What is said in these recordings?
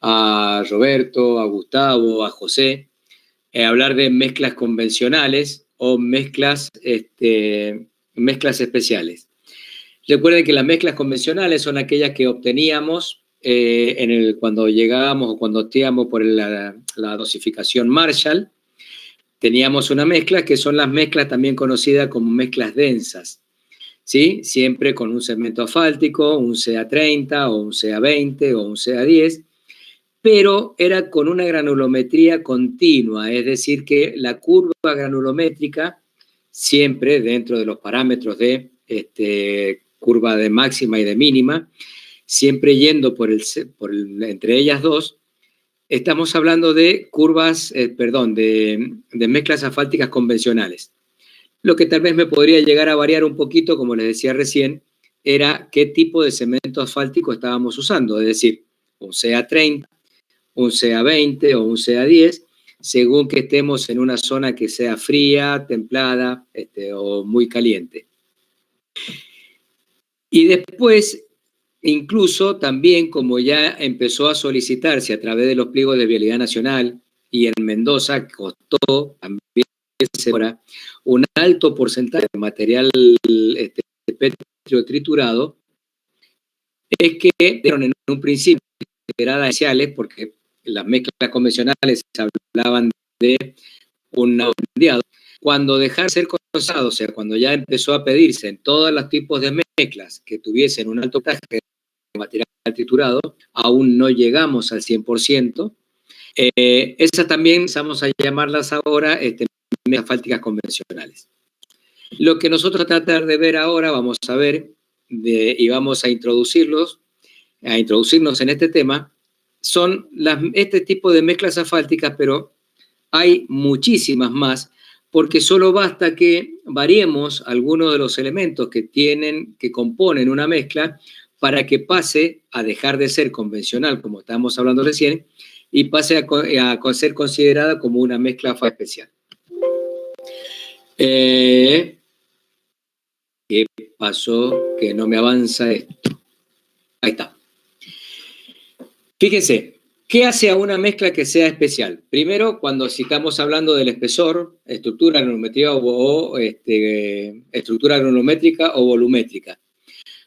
a Roberto, a Gustavo, a José, hablar de mezclas convencionales o mezclas especiales. Recuerden que las mezclas convencionales son aquellas que obteníamos cuando llegábamos o cuando optábamos por la dosificación Marshall. Teníamos una mezcla que son las mezclas también conocidas como mezclas densas, ¿sí? Siempre con un segmento asfáltico, un CA30 o un CA20 o un CA10, pero era con una granulometría continua, es decir, que la curva granulométrica, siempre dentro de los parámetros de curva de máxima y de mínima, siempre yendo entre ellas dos, estamos hablando de curvas, de mezclas asfálticas convencionales. Lo que tal vez me podría llegar a variar un poquito, como les decía recién, era qué tipo de cemento asfáltico estábamos usando, es decir, un CA30, un CA20 o un CA10, según que estemos en una zona que sea fría, templada o muy caliente. Y después, incluso también, como ya empezó a solicitarse a través de los pliegos de vialidad nacional y en Mendoza costó también un alto porcentaje de material petrio triturado, es que en un principio eran iniciales porque las mezclas convencionales hablaban de un moldeado. Cuando dejaron de ser condensados, o sea, cuando ya empezó a pedirse en todos los tipos de mezclas que tuviesen un alto porcentaje de material triturado, aún no llegamos al 100%. Esas también vamos a llamarlas ahora mezclas asfálticas convencionales. Lo que nosotros tratar de ver ahora, vamos a ver, y vamos a introducirnos en este tema, son este tipo de mezclas asfálticas, pero hay muchísimas más, porque solo basta que variemos algunos de los elementos que componen una mezcla para que pase a dejar de ser convencional, como estábamos hablando recién, y pase a ser considerada como una mezcla especial. ¿Qué pasó? Que no me avanza esto. Ahí está. Fíjense, ¿qué hace a una mezcla que sea especial? Primero, si estamos hablando del espesor, estructura granulométrica estructura granulométrica o volumétrica.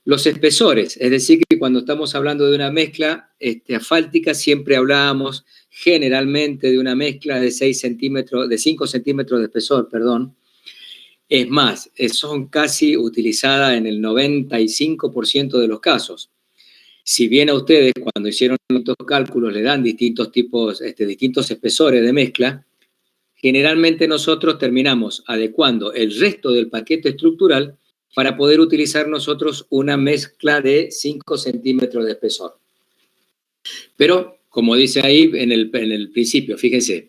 Los espesores, es decir, que cuando estamos hablando de una mezcla asfáltica, siempre hablábamos generalmente de una mezcla de 5 centímetros de espesor, perdón. Es más, son casi utilizadas en el 95% de los casos. Si bien a ustedes cuando hicieron estos cálculos le dan distintos tipos, distintos espesores de mezcla, generalmente nosotros terminamos adecuando el resto del paquete estructural para poder utilizar nosotros una mezcla de 5 centímetros de espesor. Pero, como dice ahí en el principio, fíjense,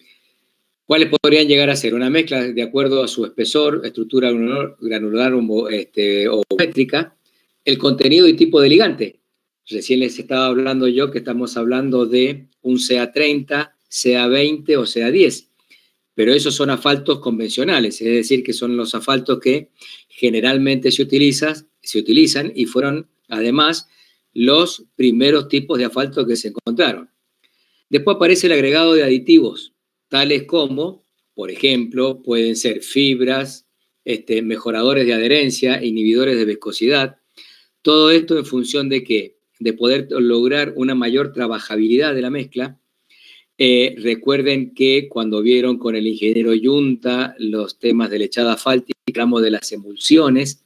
¿cuáles podrían llegar a ser? Una mezcla de acuerdo a su espesor, estructura granular o métrica, el contenido y tipo de ligante. Recién les estaba hablando yo que estamos hablando de un CA30, CA20 o CA10, pero esos son asfaltos convencionales, es decir, que son los asfaltos que generalmente se utilizan y fueron además los primeros tipos de asfalto que se encontraron. Después aparece el agregado de aditivos, tales como, por ejemplo, pueden ser fibras, mejoradores de adherencia, inhibidores de viscosidad. Todo esto en función de ¿qué? De poder lograr una mayor trabajabilidad de la mezcla. Recuerden que cuando vieron con el ingeniero Yunta los temas de lechada asfáltica, hablamos de las emulsiones.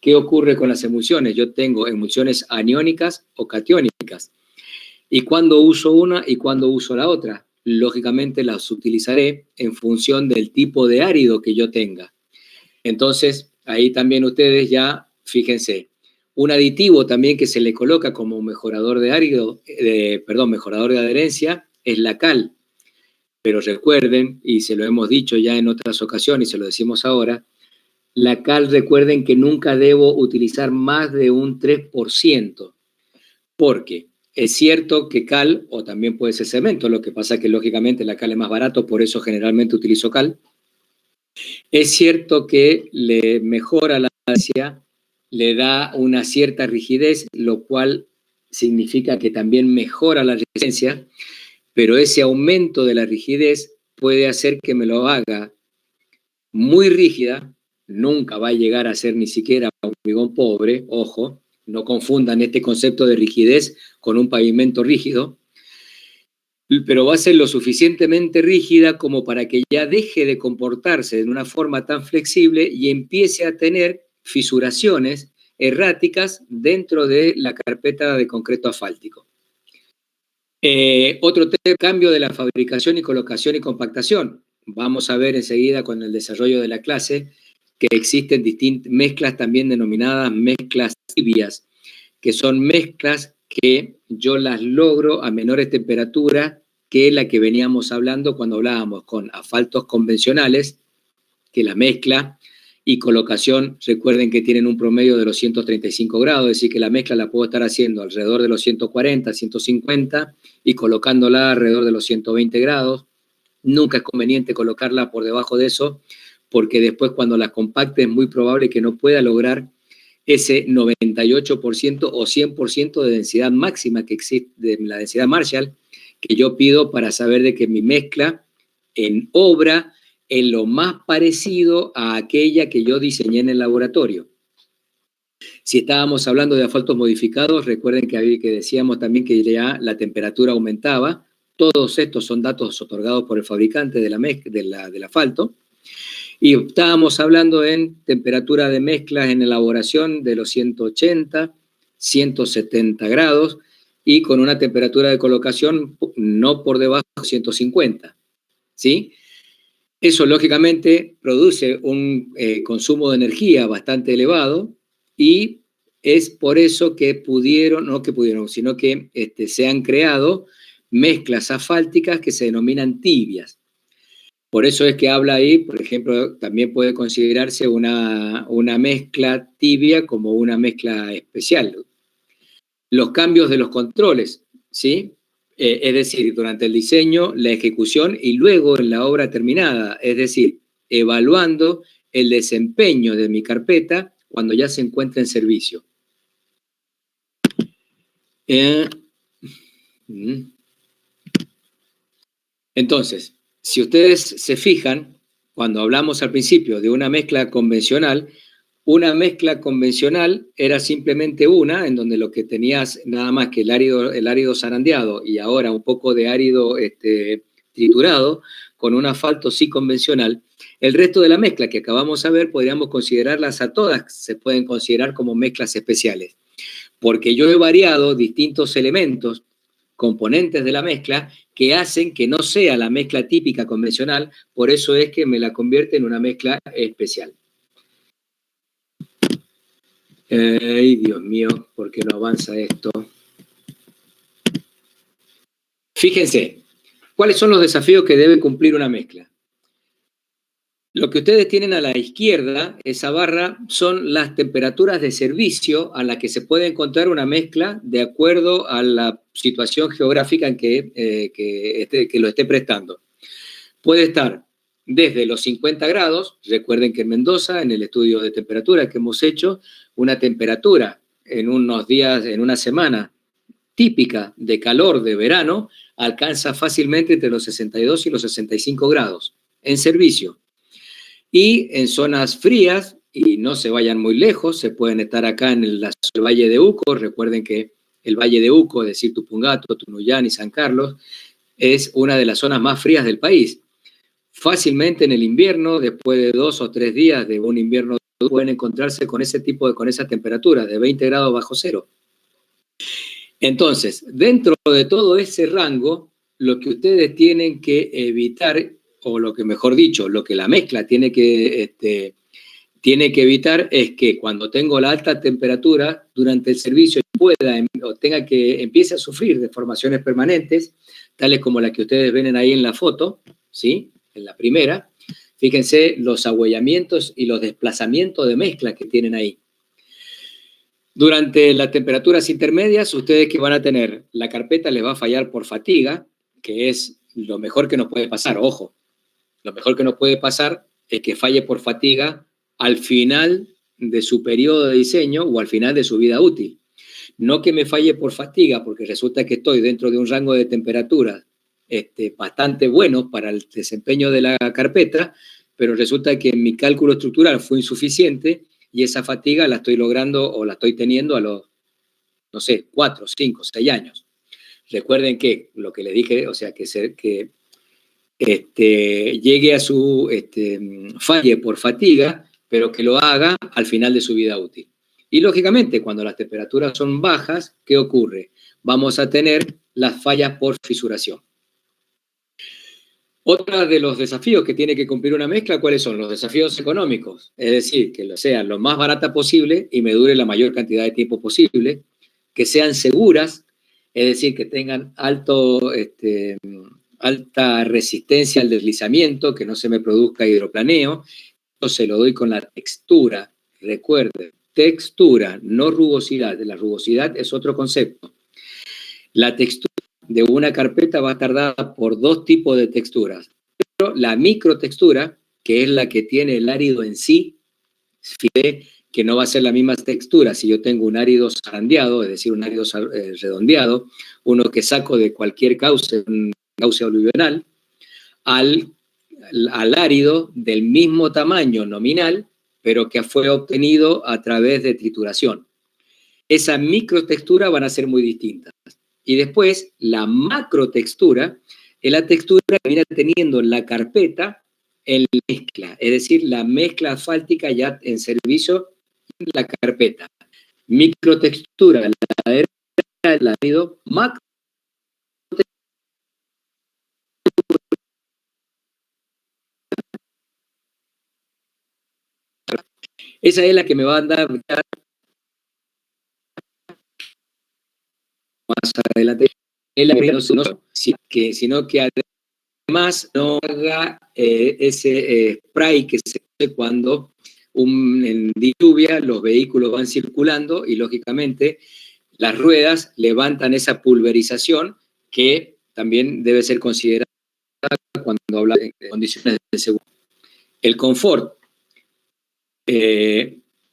¿Qué ocurre con las emulsiones? Yo tengo emulsiones aniónicas o catiónicas. ¿Y cuándo uso una y cuándo uso la otra? Lógicamente las utilizaré en función del tipo de árido que yo tenga. Entonces, ahí también ustedes ya, fíjense, un aditivo también que se le coloca como mejorador de mejorador de adherencia es la cal. Pero recuerden, y se lo hemos dicho ya en otras ocasiones y se lo decimos ahora, la cal recuerden que nunca debo utilizar más de un 3%, porque es cierto que cal, o también puede ser cemento, lo que pasa es que lógicamente la cal es más barato, por eso generalmente utilizo cal. Es cierto que le mejora la adherencia, le da una cierta rigidez, lo cual significa que también mejora la resistencia, pero ese aumento de la rigidez puede hacer que me lo haga muy rígida, nunca va a llegar a ser ni siquiera un hormigón pobre, ojo, no confundan este concepto de rigidez con un pavimento rígido, pero va a ser lo suficientemente rígida como para que ya deje de comportarse de una forma tan flexible y empiece a tener fisuraciones erráticas dentro de la carpeta de concreto asfáltico. Otro tema, cambio de la fabricación y colocación y compactación. Vamos a ver enseguida con el desarrollo de la clase que existen distintas mezclas también denominadas mezclas tibias, que son mezclas que yo las logro a menores temperaturas que la que veníamos hablando cuando hablábamos con asfaltos convencionales, que la mezcla y colocación, recuerden que tienen un promedio de los 135 grados, es decir, que la mezcla la puedo estar haciendo alrededor de los 140, 150 y colocándola alrededor de los 120 grados. Nunca es conveniente colocarla por debajo de eso, porque después cuando la compacte es muy probable que no pueda lograr ese 98% o 100% de densidad máxima que existe, de la densidad Marshall, que yo pido para saber de que mi mezcla en obra es lo más parecido a aquella que yo diseñé en el laboratorio. Si estábamos hablando de asfaltos modificados, recuerden que decíamos también que ya la temperatura aumentaba. Todos estos son datos otorgados por el fabricante de del asfalto. Y estábamos hablando en temperatura de mezclas en elaboración de los 180, 170 grados y con una temperatura de colocación no por debajo de 150, ¿sí? Eso lógicamente produce un consumo de energía bastante elevado y es por eso que sino que se han creado mezclas asfálticas que se denominan tibias. Por eso es que habla ahí, por ejemplo, también puede considerarse una mezcla tibia como una mezcla especial. Los cambios de los controles, ¿sí? Es decir, durante el diseño, la ejecución y luego en la obra terminada, es decir, evaluando el desempeño de mi carpeta cuando ya se encuentra en servicio. Entonces, si ustedes se fijan, cuando hablamos al principio de una mezcla convencional era simplemente una, en donde lo que tenías nada más que el árido zarandeado y ahora un poco de árido triturado, con un asfalto sí convencional. El resto de la mezcla que acabamos de ver, podríamos considerarlas a todas, se pueden considerar como mezclas especiales, porque yo he variado distintos elementos, componentes de la mezcla, que hacen que no sea la mezcla típica convencional, por eso es que me la convierte en una mezcla especial. Ay, Dios mío, ¿por qué no avanza esto? Fíjense, ¿cuáles son los desafíos que debe cumplir una mezcla? Lo que ustedes tienen a la izquierda, esa barra, son las temperaturas de servicio a las que se puede encontrar una mezcla de acuerdo a la situación geográfica en que lo esté prestando. Puede estar desde los 50 grados, recuerden que en Mendoza, en el estudio de temperatura que hemos hecho, una temperatura en unos días, en una semana típica de calor de verano, alcanza fácilmente entre los 62 y los 65 grados en servicio. Y en zonas frías, y no se vayan muy lejos, se pueden estar acá en el Valle de Uco. Recuerden que el Valle de Uco, es decir, Tupungato, Tunuyán y San Carlos, es una de las zonas más frías del país. Fácilmente en el invierno, después de 2 o 3 días de un invierno, pueden encontrarse con con esa temperatura de 20 grados bajo cero. Entonces, dentro de todo ese rango, lo que ustedes tienen que evitar, o lo que mejor dicho, lo que la mezcla tiene que evitar es que cuando tengo la alta temperatura durante el servicio empiece a sufrir deformaciones permanentes, tales como las que ustedes ven ahí en la foto, ¿sí? En la primera. Fíjense los ahuellamientos y los desplazamientos de mezcla que tienen ahí. Durante las temperaturas intermedias, ustedes que van a tener, la carpeta les va a fallar por fatiga, que es lo mejor que nos puede pasar, ojo. Lo mejor que nos puede pasar es que falle por fatiga al final de su periodo de diseño o al final de su vida útil. No que me falle por fatiga, porque resulta que estoy dentro de un rango de temperatura bastante bueno para el desempeño de la carpeta, pero resulta que mi cálculo estructural fue insuficiente y esa fatiga la estoy logrando o la estoy teniendo a los, no sé, 4, 5, 6 años. Recuerden que lo que les dije, o sea, que llegue a su falle por fatiga, pero que lo haga al final de su vida útil. Y lógicamente, cuando las temperaturas son bajas, ¿qué ocurre? Vamos a tener las fallas por fisuración. Otro de los desafíos que tiene que cumplir una mezcla, ¿cuáles son? Los desafíos económicos, es decir, que sean lo más barata posible y me dure la mayor cantidad de tiempo posible, que sean seguras, es decir, que tengan alta resistencia al deslizamiento, que no se me produzca hidroplaneo. Esto se lo doy con la textura, recuerden, textura, no rugosidad. La rugosidad es otro concepto. La textura de una carpeta va a estar dada por dos tipos de texturas. La microtextura, que es la que tiene el árido en sí, fíjate que no va a ser la misma textura si yo tengo un árido zarandeado, es decir, un árido redondeado, uno que saco de cualquier cauce, un cauce aluvional, al árido del mismo tamaño nominal, pero que fue obtenido a través de trituración. Esa microtextura van a ser muy distintas. Y después, la macrotextura es la textura que viene teniendo la carpeta en la mezcla, es decir, la mezcla asfáltica ya en servicio en la carpeta. Microtextura, la derecha, la árido, macrotextura. Esa es la que me va a dar más adelante, es la sino que además no haga ese spray que se hace cuando en lluvia los vehículos van circulando y lógicamente las ruedas levantan esa pulverización que también debe ser considerada cuando habla de condiciones de seguridad. El confort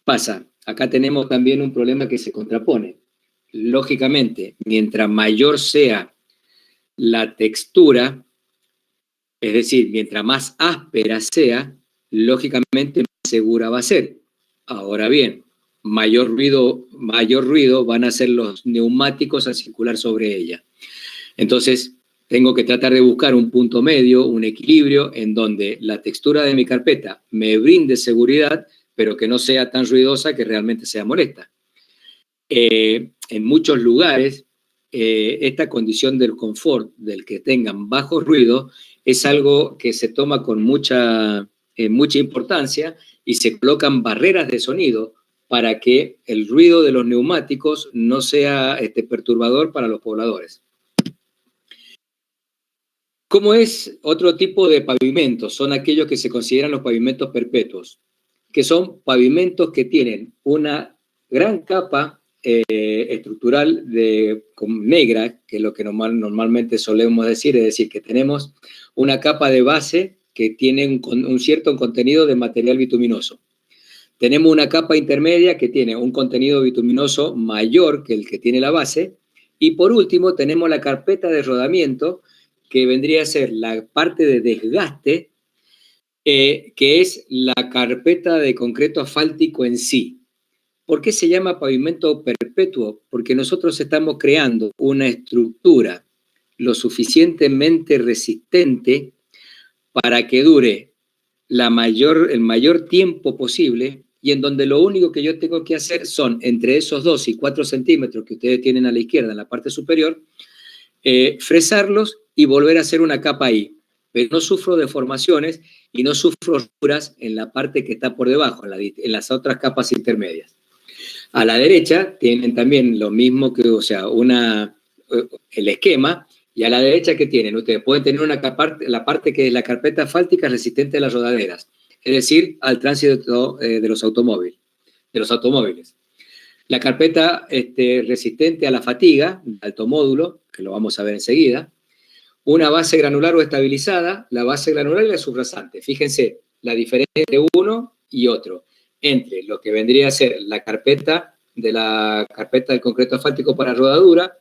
pasa. Acá tenemos también un problema que se contrapone. Lógicamente, mientras mayor sea la textura, es decir, mientras más áspera sea, lógicamente más segura va a ser. Ahora bien, mayor ruido van a ser los neumáticos al circular sobre ella. Entonces, tengo que tratar de buscar un punto medio, un equilibrio, en donde la textura de mi carpeta me brinde seguridad, pero que no sea tan ruidosa que realmente sea molesta. En muchos lugares, esta condición del confort, del que tengan bajo ruido, es algo que se toma con mucha importancia y se colocan barreras de sonido para que el ruido de los neumáticos no sea perturbador para los pobladores. ¿Cómo es otro tipo de pavimentos? Son aquellos que se consideran los pavimentos perpetuos, que son pavimentos que tienen una gran capa estructural negra, que es lo que normalmente solemos decir, es decir, que tenemos una capa de base que tiene un cierto contenido de material bituminoso. Tenemos una capa intermedia que tiene un contenido bituminoso mayor que el que tiene la base, y por último tenemos la carpeta de rodamiento, que vendría a ser la parte de desgaste, que es la carpeta de concreto asfáltico en sí. ¿Por qué se llama pavimento perpetuo? Porque nosotros estamos creando una estructura lo suficientemente resistente para que dure el mayor tiempo posible, y en donde lo único que yo tengo que hacer son, entre esos 2 y 4 centímetros que ustedes tienen a la izquierda en la parte superior, fresarlos y volver a hacer una capa ahí. Pero no sufro deformaciones y no sufro roturas en la parte que está por debajo, en las otras capas intermedias. A la derecha tienen también lo mismo que, o sea, el esquema, y a la derecha que tienen, ustedes pueden tener la parte que es la carpeta asfáltica resistente a las rodaderas, es decir, al tránsito de los automóviles. La carpeta resistente a la fatiga, alto módulo, que lo vamos a ver enseguida. Una base granular o estabilizada, la base granular y la subrasante. Fíjense la diferencia entre uno y otro, entre lo que vendría a ser la carpeta de la carpeta del concreto asfáltico para rodadura,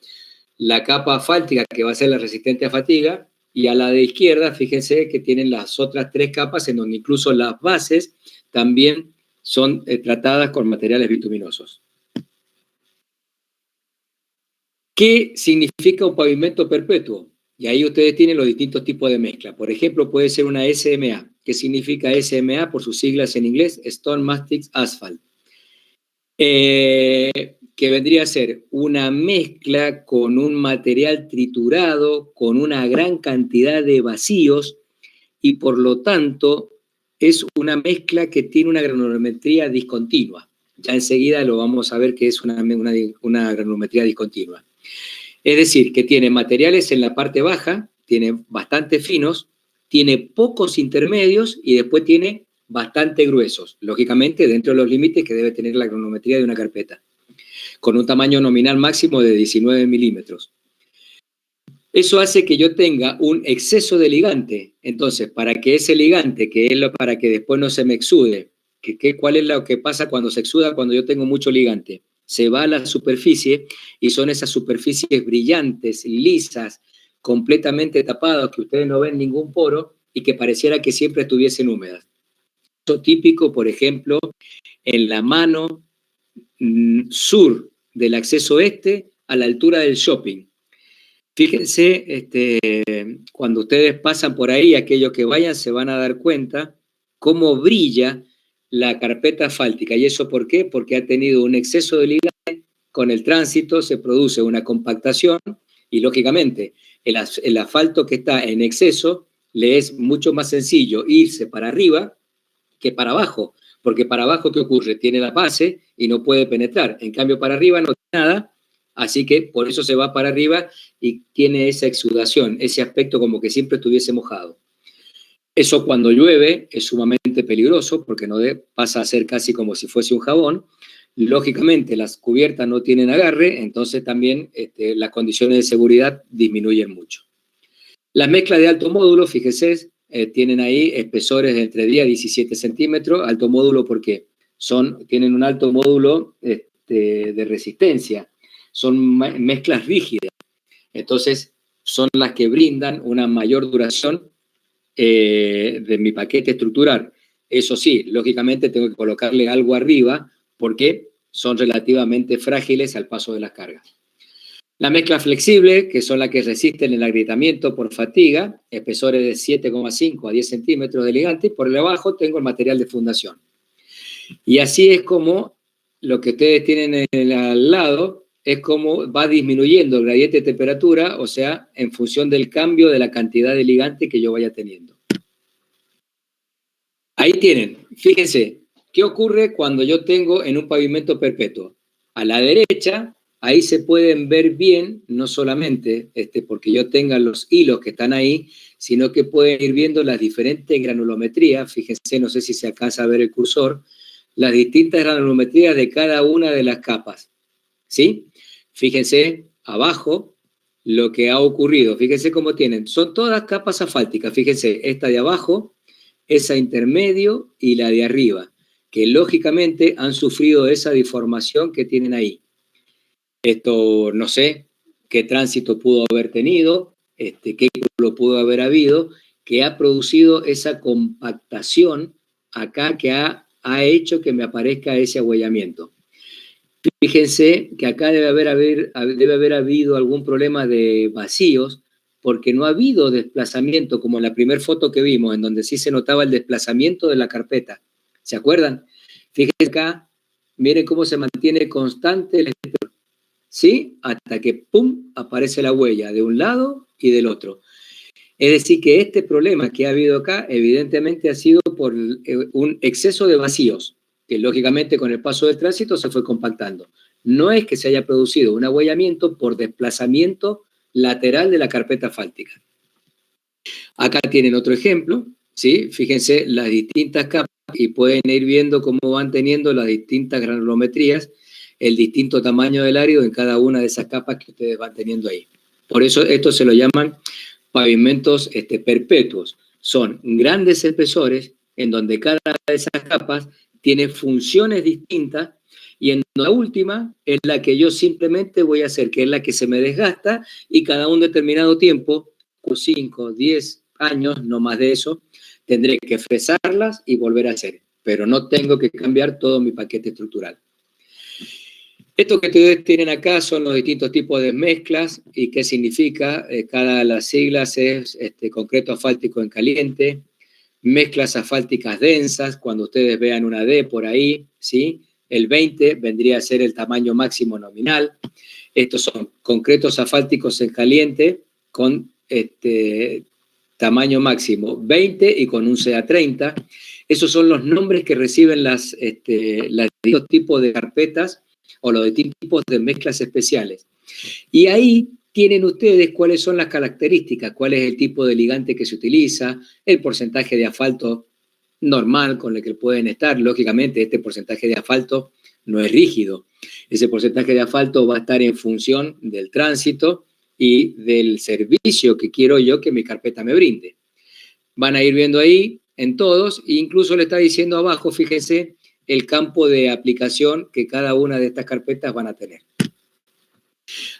la capa asfáltica que va a ser la resistente a fatiga, y a la de izquierda, fíjense que tienen las otras 3 capas en donde incluso las bases también son tratadas con materiales bituminosos. ¿Qué significa un pavimento perpetuo? Y ahí ustedes tienen los distintos tipos de mezcla. Por ejemplo, puede ser una SMA. ¿Qué significa SMA? Por sus siglas en inglés, Stone Mastic Asphalt. Que vendría a ser una mezcla con un material triturado, con una gran cantidad de vacíos, y por lo tanto es una mezcla que tiene una granulometría discontinua. Ya enseguida lo vamos a ver que es una granulometría discontinua. Es decir, que tiene materiales en la parte baja, tiene bastante finos, tiene pocos intermedios y después tiene bastante gruesos, lógicamente dentro de los límites que debe tener la granulometría de una carpeta, con un tamaño nominal máximo de 19 milímetros. Eso hace que yo tenga un exceso de ligante. Entonces, para que ese ligante, que es para que después no se me exude, ¿cuál es lo que pasa cuando se exuda cuando yo tengo mucho ligante? Se va a la superficie y son esas superficies brillantes, lisas, completamente tapadas, que ustedes no ven ningún poro y que pareciera que siempre estuviesen húmedas. Eso típico, por ejemplo, en la mano sur del acceso este, a la altura del shopping. Fíjense, cuando ustedes pasan por ahí, aquellos que vayan se van a dar cuenta cómo brilla la carpeta asfáltica. ¿Y eso por qué? Porque ha tenido un exceso de ligante, con el tránsito se produce una compactación y, lógicamente, el asfalto que está en exceso le es mucho más sencillo irse para arriba que para abajo, porque para abajo, ¿qué ocurre? Tiene la base y no puede penetrar. En cambio, para arriba no tiene nada, así que por eso se va para arriba y tiene esa exudación, ese aspecto como que siempre estuviese mojado. Eso cuando llueve es sumamente peligroso porque pasa a ser casi como si fuese un jabón. Lógicamente las cubiertas no tienen agarre, entonces también las condiciones de seguridad disminuyen mucho. Las mezclas de alto módulo, fíjense, tienen ahí espesores de entre 10 a 17 centímetros. Alto módulo porque tienen un alto módulo de resistencia. Son mezclas rígidas. Entonces, son las que brindan una mayor duración de mi paquete estructural. Eso sí, lógicamente tengo que colocarle algo arriba porque son relativamente frágiles al paso de las cargas. La mezcla flexible, que son las que resisten el agrietamiento por fatiga, espesores de 7,5 a 10 centímetros de ligante, y por debajo tengo el material de fundación. Y así es como lo que ustedes tienen al lado es como va disminuyendo el gradiente de temperatura, o sea, en función del cambio de la cantidad de ligante que yo vaya teniendo. Ahí tienen, fíjense, ¿qué ocurre cuando yo tengo en un pavimento perpetuo? A la derecha, ahí se pueden ver bien, no solamente porque yo tenga los hilos que están ahí, sino que pueden ir viendo las diferentes granulometrías. Fíjense, no sé si se alcanza a ver el cursor, las distintas granulometrías de cada una de las capas, ¿sí? Fíjense abajo lo que ha ocurrido. Fíjense cómo tienen. Son todas capas asfálticas. Fíjense, esta de abajo, esa intermedio y la de arriba, que lógicamente han sufrido esa deformación que tienen ahí. Esto, no sé qué tránsito pudo haber tenido, qué lo pudo haber habido, que ha producido esa compactación acá que ha hecho que me aparezca ese ahuellamiento. Fíjense que acá debe haber habido algún problema de vacíos, porque no ha habido desplazamiento, como en la primera foto que vimos, en donde sí se notaba el desplazamiento de la carpeta. ¿Se acuerdan? Fíjense acá, miren cómo se mantiene constante el espesor, ¿sí? Hasta que, ¡pum!, aparece la huella de un lado y del otro. Es decir, que este problema que ha habido acá, evidentemente ha sido por un exceso de vacíos, que lógicamente con el paso del tránsito se fue compactando. No es que se haya producido un ahuellamiento por desplazamiento lateral de la carpeta asfáltica. Acá tienen otro ejemplo, ¿sí? Fíjense las distintas capas y pueden ir viendo cómo van teniendo las distintas granulometrías, el distinto tamaño del árido en cada una de esas capas que ustedes van teniendo ahí. Por eso esto se lo llaman pavimentos perpetuos. Son grandes espesores en donde cada una de esas capas tiene funciones distintas Y en la última es la que yo simplemente voy a hacer, que es la que se me desgasta, y cada un determinado tiempo, 5, 10 años, no más de eso, tendré que fresarlas y volver a hacer. Pero no tengo que cambiar todo mi paquete estructural. Esto que ustedes tienen acá son los distintos tipos de mezclas y qué significa. Cada de las siglas es concreto asfáltico en caliente, mezclas asfálticas densas, cuando ustedes vean una D por ahí, ¿sí? El 20 vendría a ser el tamaño máximo nominal. Estos son concretos asfálticos en caliente con tamaño máximo 20 y con un CA30. Esos son los nombres que reciben los distintos tipos de carpetas o los distintos tipos de mezclas especiales. Y ahí tienen ustedes cuáles son las características, cuál es el tipo de ligante que se utiliza, el porcentaje de asfalto normal con el que pueden estar. Lógicamente, este porcentaje de asfalto no es rígido. Ese porcentaje de asfalto va a estar en función del tránsito y del servicio que quiero yo que mi carpeta me brinde. Van a ir viendo ahí en todos, e incluso le está diciendo abajo, fíjense, el campo de aplicación que cada una de estas carpetas van a tener.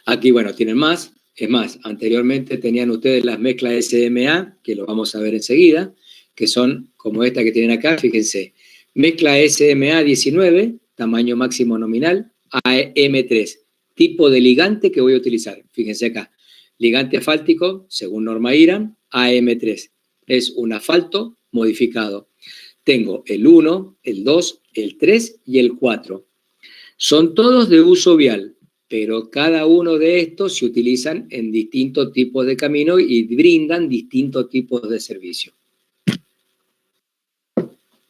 Aquí, bueno, tienen más. Es más, anteriormente tenían ustedes las mezclas SMA, que lo vamos a ver enseguida, que son como esta que tienen acá, fíjense. Mezcla SMA 19, tamaño máximo nominal, AM3, tipo de ligante que voy a utilizar. Fíjense acá, ligante asfáltico, según norma IRAM, AM3. Es un asfalto modificado. Tengo el 1, el 2, el 3 y el 4. Son todos de uso vial, pero cada uno de estos se utilizan en distintos tipos de camino y brindan distintos tipos de servicio.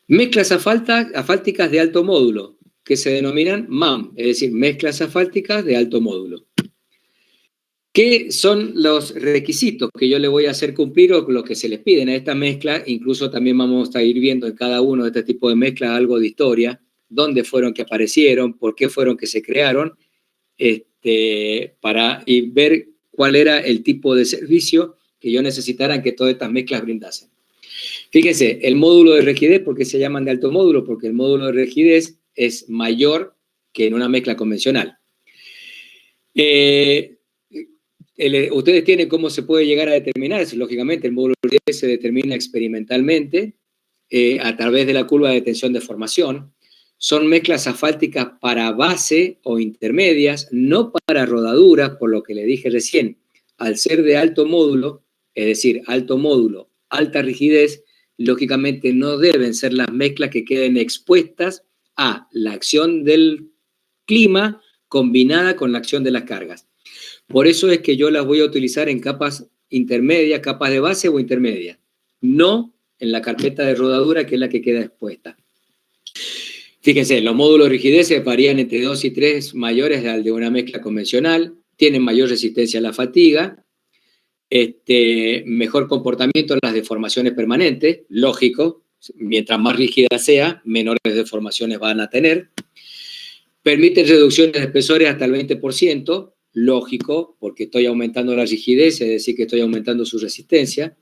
Mezclas asfálticas de alto módulo, que se denominan MAM, es decir, mezclas asfálticas de alto módulo. ¿Qué son los requisitos que yo le voy a hacer cumplir o los que se les piden a esta mezcla? Incluso también vamos a ir viendo en cada uno de este tipo de mezclas algo de historia, dónde fueron que aparecieron, por qué fueron que se crearon, para ver cuál era el tipo de servicio que yo necesitara que todas estas mezclas brindasen. Fíjense, el módulo de rigidez, ¿por qué se llaman de alto módulo? Porque el módulo de rigidez es mayor que en una mezcla convencional. Ustedes tienen cómo se puede llegar a determinar eso. Lógicamente, el módulo de rigidez se determina experimentalmente a través de la curva de tensión de formación. Son mezclas asfálticas para base o intermedias, no para rodaduras, por lo que le dije recién. Al ser de alto módulo, es decir, alto módulo, alta rigidez, lógicamente no deben ser las mezclas que queden expuestas a la acción del clima combinada con la acción de las cargas. Por eso es que yo las voy a utilizar en capas intermedias, capas de base o intermedias, no en la carpeta de rodadura, que es la que queda expuesta. Fíjense, los módulos de rigidez varían entre 2 y 3 mayores al de una mezcla convencional, tienen mayor resistencia a la fatiga, mejor comportamiento en las deformaciones permanentes, lógico, mientras más rígida sea, menores deformaciones van a tener. Permiten reducciones de espesores hasta el 20%, lógico, porque estoy aumentando la rigidez, es decir, que estoy aumentando su resistencia.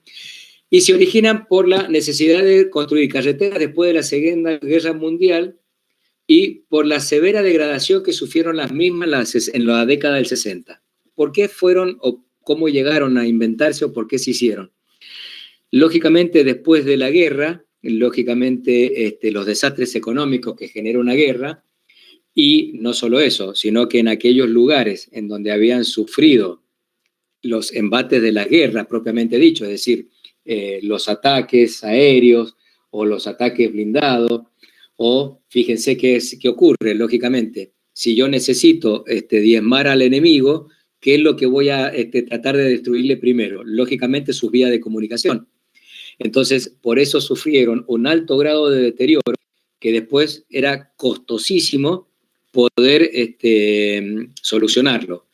Y se originan por la necesidad de construir carreteras después de la Segunda Guerra Mundial y por la severa degradación que sufrieron las mismas en la década del 60. ¿Por qué fueron o cómo llegaron a inventarse o por qué se hicieron? Lógicamente, después de la guerra, lógicamente los desastres económicos que genera una guerra, y no solo eso, sino que en aquellos lugares en donde habían sufrido los embates de la guerra, propiamente dicho, es decir, los ataques aéreos o los ataques blindados, o fíjense qué ocurre, lógicamente. Si yo necesito diezmar al enemigo, ¿qué es lo que voy a tratar de destruirle primero? Lógicamente sus vías de comunicación. Entonces, por eso sufrieron un alto grado de deterioro que después era costosísimo poder solucionarlo.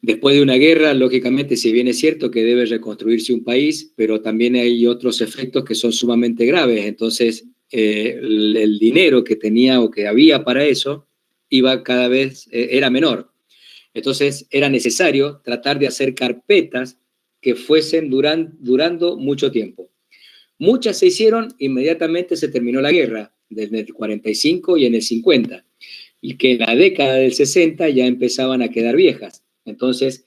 Después de una guerra, lógicamente, si bien es cierto que debe reconstruirse un país, pero también hay otros efectos que son sumamente graves. Entonces, el dinero que tenía o que había para eso iba cada vez, era menor. Entonces, era necesario tratar de hacer carpetas que fuesen durando mucho tiempo. Muchas se hicieron, inmediatamente se terminó la guerra, desde el 45 y en el 50. que en la década del 60 ya empezaban a quedar viejas. Entonces,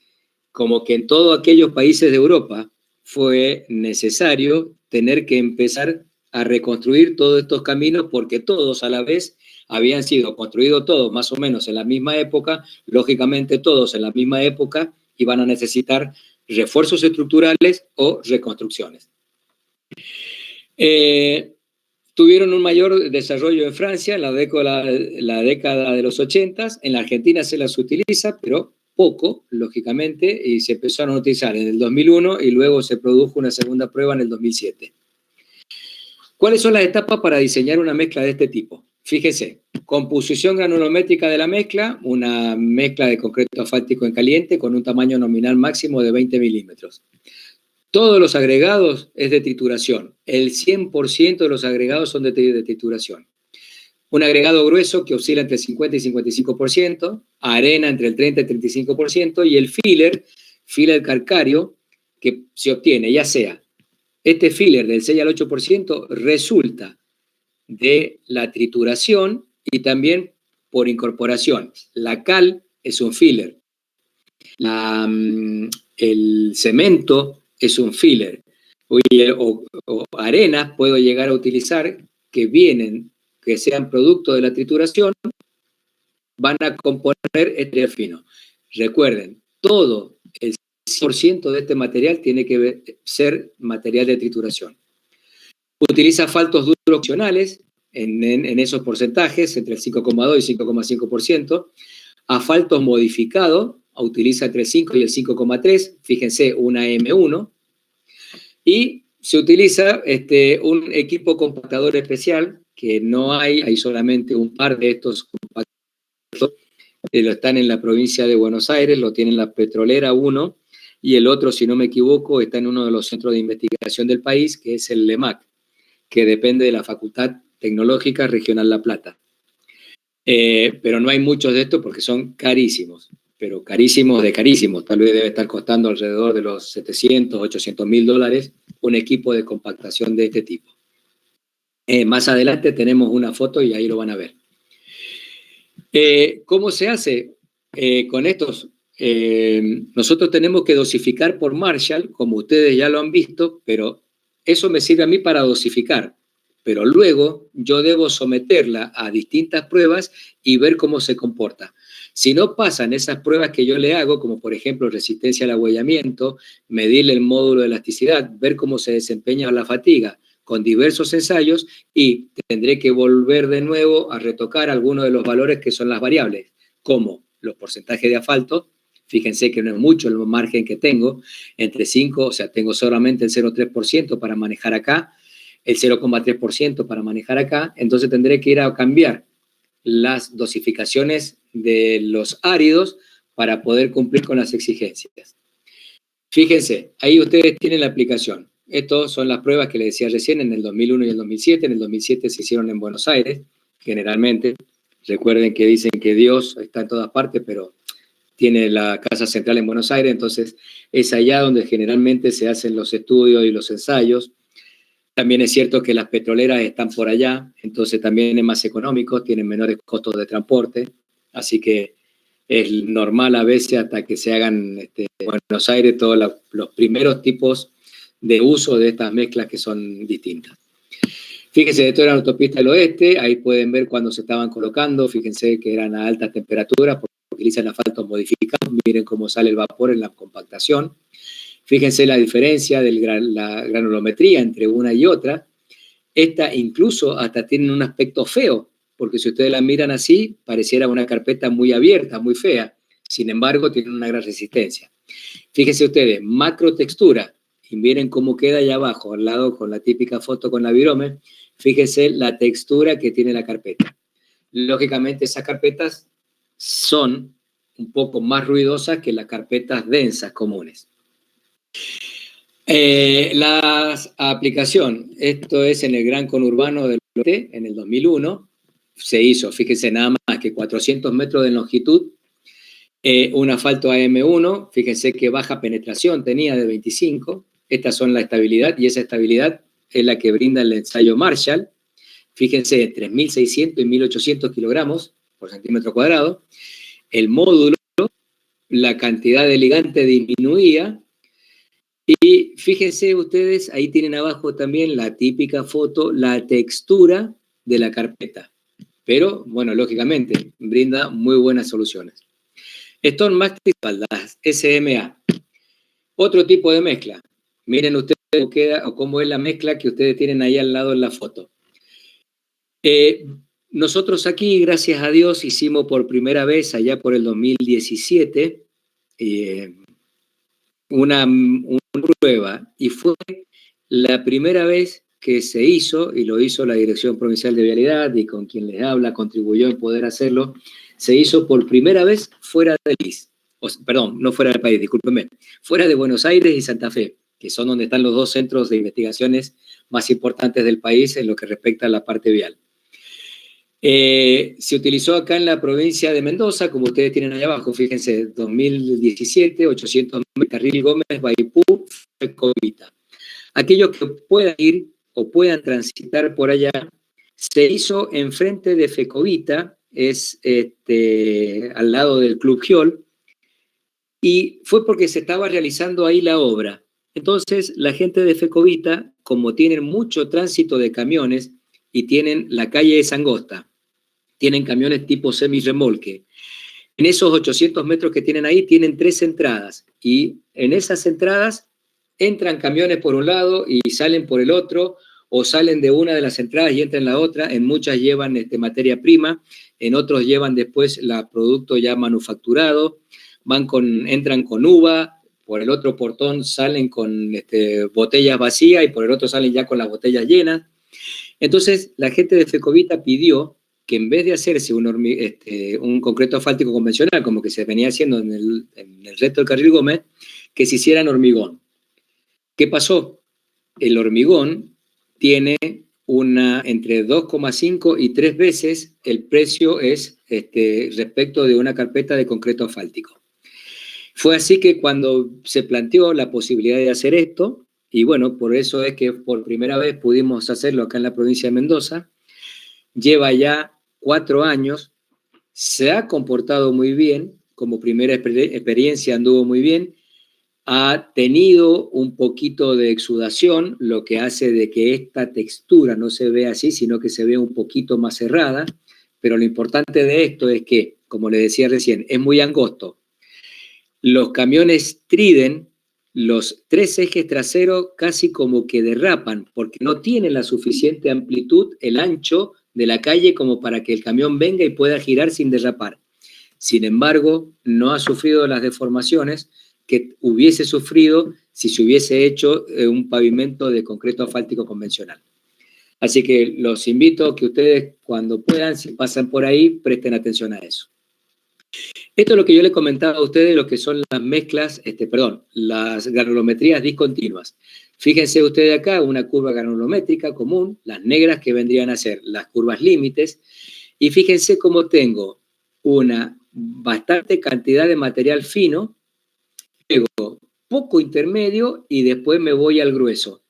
como que en todos aquellos países de Europa fue necesario tener que empezar a reconstruir todos estos caminos porque todos a la vez habían sido construidos todos más o menos en la misma época, lógicamente todos en la misma época iban a necesitar refuerzos estructurales o reconstrucciones. Tuvieron un mayor desarrollo en Francia en la década de los 80, en la Argentina se las utiliza, pero poco, lógicamente, y se empezaron a utilizar en el 2001 y luego se produjo una segunda prueba en el 2007. ¿Cuáles son las etapas para diseñar una mezcla de este tipo? Fíjese, composición granulométrica de la mezcla, una mezcla de concreto asfáltico en caliente con un tamaño nominal máximo de 20 milímetros. Todos los agregados es de trituración. El 100% de los agregados son de trituración. Un agregado grueso que oscila entre el 50 y 55%, arena entre el 30 y 35%, y el filler calcáreo, que se obtiene, ya sea este filler del 6 al 8%, resulta de la trituración y también por incorporación. La cal es un filler. El cemento es un filler. O arenas puedo llegar a utilizar que sean producto de la trituración, van a componer este fino. Recuerden, todo el 100% de este material tiene que ser material de trituración. Utiliza asfaltos duros opcionales en esos porcentajes, entre el 5,2 y 5,5%. Asfaltos modificados, utiliza entre el 5 y el 5,3, fíjense, una M1. Y se utiliza un equipo compactador especial, que no hay solamente un par de estos compactadores, lo están en la provincia de Buenos Aires, lo tiene la Petrolera uno, y el otro, si no me equivoco, está en uno de los centros de investigación del país, que es el LEMAC, que depende de la Facultad Tecnológica Regional La Plata. Pero no hay muchos de estos porque son carísimos, pero carísimos de carísimos. Tal vez debe estar costando alrededor de los 700, 800 mil dólares un equipo de compactación de este tipo. Más adelante tenemos una foto y ahí lo van a ver. ¿Cómo se hace con estos? Nosotros tenemos que dosificar por Marshall, como ustedes ya lo han visto, pero eso me sirve a mí para dosificar. Pero luego yo debo someterla a distintas pruebas y ver cómo se comporta. Si no pasan esas pruebas que yo le hago, como por ejemplo resistencia al agüellamiento, medirle el módulo de elasticidad, ver cómo se desempeña la fatiga con diversos ensayos, y tendré que volver de nuevo a retocar algunos de los valores que son las variables, como los porcentajes de asfalto. Fíjense que no es mucho el margen que tengo, entre 5, o sea, tengo solamente el 0,3% para manejar acá, el 0,3% para manejar acá, entonces tendré que ir a cambiar las dosificaciones de los áridos para poder cumplir con las exigencias. Fíjense, ahí ustedes tienen la aplicación. Estas son las pruebas que les decía recién en el 2001 y el 2007. En el 2007 se hicieron en Buenos Aires, generalmente. Recuerden que dicen que Dios está en todas partes, pero tiene la casa central en Buenos Aires, entonces es allá donde generalmente se hacen los estudios y los ensayos. También es cierto que las petroleras están por allá, entonces también es más económico, tienen menores costos de transporte, así que es normal a veces hasta que se hagan en Buenos Aires todos los primeros tipos de uso de estas mezclas que son distintas. Fíjense, esto era la autopista del oeste, ahí pueden ver cuando se estaban colocando, fíjense que eran a altas temperaturas porque utilizan asfaltos modificados, miren cómo sale el vapor en la compactación. Fíjense la diferencia de la granulometría entre una y otra. Esta incluso hasta tiene un aspecto feo, porque si ustedes la miran así, pareciera una carpeta muy abierta, muy fea. Sin embargo, tiene una gran resistencia. Fíjense ustedes, macro textura, y miren cómo queda allá abajo, al lado con la típica foto con la virome. Fíjense la textura que tiene la carpeta. Lógicamente, esas carpetas son un poco más ruidosas que las carpetas densas comunes. La aplicación, esto es en el Gran Conurbano del Norte, en el 2001, se hizo, fíjense nada más que 400 metros de longitud, un asfalto AM1, fíjense que baja penetración tenía de 25, estas son la estabilidad, y esa estabilidad es la que brinda el ensayo Marshall, fíjense, 3.600 y 1.800 kilogramos, por centímetro cuadrado. El módulo, la cantidad de ligante disminuía. Y fíjense ustedes, ahí tienen abajo también la típica foto, la textura de la carpeta. Pero, bueno, lógicamente, brinda muy buenas soluciones. Stone Mastic, las SMA. Otro tipo de mezcla. Miren ustedes cómo queda o cómo es la mezcla que ustedes tienen ahí al lado en la foto. Nosotros aquí, gracias a Dios, hicimos por primera vez, allá por el 2017, una prueba, y fue la primera vez que se hizo, y lo hizo la Dirección Provincial de Vialidad, y con quien les habla contribuyó en poder hacerlo, se hizo por primera vez fuera del país, perdón, no fuera del país, discúlpenme, fuera de Buenos Aires y Santa Fe, que son donde están los dos centros de investigaciones más importantes del país en lo que respecta a la parte vial. Se utilizó acá en la provincia de Mendoza, como ustedes tienen allá abajo, fíjense, 2017, 800 Carril Gómez, Maipú, Fecovita. Aquellos que puedan ir o puedan transitar por allá, se hizo enfrente de Fecovita, es al lado del Club Giol, y fue porque se estaba realizando ahí la obra. Entonces, la gente de Fecovita, como tienen mucho tránsito de camiones y tienen la calle es angosta, tienen camiones tipo semi-remolque. En esos 800 metros que tienen ahí, tienen 3 entradas. Y en esas entradas entran camiones por un lado y salen por el otro, o salen de una de las entradas y entran en la otra. En muchas llevan materia prima, en otros llevan después el producto ya manufacturado, entran con uva, por el otro portón salen con botellas vacías y por el otro salen ya con las botellas llenas. Entonces, la gente de Fecovita pidió que en vez de hacerse un concreto asfáltico convencional, como que se venía haciendo en el resto del Carril Gómez, que se hiciera en hormigón. ¿Qué pasó? El hormigón tiene entre 2,5 y 3 veces el precio es respecto de una carpeta de concreto asfáltico. Fue así que cuando se planteó la posibilidad de hacer esto, y bueno, por eso es que por primera vez pudimos hacerlo acá en la provincia de Mendoza, lleva ya 4 años, se ha comportado muy bien, como primera experiencia anduvo muy bien, ha tenido un poquito de exudación, lo que hace de que esta textura no se vea así, sino que se vea un poquito más cerrada, pero lo importante de esto es que, como les decía recién, es muy angosto. Los camiones Trident, los 3 ejes traseros casi como que derrapan, porque no tienen la suficiente amplitud, el ancho de la calle como para que el camión venga y pueda girar sin derrapar. Sin embargo, no ha sufrido las deformaciones que hubiese sufrido si se hubiese hecho un pavimento de concreto asfáltico convencional. Así que los invito a que ustedes, cuando puedan, si pasan por ahí, presten atención a eso. Esto es lo que yo les comentaba a ustedes, lo que son las mezclas, las granulometrías discontinuas. Fíjense ustedes acá una curva granulométrica común, las negras que vendrían a ser las curvas límites, y fíjense cómo tengo una bastante cantidad de material fino, luego poco intermedio y después me voy al grueso.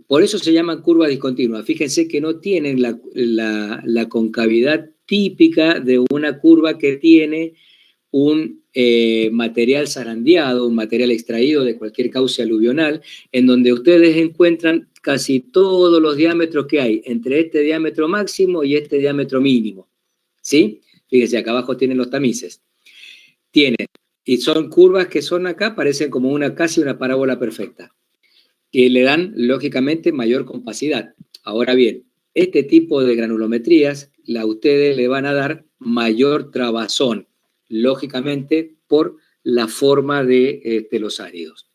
Por eso se llaman curvas discontinuas. Fíjense que no tienen la concavidad típica de una curva que tiene un material zarandeado, un material extraído de cualquier cauce aluvional, en donde ustedes encuentran casi todos los diámetros que hay entre este diámetro máximo y este diámetro mínimo. ¿Sí? Fíjense, acá abajo tienen los tamices. Y son curvas que son acá, parecen como casi una parábola perfecta, que le dan, lógicamente, mayor compacidad. Ahora bien, este tipo de granulometrías, a ustedes le van a dar mayor trabazón, lógicamente, por la forma de los áridos.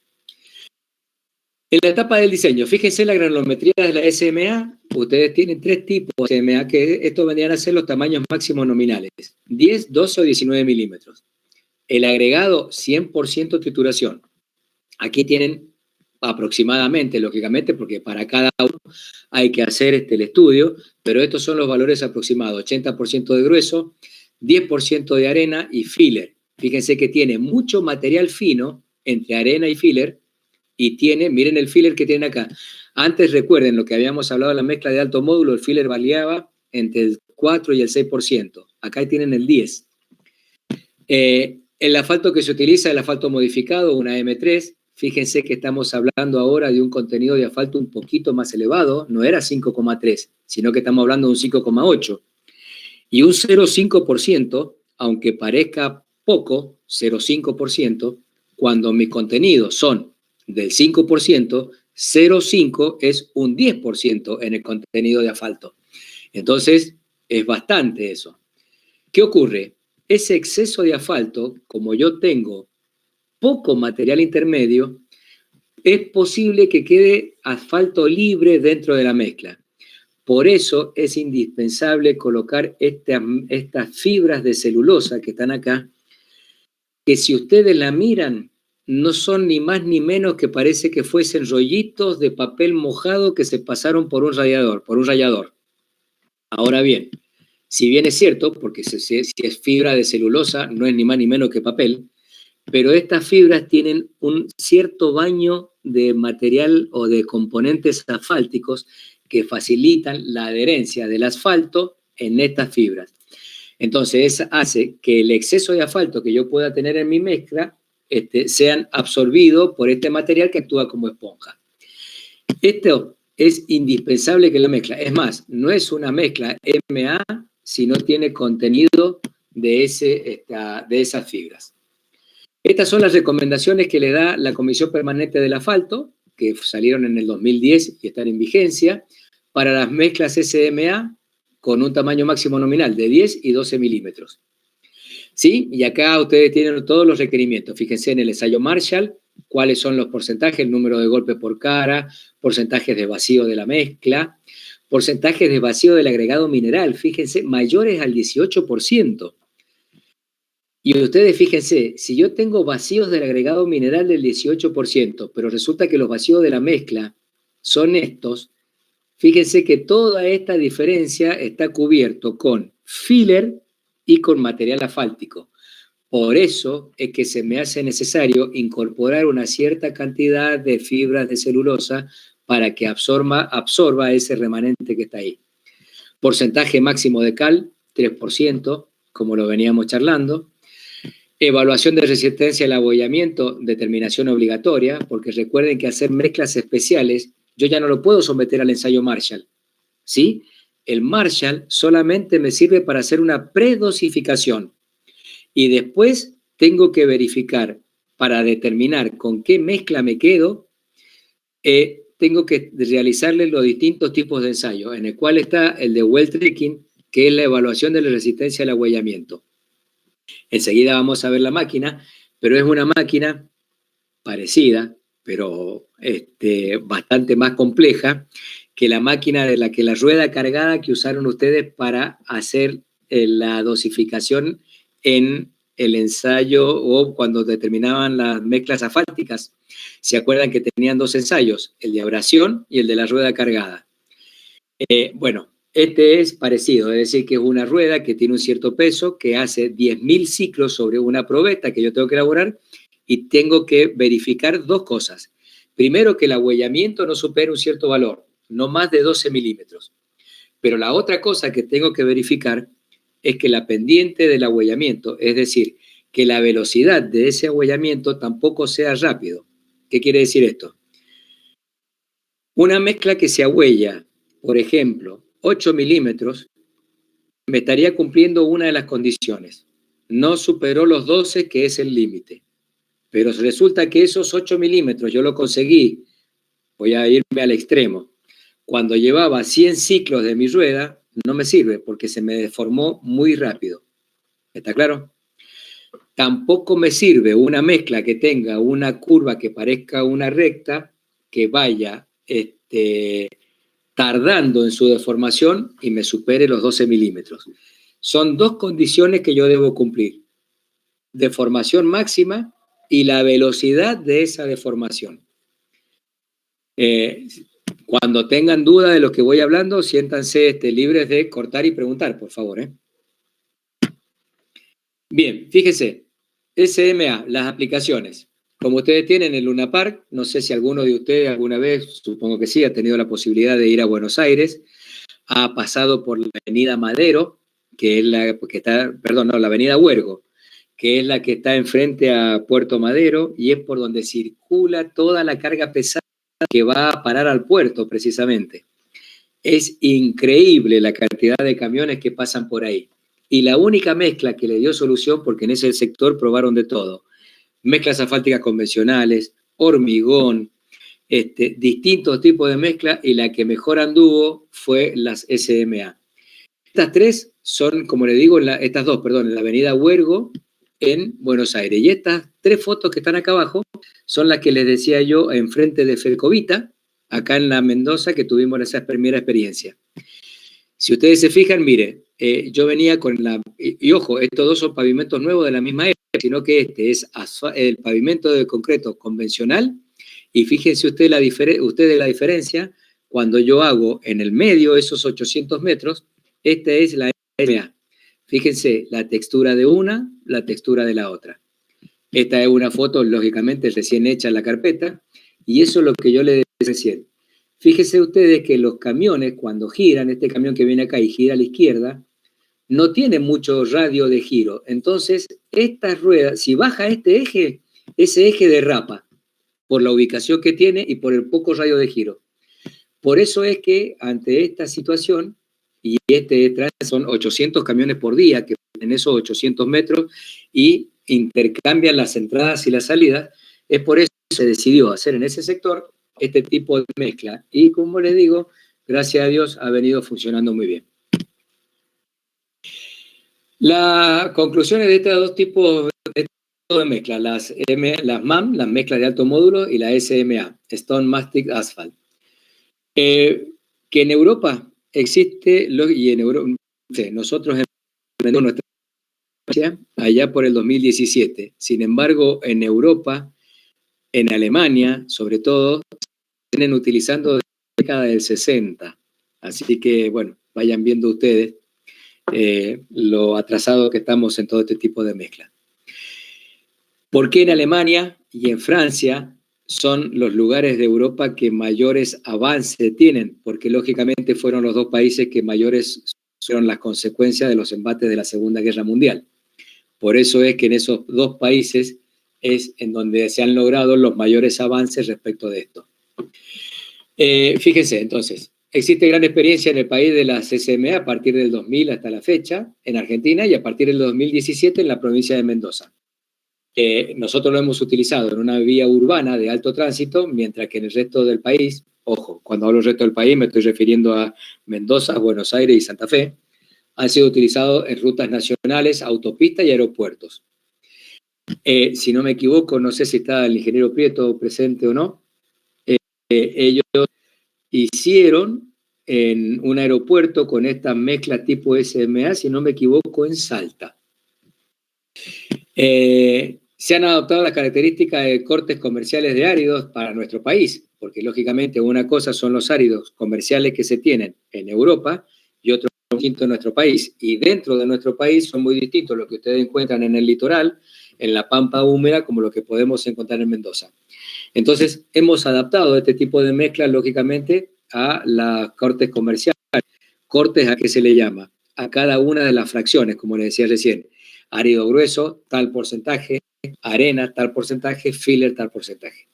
En la etapa del diseño, fíjense la granulometría de la SMA, ustedes tienen 3 tipos de SMA, que estos vendrían a ser los tamaños máximos nominales, 10, 12 o 19 milímetros. El agregado, 100% trituración. Aquí tienen aproximadamente, lógicamente, porque para cada uno hay que hacer el estudio, pero estos son los valores aproximados, 80% de grueso, 10% de arena y filler. Fíjense que tiene mucho material fino entre arena y filler, y miren el filler que tiene acá. Antes recuerden lo que habíamos hablado de la mezcla de alto módulo, el filler variaba entre el 4 y el 6%. Acá tienen el 10%. El asfalto que se utiliza es el asfalto modificado, una M3. Fíjense que estamos hablando ahora de un contenido de asfalto un poquito más elevado. No era 5,3, sino que estamos hablando de un 5,8. Y un 0,5%, aunque parezca poco, 0,5%, cuando mis contenidos son del 5%, 0,5 es un 10% en el contenido de asfalto. Entonces, es bastante eso. ¿Qué ocurre? Ese exceso de asfalto, como yo tengo poco material intermedio, es posible que quede asfalto libre dentro de la mezcla. Por eso es indispensable colocar estas fibras de celulosa que están acá, que si ustedes la miran, no son ni más ni menos que parece que fuesen rollitos de papel mojado que se pasaron por un rallador. Ahora bien, si bien es cierto, porque si es fibra de celulosa, no es ni más ni menos que papel, pero estas fibras tienen un cierto baño de material o de componentes asfálticos que facilitan la adherencia del asfalto en estas fibras. Entonces, eso hace que el exceso de asfalto que yo pueda tener en mi mezcla sean absorbidos por este material que actúa como esponja. Esto es indispensable que la mezcla. Es más, no es una mezcla MA si no tiene contenido de esas fibras. Estas son las recomendaciones que le da la Comisión Permanente del Asfalto, que salieron en el 2010 y están en vigencia, para las mezclas SMA con un tamaño máximo nominal de 10 y 12 milímetros. ¿Sí? Y acá ustedes tienen todos los requerimientos. Fíjense en el ensayo Marshall, cuáles son los porcentajes, el número de golpes por cara, porcentajes de vacío de la mezcla, porcentajes de vacío del agregado mineral, fíjense, mayores al 18%. Y ustedes fíjense, si yo tengo vacíos del agregado mineral del 18%, pero resulta que los vacíos de la mezcla son estos, fíjense que toda esta diferencia está cubierto con filler y con material asfáltico. Por eso es que se me hace necesario incorporar una cierta cantidad de fibras de celulosa para que absorba ese remanente que está ahí. Porcentaje máximo de cal, 3%, como lo veníamos charlando. Evaluación de resistencia al abollamiento, determinación obligatoria, porque recuerden que hacer mezclas especiales, yo ya no lo puedo someter al ensayo Marshall, ¿sí? El Marshall solamente me sirve para hacer una predosificación y después tengo que verificar para determinar con qué mezcla me quedo, tengo que realizarle los distintos tipos de ensayo, en el cual está el de well tricking, que es la evaluación de la resistencia al abollamiento. Enseguida vamos a ver la máquina, pero es una máquina parecida, pero bastante más compleja que la máquina de la rueda cargada que usaron ustedes para hacer la dosificación en el ensayo o cuando determinaban las mezclas asfálticas. ¿Se acuerdan que tenían dos ensayos? El de abrasión y el de la rueda cargada. Bueno, este es parecido, es decir, que es una rueda que tiene un cierto peso, que hace 10.000 ciclos sobre una probeta que yo tengo que elaborar y tengo que verificar dos cosas. Primero, que el abollamiento no supere un cierto valor, no más de 12 milímetros. Pero la otra cosa que tengo que verificar es que la pendiente del abollamiento, es decir, que la velocidad de ese abollamiento tampoco sea rápido. ¿Qué quiere decir esto? Una mezcla que se ahuella, por ejemplo, 8 milímetros, me estaría cumpliendo una de las condiciones. No superó los 12, que es el límite. Pero resulta que esos 8 milímetros yo lo conseguí, voy a irme al extremo, cuando llevaba 100 ciclos de mi rueda, no me sirve porque se me deformó muy rápido. ¿Está claro? Tampoco me sirve una mezcla que tenga una curva que parezca una recta, que vaya tardando en su deformación y me supere los 12 milímetros. Son dos condiciones que yo debo cumplir. Deformación máxima y la velocidad de esa deformación. Cuando tengan duda de lo que voy hablando, siéntanse libres de cortar y preguntar, por favor. Bien, fíjense, SMA, las aplicaciones. Como ustedes tienen el Luna Park, no sé si alguno de ustedes alguna vez, supongo que sí, ha tenido la posibilidad de ir a Buenos Aires. ha pasado por la avenida Madero, que es la que está, perdón, no, la avenida Huergo, que es la que está enfrente a Puerto Madero, y es por donde circula toda la carga pesada que va a parar al puerto, precisamente. Es increíble la cantidad de camiones que pasan por ahí. Y la única mezcla que le dio solución, porque en ese sector probaron de todo, mezclas asfálticas convencionales, hormigón, distintos tipos de mezcla, y la que mejor anduvo fue las SMA. Estas tres son, como le digo, estas dos, perdón, en la avenida Huergo, en Buenos Aires. Y estas tres fotos que están acá abajo son las que les decía yo enfrente de Felcovita, acá en la Mendoza, que tuvimos esa primera experiencia. Si ustedes se fijan, mire, yo venía con y ojo, estos dos son pavimentos nuevos de la misma época, sino que este es el pavimento de concreto convencional, y fíjense ustedes la diferencia cuando yo hago en el medio esos 800 metros, esta es la SMA. Fíjense la textura de una, la textura de la otra. Esta es una foto, lógicamente, recién hecha en la carpeta, y eso es lo que yo le decía recién. Fíjense ustedes que los camiones, cuando giran, este camión que viene acá y gira a la izquierda, no tiene mucho radio de giro. Entonces, estas ruedas, si baja este eje, ese eje derrapa por la ubicación que tiene y por el poco radio de giro. Por eso es que ante esta situación, y son 800 camiones por día que en esos 800 metros y intercambian las entradas y las salidas, es por eso que se decidió hacer en ese sector este tipo de mezcla. Y como les digo, gracias a Dios ha venido funcionando muy bien. Las conclusiones de estos dos tipos de mezcla, las MAM, las mezclas de alto módulo, y la SMA, Stone Mastic Asphalt. Que en Europa existe, y en Europa, nosotros en nuestra allá por el 2017. Sin embargo, en Europa, en Alemania, sobre todo, vienen utilizando desde la década del 60. Así que, bueno, vayan viendo ustedes lo atrasado que estamos en todo este tipo de mezcla. ¿Por qué en Alemania y en Francia son los lugares de Europa que mayores avances tienen? Porque lógicamente fueron los dos países que mayores fueron las consecuencias de los embates de la Segunda Guerra Mundial. Por eso es que en esos dos países es en donde se han logrado los mayores avances respecto de esto. Fíjense, entonces, existe gran experiencia en el país de la SMA a partir del 2000 hasta la fecha, en Argentina, y a partir del 2017 en la provincia de Mendoza. Nosotros lo hemos utilizado en una vía urbana de alto tránsito, mientras que en el resto del país, ojo, cuando hablo del resto del país me estoy refiriendo a Mendoza, Buenos Aires y Santa Fe, han sido utilizados en rutas nacionales, autopistas y aeropuertos. Si no me equivoco, no sé si está el ingeniero Prieto presente o no, ellos hicieron en un aeropuerto con esta mezcla tipo SMA, si no me equivoco, en Salta. Se han adoptado las características de cortes comerciales de áridos para nuestro país, porque lógicamente una cosa son los áridos comerciales que se tienen en Europa y otro distinto en nuestro país. Y dentro de nuestro país son muy distintos lo que ustedes encuentran en el litoral, en la pampa húmeda, como lo que podemos encontrar en Mendoza. Entonces, hemos adaptado este tipo de mezcla, lógicamente, a las cortes comerciales. ¿Cortes a qué se le llama? A cada una de las fracciones, como les decía recién. Árido grueso, tal porcentaje, arena, tal porcentaje, filler, tal porcentaje.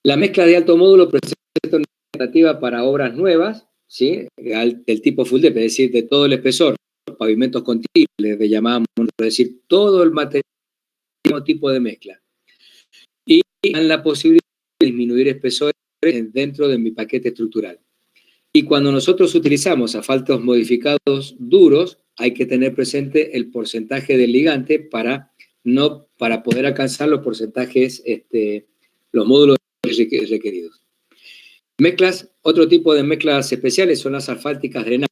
La mezcla de alto módulo presenta una alternativa para obras nuevas, ¿sí? Del tipo full depth, es decir, de todo el espesor, pavimentos continuos, le llamamos, es decir, todo el material, mismo tipo de mezcla. Y dan la posibilidad de disminuir espesores dentro de mi paquete estructural. Y cuando nosotros utilizamos asfaltos modificados duros, hay que tener presente el porcentaje del ligante para poder alcanzar los porcentajes, los módulos requeridos. Mezclas, otro tipo de mezclas especiales son las asfálticas drenajes.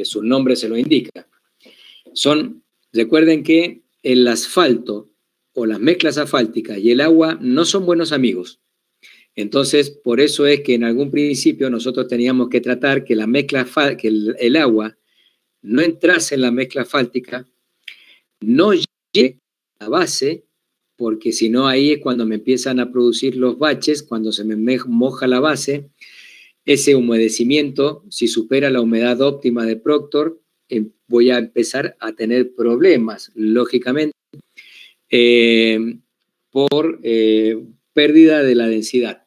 Su nombre se lo indica. Recuerden que el asfalto o las mezclas asfálticas y el agua no son buenos amigos. Entonces, por eso es que en algún principio nosotros teníamos que tratar que la mezcla, que el agua no entrase en la mezcla asfáltica, no llegue a la base, porque si no ahí es cuando me empiezan a producir los baches, cuando se me moja la base, ese humedecimiento, si supera la humedad óptima de Proctor, voy a empezar a tener problemas, lógicamente, por pérdida de la densidad.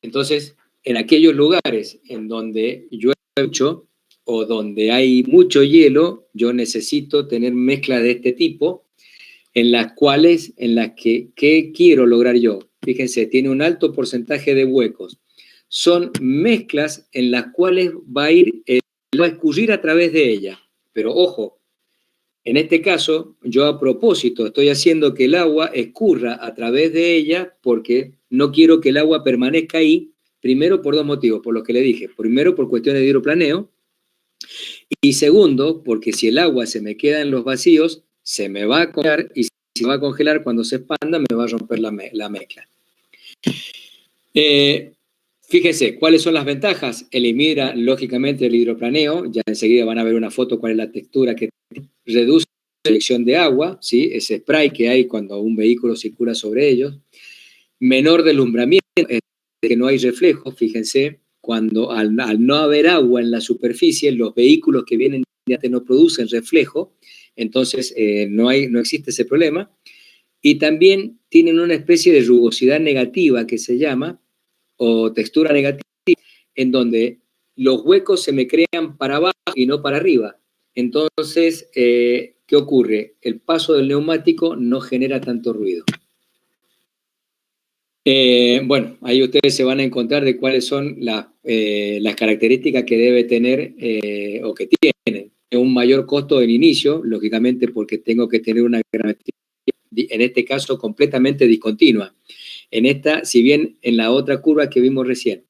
Entonces, en aquellos lugares en donde llueve mucho o donde hay mucho hielo, yo necesito tener mezclas de este tipo, en las que, ¿qué quiero lograr yo? Fíjense, tiene un alto porcentaje de huecos. Son mezclas en las cuales va a escurrir a través de ella. Pero ojo, en este caso, yo a propósito estoy haciendo que el agua escurra a través de ella porque no quiero que el agua permanezca ahí, primero por dos motivos, por los que le dije. Primero, por cuestiones de hidroplaneo, y segundo, porque si el agua se me queda en los vacíos, se me va a congelar, y si se va a congelar cuando se expanda, me va a romper la mezcla. Fíjense, ¿cuáles son las ventajas? Elimina, lógicamente, el hidroplaneo. Ya enseguida van a ver una foto cuál es la textura que reduce la inyección de agua, ¿sí? Ese spray que hay cuando un vehículo circula sobre ellos. Menor deslumbramiento, que no hay reflejo. Fíjense, cuando al no haber agua en la superficie, los vehículos que vienen de antes no producen reflejo, entonces no existe ese problema. Y también tienen una especie de rugosidad negativa que se llama, o textura negativa, en donde los huecos se me crean para abajo y no para arriba. Entonces, ¿qué ocurre? El paso del neumático no genera tanto ruido. Bueno, ahí ustedes se van a encontrar de cuáles son las características que debe tener o que tienen. Un mayor costo del inicio, lógicamente porque tengo que tener una gramática, en este caso completamente discontinua. En esta, si bien en la otra curva que vimos recién,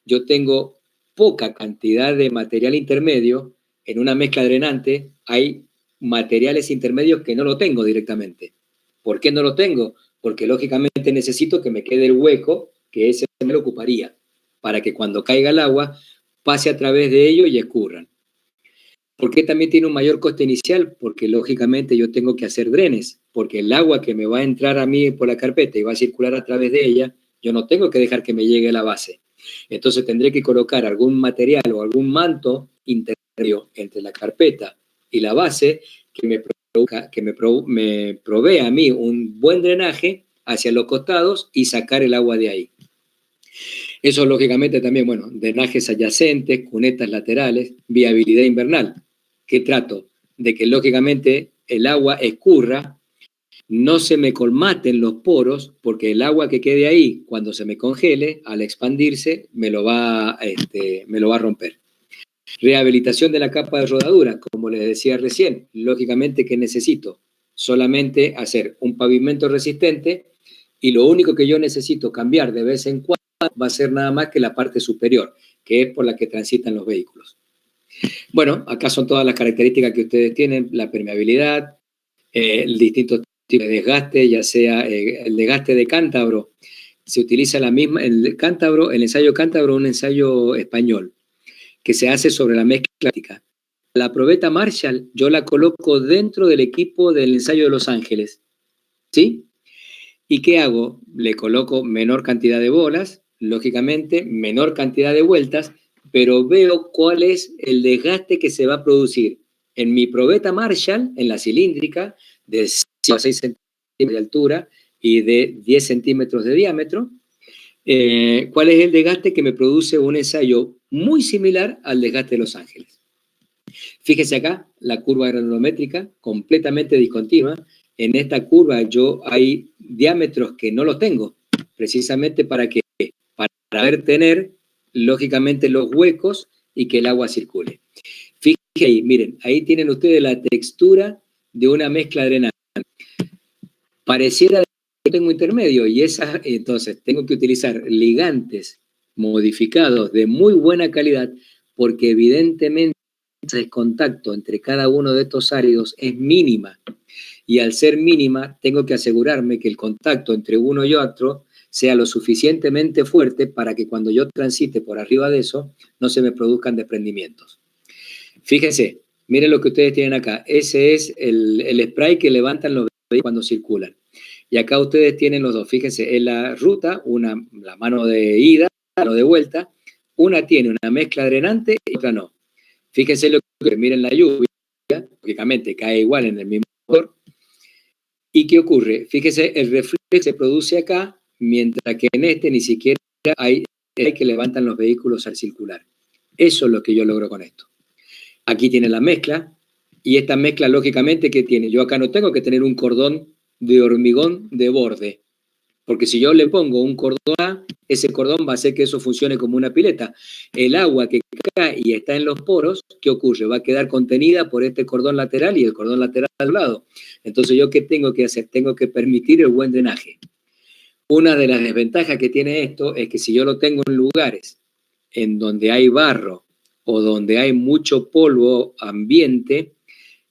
yo tengo poca cantidad de material intermedio, en una mezcla drenante hay materiales intermedios que no lo tengo directamente. ¿Por qué no lo tengo? Porque lógicamente necesito que me quede el hueco, que ese me lo ocuparía, para que cuando caiga el agua pase a través de ello y escurran. ¿Por qué también tiene un mayor coste inicial? Porque lógicamente yo tengo que hacer drenes, porque el agua que me va a entrar a mí por la carpeta y va a circular a través de ella, yo no tengo que dejar que me llegue a la base. Entonces tendré que colocar algún material o algún manto intermedio entre la carpeta y la base que me provea a mí un buen drenaje hacia los costados y sacar el agua de ahí. Eso lógicamente también, bueno, drenajes adyacentes, cunetas laterales, viabilidad invernal. ¿Qué trato? De que lógicamente el agua escurra, no se me colmaten los poros, porque el agua que quede ahí, cuando se me congele, al expandirse, me lo va a romper. Rehabilitación de la capa de rodadura, como les decía recién, lógicamente que necesito solamente hacer un pavimento resistente y lo único que yo necesito cambiar de vez en cuando va a ser nada más que la parte superior, que es por la que transitan los vehículos. Bueno, acá son todas las características que ustedes tienen, la permeabilidad, el distinto tipo de desgaste, ya sea el desgaste de cántabro, se utiliza la misma, el ensayo cántabro, un ensayo español, que se hace sobre la mezcla plástica. La probeta Marshall yo la coloco dentro del equipo del ensayo de Los Ángeles, ¿sí? ¿Y qué hago? Le coloco menor cantidad de bolas, lógicamente menor cantidad de vueltas, pero veo cuál es el desgaste que se va a producir en mi probeta Marshall, en la cilíndrica, de 5 a 6 centímetros de altura y de 10 centímetros de diámetro. ¿Cuál es el desgaste que me produce un ensayo muy similar al desgaste de Los Ángeles? Fíjese acá, la curva granulométrica completamente discontinua. En esta curva hay diámetros que no los tengo, precisamente para poder tener, lógicamente, los huecos y que el agua circule. Fíjense ahí, miren, ahí tienen ustedes la textura de una mezcla drenante. Pareciera que tengo intermedio y entonces tengo que utilizar ligantes modificados de muy buena calidad porque evidentemente el contacto entre cada uno de estos áridos es mínima y al ser mínima tengo que asegurarme que el contacto entre uno y otro sea lo suficientemente fuerte para que cuando yo transite por arriba de eso no se me produzcan desprendimientos. Fíjense, miren lo que ustedes tienen acá. Ese es el spray que levantan los vehículos cuando circulan. Y acá ustedes tienen los dos. Fíjense, en la ruta, la mano de ida, la mano de vuelta, una tiene una mezcla drenante y otra no. Fíjense lo que miren la lluvia, lógicamente cae igual en el mismo motor. ¿Y qué ocurre? Fíjese, el reflejo se produce acá, mientras que en este ni siquiera hay que levantan los vehículos al circular. Eso es lo que yo logro con esto. Aquí tiene la mezcla, y esta mezcla, lógicamente, ¿qué tiene? Yo acá no tengo que tener un cordón de hormigón de borde, porque si yo le pongo un cordón A, ese cordón va a hacer que eso funcione como una pileta. El agua que cae y está en los poros, ¿qué ocurre? Va a quedar contenida por este cordón lateral y el cordón lateral al lado. Entonces, ¿yo qué tengo que hacer? Tengo que permitir el buen drenaje. Una de las desventajas que tiene esto es que si yo lo tengo en lugares en donde hay barro o donde hay mucho polvo ambiente,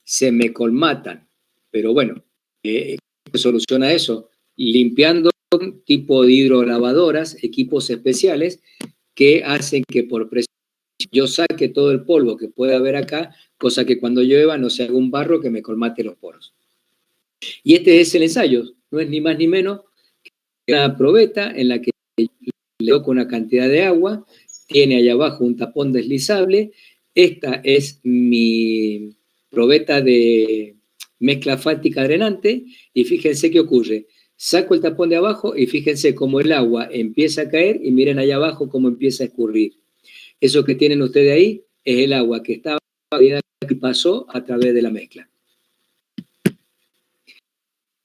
se me colmatan. Pero bueno, ¿se soluciona eso? Limpiando tipo de hidrolavadoras, equipos especiales que hacen que por presión yo saque todo el polvo que puede haber acá, cosa que cuando llueva no se haga un barro que me colmate los poros. Y este es el ensayo, no es ni más ni menos que una probeta en la que le coloco una cantidad de agua, tiene allá abajo un tapón deslizable. Esta es mi probeta de mezcla asfáltica drenante y fíjense qué ocurre. Saco el tapón de abajo y fíjense cómo el agua empieza a caer y miren allá abajo cómo empieza a escurrir. Eso que tienen ustedes ahí es el agua que estaba y pasó a través de la mezcla.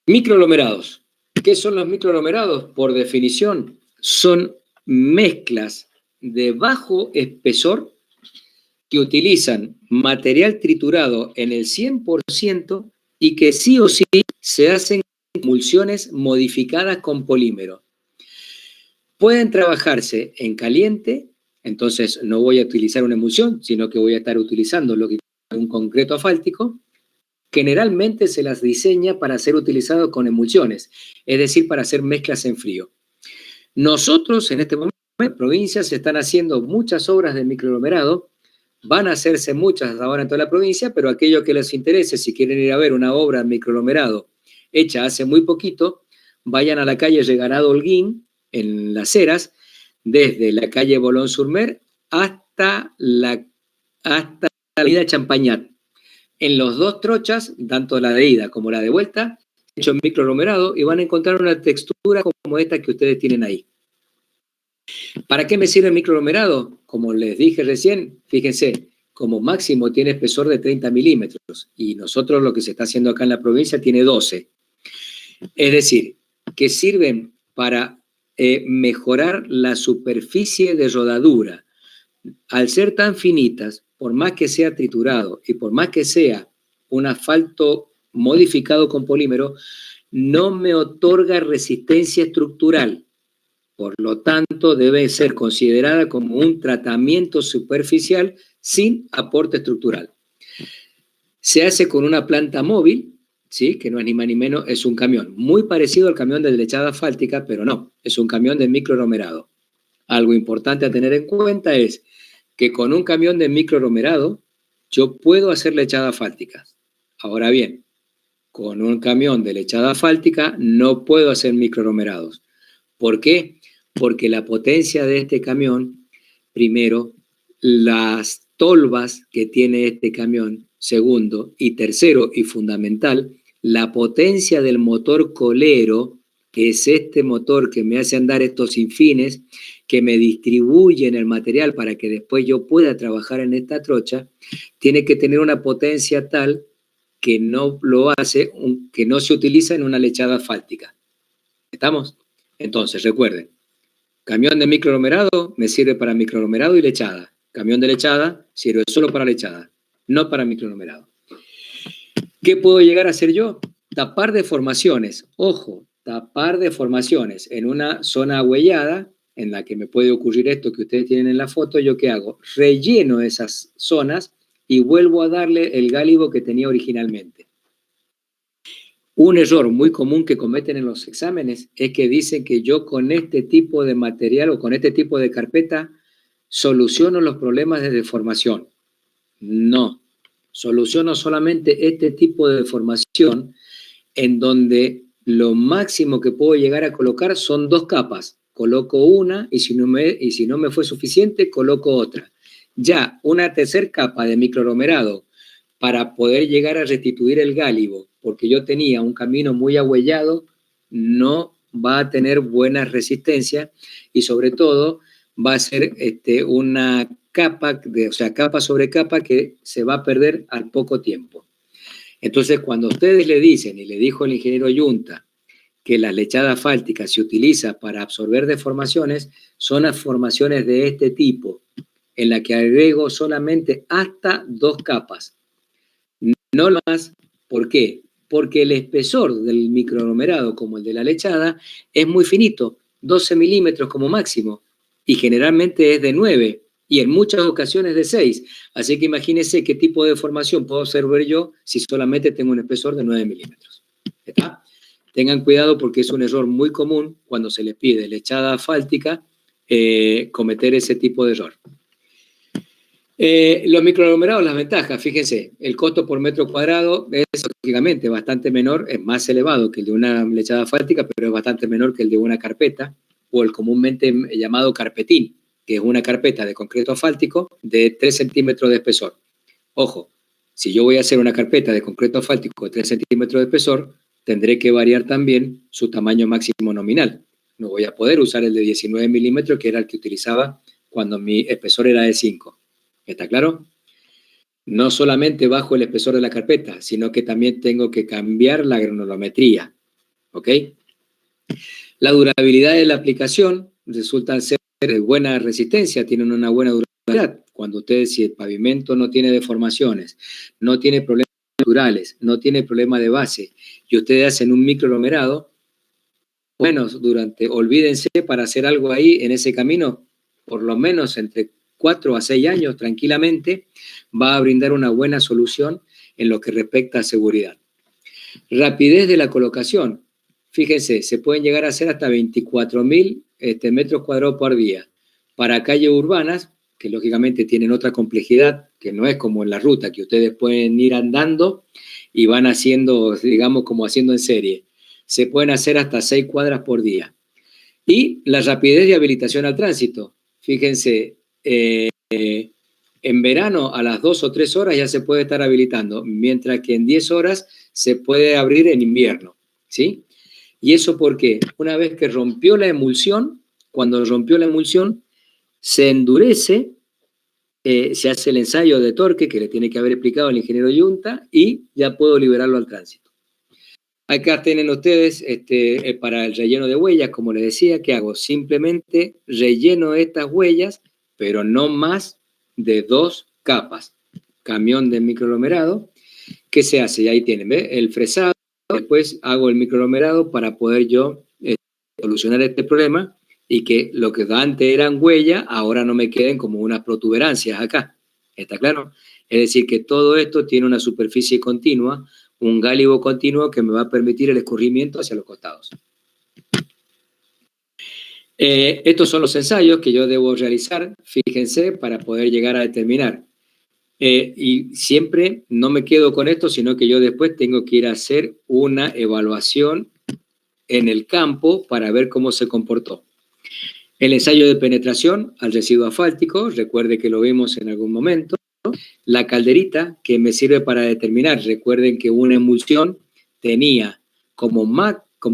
Microaglomerados. ¿Qué son los microaglomerados? Por definición, son mezclas de bajo espesor que utilizan material triturado en el 100% y que sí o sí se hacen emulsiones modificadas con polímero. Pueden trabajarse en caliente, entonces no voy a utilizar una emulsión, sino que voy a estar utilizando un concreto asfáltico. Generalmente se las diseña para ser utilizado con emulsiones, es decir, para hacer mezclas en frío. Nosotros en este momento en provincias se están haciendo muchas obras de microaglomerado, van a hacerse muchas ahora en toda la provincia, pero aquello que les interese, si quieren ir a ver una obra de microaglomerado hecha hace muy poquito, vayan a la calle Regarado Holguín, en Las Heras, desde la calle Bolón-Surmer hasta la avenida Champañat. En los dos trochas, tanto la de ida como la de vuelta, hecho en microaglomerado y van a encontrar una textura como esta que ustedes tienen ahí. ¿Para qué me sirve el microaglomerado? Como les dije recién, fíjense, como máximo tiene espesor de 30 milímetros y nosotros lo que se está haciendo acá en la provincia tiene 12. Es decir, que sirven para mejorar la superficie de rodadura. Al ser tan finitas, por más que sea triturado y por más que sea un asfalto modificado con polímero, no me otorga resistencia estructural. Por lo tanto, debe ser considerada como un tratamiento superficial sin aporte estructural. Se hace con una planta móvil, ¿sí? Que no es ni más ni menos, es un camión muy parecido al camión de lechada asfáltica, pero no, es un camión de microaglomerado. Algo importante a tener en cuenta es que con un camión de microaglomerado yo puedo hacer lechada asfáltica. Ahora bien, con un camión de lechada asfáltica no puedo hacer microaglomerados. ¿Por qué? Porque la potencia de este camión, primero, las tolvas que tiene este camión, segundo, y tercero y fundamental, la potencia del motor colero, que es este motor que me hace andar estos sinfines, que me distribuyen el material para que después yo pueda trabajar en esta trocha, tiene que tener una potencia tal que no lo hace, que no se utiliza en una lechada asfáltica. ¿Estamos? Entonces, recuerden, camión de microaglomerado me sirve para microaglomerado y lechada. Camión de lechada sirve solo para lechada, no para microaglomerado. ¿Qué puedo llegar a hacer yo? Tapar deformaciones. Ojo, tapar deformaciones en una zona ahuellada en la que me puede ocurrir esto que ustedes tienen en la foto. ¿Yo qué hago? Relleno esas zonas y vuelvo a darle el gálibo que tenía originalmente. Un error muy común que cometen en los exámenes es que dicen que yo con este tipo de material o con este tipo de carpeta soluciono los problemas de deformación. No, soluciono solamente este tipo de deformación en donde lo máximo que puedo llegar a colocar son 2 capas, coloco una y si no me fue suficiente, coloco otra. Ya una tercera capa de microaglomerado para poder llegar a restituir el gálibo, porque yo tenía un camino muy ahuellado, no va a tener buena resistencia y sobre todo va a ser una capa, capa sobre capa que se va a perder al poco tiempo. Entonces, cuando ustedes le dicen, y le dijo el ingeniero Yunta, que la lechada asfáltica se utiliza para absorber deformaciones, son las formaciones de este tipo, en la que agrego solamente hasta 2 capas. No más. ¿Por qué? Porque el espesor del microaglomerado, como el de la lechada, es muy finito, 12 milímetros como máximo, y generalmente es de 9, y en muchas ocasiones de 6. Así que imagínense qué tipo de deformación puedo observar yo si solamente tengo un espesor de 9 milímetros. ¿Está? Tengan cuidado porque es un error muy común cuando se les pide lechada asfáltica cometer ese tipo de error. Los microaglomerados, las ventajas, fíjense, el costo por metro cuadrado es lógicamente bastante menor, es más elevado que el de una lechada asfáltica, pero es bastante menor que el de una carpeta, o el comúnmente llamado carpetín, que es una carpeta de concreto asfáltico de 3 centímetros de espesor. Ojo, si yo voy a hacer una carpeta de concreto asfáltico de 3 centímetros de espesor, tendré que variar también su tamaño máximo nominal. No voy a poder usar el de 19 milímetros, que era el que utilizaba cuando mi espesor era de 5. ¿Está claro? No solamente bajo el espesor de la carpeta, sino que también tengo que cambiar la granulometría. ¿Ok? La durabilidad de la aplicación resulta ser de buena resistencia, tienen una buena durabilidad. Cuando ustedes, si el pavimento no tiene deformaciones, no tiene problemas naturales, no tiene problema de base, y ustedes hacen un microaglomerado, bueno, olvídense, para hacer algo ahí en ese camino, por lo menos entre 4 a 6 años tranquilamente, va a brindar una buena solución en lo que respecta a seguridad. Rapidez de la colocación. Fíjense, se pueden llegar a hacer hasta 24.000 metros cuadrados por día. Para calles urbanas, que lógicamente tienen otra complejidad, que no es como en la ruta, que ustedes pueden ir andando y van haciendo, digamos, como haciendo en serie. Se pueden hacer hasta 6 cuadras por día. Y la rapidez de habilitación al tránsito. Fíjense, en verano a las 2 o 3 horas ya se puede estar habilitando, mientras que en 10 horas se puede abrir en invierno, ¿sí? ¿Y eso por qué? Una vez que rompió la emulsión, cuando rompió la emulsión, se endurece, se hace el ensayo de torque que le tiene que haber explicado el ingeniero Yunta y ya puedo liberarlo al tránsito. Acá tienen ustedes para el relleno de huellas, como les decía, ¿qué hago? Simplemente relleno estas huellas, pero no más de 2 capas. Camión de microaglomerado. ¿Qué se hace? Y ahí tienen, ¿ves? El fresado, después hago el microaglomerado para poder yo solucionar este problema y que lo que antes eran huellas, ahora no me queden como unas protuberancias acá. ¿Está claro? Es decir, que todo esto tiene una superficie continua, un gálibo continuo que me va a permitir el escurrimiento hacia los costados. Estos son los ensayos que yo debo realizar, fíjense, para poder llegar a determinar. Y siempre no me quedo con esto, sino que yo después tengo que ir a hacer una evaluación en el campo para ver cómo se comportó. El ensayo de penetración al residuo asfáltico, recuerde que lo vimos en algún momento. La calderita que me sirve para determinar, recuerden que una emulsión tenía como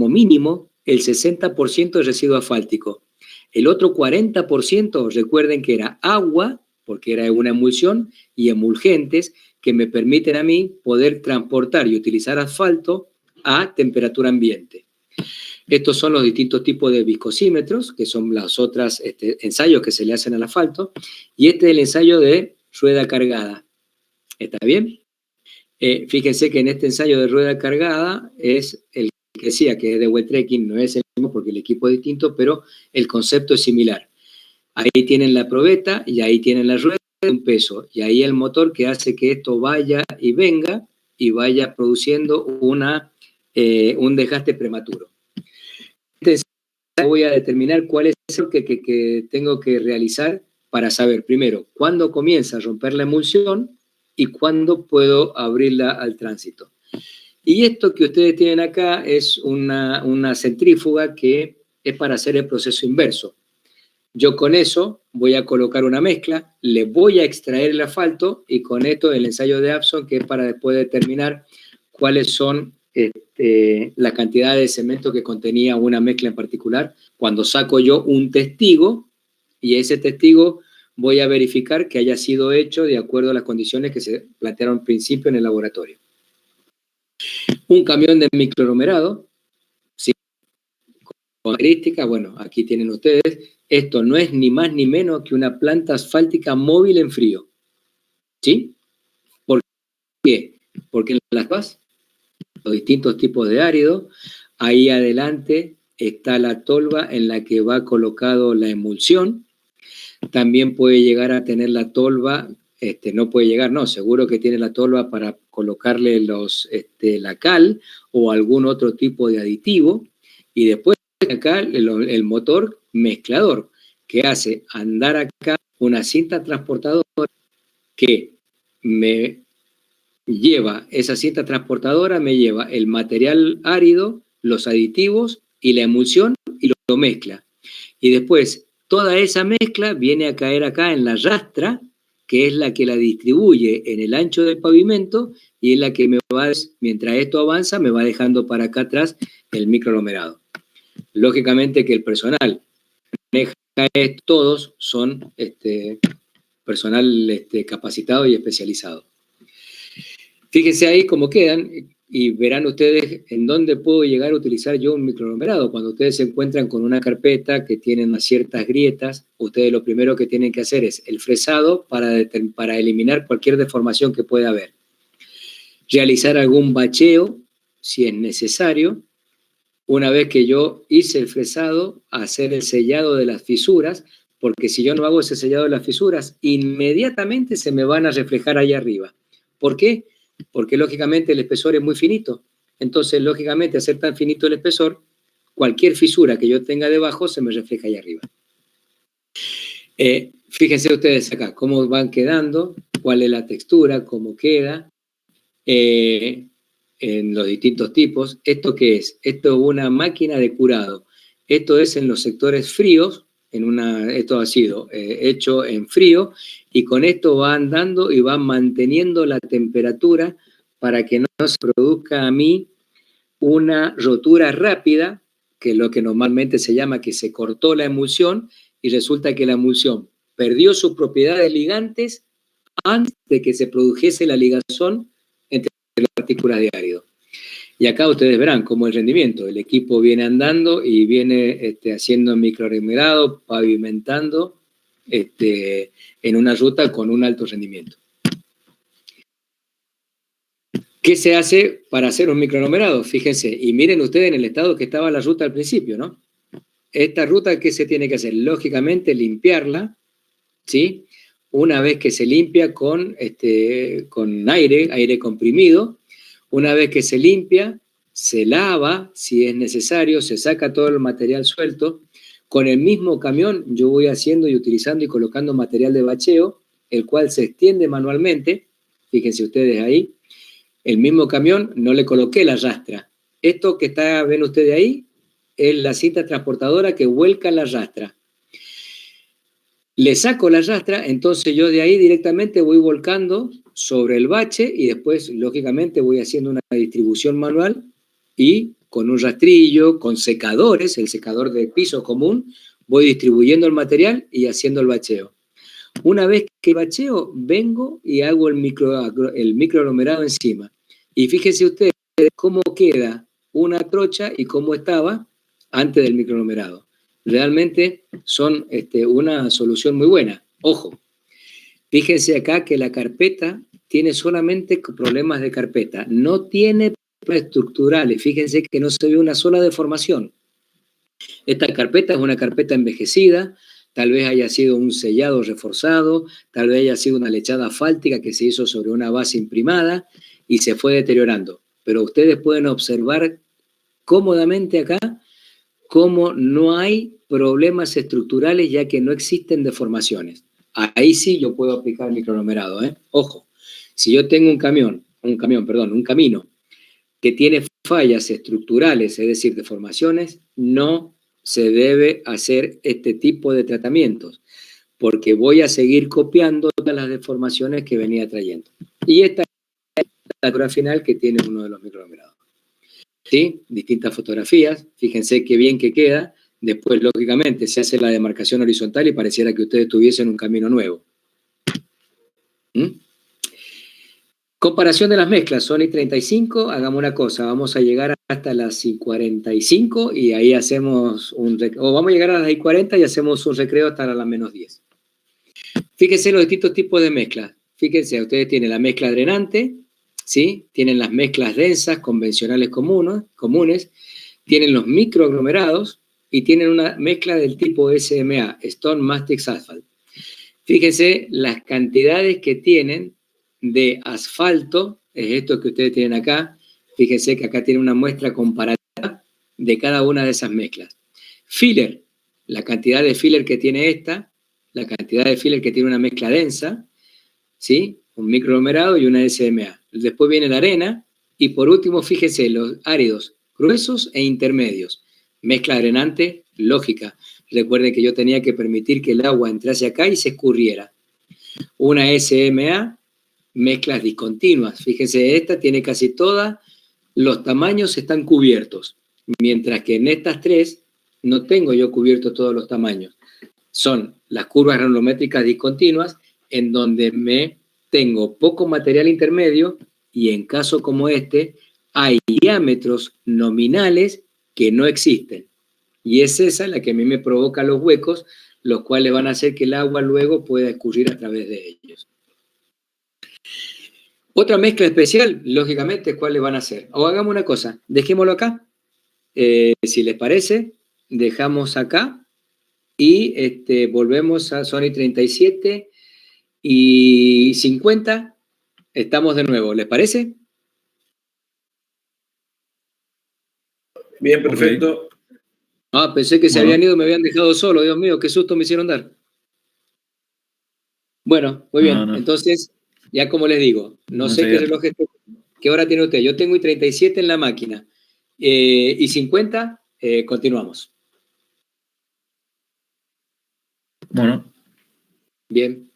mínimo el 60% de residuo asfáltico. El otro 40% recuerden que era agua, porque era una emulsión, y emulgentes que me permiten a mí poder transportar y utilizar asfalto a temperatura ambiente. Estos son los distintos tipos de viscosímetros, que son los otros ensayos que se le hacen al asfalto, y este es el ensayo de rueda cargada. ¿Está bien? Fíjense que en este ensayo de rueda cargada es el que decía que es de wet trekking, no es el mismo porque el equipo es distinto, pero el concepto es similar. Ahí tienen la probeta y ahí tienen la rueda de un peso, y ahí el motor que hace que esto vaya y venga y vaya produciendo un desgaste prematuro. Entonces, voy a determinar cuál es el que tengo que realizar para saber, primero, cuándo comienza a romper la emulsión y cuándo puedo abrirla al tránsito. Y esto que ustedes tienen acá es una centrífuga que es para hacer el proceso inverso. Yo con eso voy a colocar una mezcla, le voy a extraer el asfalto y con esto el ensayo de Abson, que es para después determinar cuáles son la cantidad de cemento que contenía una mezcla en particular. Cuando saco yo un testigo, y ese testigo voy a verificar que haya sido hecho de acuerdo a las condiciones que se plantearon al principio en el laboratorio. Un camión de microglomerado, ¿sí? Con características, bueno, aquí tienen ustedes. Esto no es ni más ni menos que una planta asfáltica móvil en frío. ¿Sí? ¿Por qué? Porque en las paz, los distintos tipos de árido, ahí adelante está la tolva en la que va colocado la emulsión. También puede llegar a tener la tolva, no puede llegar, no, seguro que tiene la tolva para colocarle la cal o algún otro tipo de aditivo. Y después acá el motor mezclador, que hace andar acá una cinta transportadora que me lleva, esa cinta transportadora me lleva el material árido, los aditivos y la emulsión y lo mezcla. Y después toda esa mezcla viene a caer acá en la rastra, que es la que la distribuye en el ancho del pavimento y es la que me va, mientras esto avanza, me va dejando para acá atrás el microaglomerado. Lógicamente que el personal maneja esto, todos son personal capacitado y especializado. Fíjense ahí cómo quedan y verán ustedes en dónde puedo llegar a utilizar yo un microaglomerado. Cuando ustedes se encuentran con una carpeta que tiene unas ciertas grietas, ustedes lo primero que tienen que hacer es el fresado para eliminar cualquier deformación que pueda haber. Realizar algún bacheo, si es necesario. Una vez que yo hice el fresado, hacer el sellado de las fisuras, porque si yo no hago ese sellado de las fisuras, inmediatamente se me van a reflejar ahí arriba. ¿Por qué? Porque lógicamente el espesor es muy finito. Entonces, lógicamente, al ser tan finito el espesor, cualquier fisura que yo tenga debajo se me refleja ahí arriba. Fíjense ustedes acá cómo van quedando, cuál es la textura, cómo queda, en los distintos tipos. ¿Esto qué es? Esto es una máquina de curado. Esto es en los sectores fríos, esto ha sido hecho en frío, y con esto va andando y va manteniendo la temperatura para que no se produzca a mí una rotura rápida, que es lo que normalmente se llama que se cortó la emulsión, y resulta que la emulsión perdió sus propiedades ligantes antes de que se produjese la ligazón entre las partículas de árido. Y acá ustedes verán cómo el rendimiento, el equipo viene andando y viene haciendo microaglomerado, pavimentando en una ruta con un alto rendimiento. ¿Qué se hace para hacer un microaglomerado? Fíjense, y miren ustedes en el estado que estaba la ruta al principio, ¿no? Esta ruta, ¿qué se tiene que hacer? Lógicamente, limpiarla, ¿sí? Una vez que se limpia con aire comprimido, una vez que se limpia, se lava, si es necesario, se saca todo el material suelto. Con el mismo camión yo voy haciendo y utilizando y colocando material de bacheo, el cual se extiende manualmente. Fíjense ustedes ahí. El mismo camión, no le coloqué la rastra. Esto que ven ustedes ahí es la cinta transportadora que vuelca la rastra. Le saco la rastra, entonces yo de ahí directamente voy volcando sobre el bache y después, lógicamente, voy haciendo una distribución manual y con un rastrillo, con secadores, el secador de piso común, voy distribuyendo el material y haciendo el bacheo. Una vez que bacheo, vengo y hago el microaglomerado encima. Y fíjense ustedes cómo queda una trocha y cómo estaba antes del microaglomerado. Realmente son una solución muy buena. Ojo, fíjense acá que la carpeta tiene solamente problemas de carpeta, no tiene problemas estructurales. Fíjense que no se ve una sola deformación. Esta carpeta es una carpeta envejecida, tal vez haya sido un sellado reforzado, tal vez haya sido una lechada asfáltica que se hizo sobre una base imprimada y se fue deteriorando. Pero ustedes pueden observar cómodamente acá cómo no hay problemas estructurales ya que no existen deformaciones. Ahí sí yo puedo aplicar microaglomerado, ¿eh? Ojo, si yo tengo un camino que tiene fallas estructurales, es decir, deformaciones, no se debe hacer este tipo de tratamientos, porque voy a seguir copiando todas las deformaciones que venía trayendo. Y esta es la captura final que tiene uno de los microaglomerados. ¿Sí? Distintas fotografías, fíjense qué bien que queda. Después, lógicamente, se hace la demarcación horizontal y pareciera que ustedes tuviesen un camino nuevo. ¿Mm? Comparación de las mezclas, Sony 35, hagamos una cosa, vamos a llegar hasta las I45 y ahí hacemos o vamos a llegar a las I40 y hacemos un recreo hasta las -10. Fíjense los distintos tipos de mezclas. Fíjense, ustedes tienen la mezcla drenante, ¿sí? Tienen las mezclas densas, convencionales comunes, tienen los microaglomerados y tienen una mezcla del tipo SMA, Stone Matrix Asphalt. Fíjense las cantidades que tienen de asfalto, es esto que ustedes tienen acá. Fíjense que acá tiene una muestra comparativa de cada una de esas mezclas. Filler, la cantidad de filler que tiene esta, la cantidad de filler que tiene una mezcla densa, ¿sí? Un microaglomerado y una SMA. Después viene la arena y por último, fíjense, los áridos gruesos e intermedios. Mezcla drenante, lógica. Recuerden que yo tenía que permitir que el agua entrase acá y se escurriera. Una SMA, mezclas discontinuas. Fíjense, esta tiene casi todas, los tamaños están cubiertos. Mientras que en estas tres no tengo yo cubierto todos los tamaños. Son las curvas granulométricas discontinuas, en donde tengo poco material intermedio y en caso como este, hay diámetros nominales que no existen. Y es esa la que a mí me provoca los huecos, los cuales van a hacer que el agua luego pueda escurrir a través de ellos. Otra mezcla especial, lógicamente, ¿cuáles van a ser? O hagamos una cosa, dejémoslo acá. Si les parece, dejamos acá y volvemos a Sony 37 y 50. Estamos de nuevo, ¿les parece? Bien, perfecto. Ah, pensé que se habían ido, me habían dejado solo. Dios mío, qué susto me hicieron dar. Bueno, muy bien. No. Entonces, ya como les digo, no sé qué reloj qué hora tiene usted. Yo tengo I37 en la máquina. Y 50, continuamos. Bueno. Bien.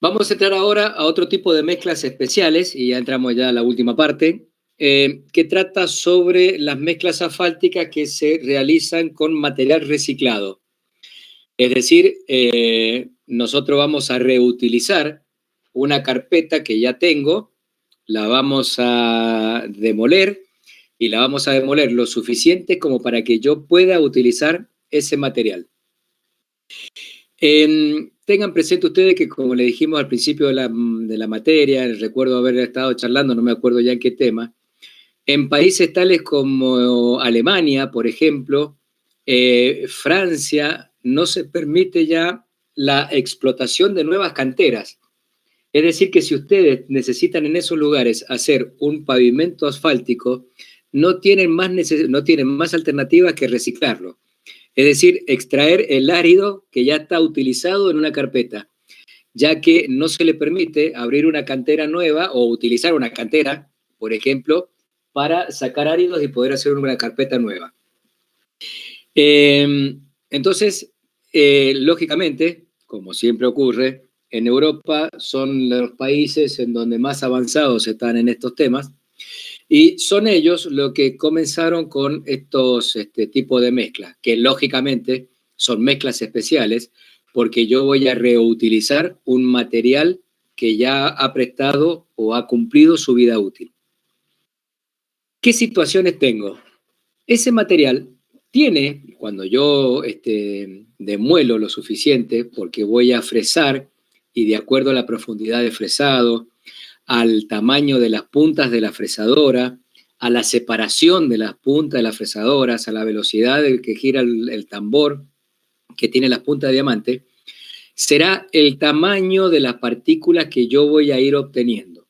Vamos a entrar ahora a otro tipo de mezclas especiales, y ya entramos ya a la última parte, que trata sobre las mezclas asfálticas que se realizan con material reciclado. Es decir, nosotros vamos a reutilizar una carpeta que ya tengo, la vamos a demoler, y la vamos a demoler lo suficiente como para que yo pueda utilizar ese material. Tengan presente ustedes que, como le dijimos al principio de la materia, recuerdo haber estado charlando, no me acuerdo ya en qué tema, en países tales como Alemania, por ejemplo, Francia, no se permite ya la explotación de nuevas canteras. Es decir, que si ustedes necesitan en esos lugares hacer un pavimento asfáltico, no tienen más alternativas que reciclarlo. Es decir, extraer el árido que ya está utilizado en una carpeta. ya que no se le permite abrir una cantera nueva o utilizar una cantera, por ejemplo, para sacar áridos y poder hacer una carpeta nueva. Entonces, lógicamente, como siempre ocurre, en Europa son los países en donde más avanzados están en estos temas, y son ellos los que comenzaron con estos tipos de mezclas, que lógicamente son mezclas especiales, porque yo voy a reutilizar un material que ya ha prestado o ha cumplido su vida útil. ¿Qué situaciones tengo? Ese material tiene, cuando yo demuelo lo suficiente, porque voy a fresar, y de acuerdo a la profundidad de fresado, al tamaño de las puntas de la fresadora, a la separación de las puntas de las fresadoras, a la velocidad del que gira el tambor que tiene las puntas de diamante, será el tamaño de las partículas que yo voy a ir obteniendo.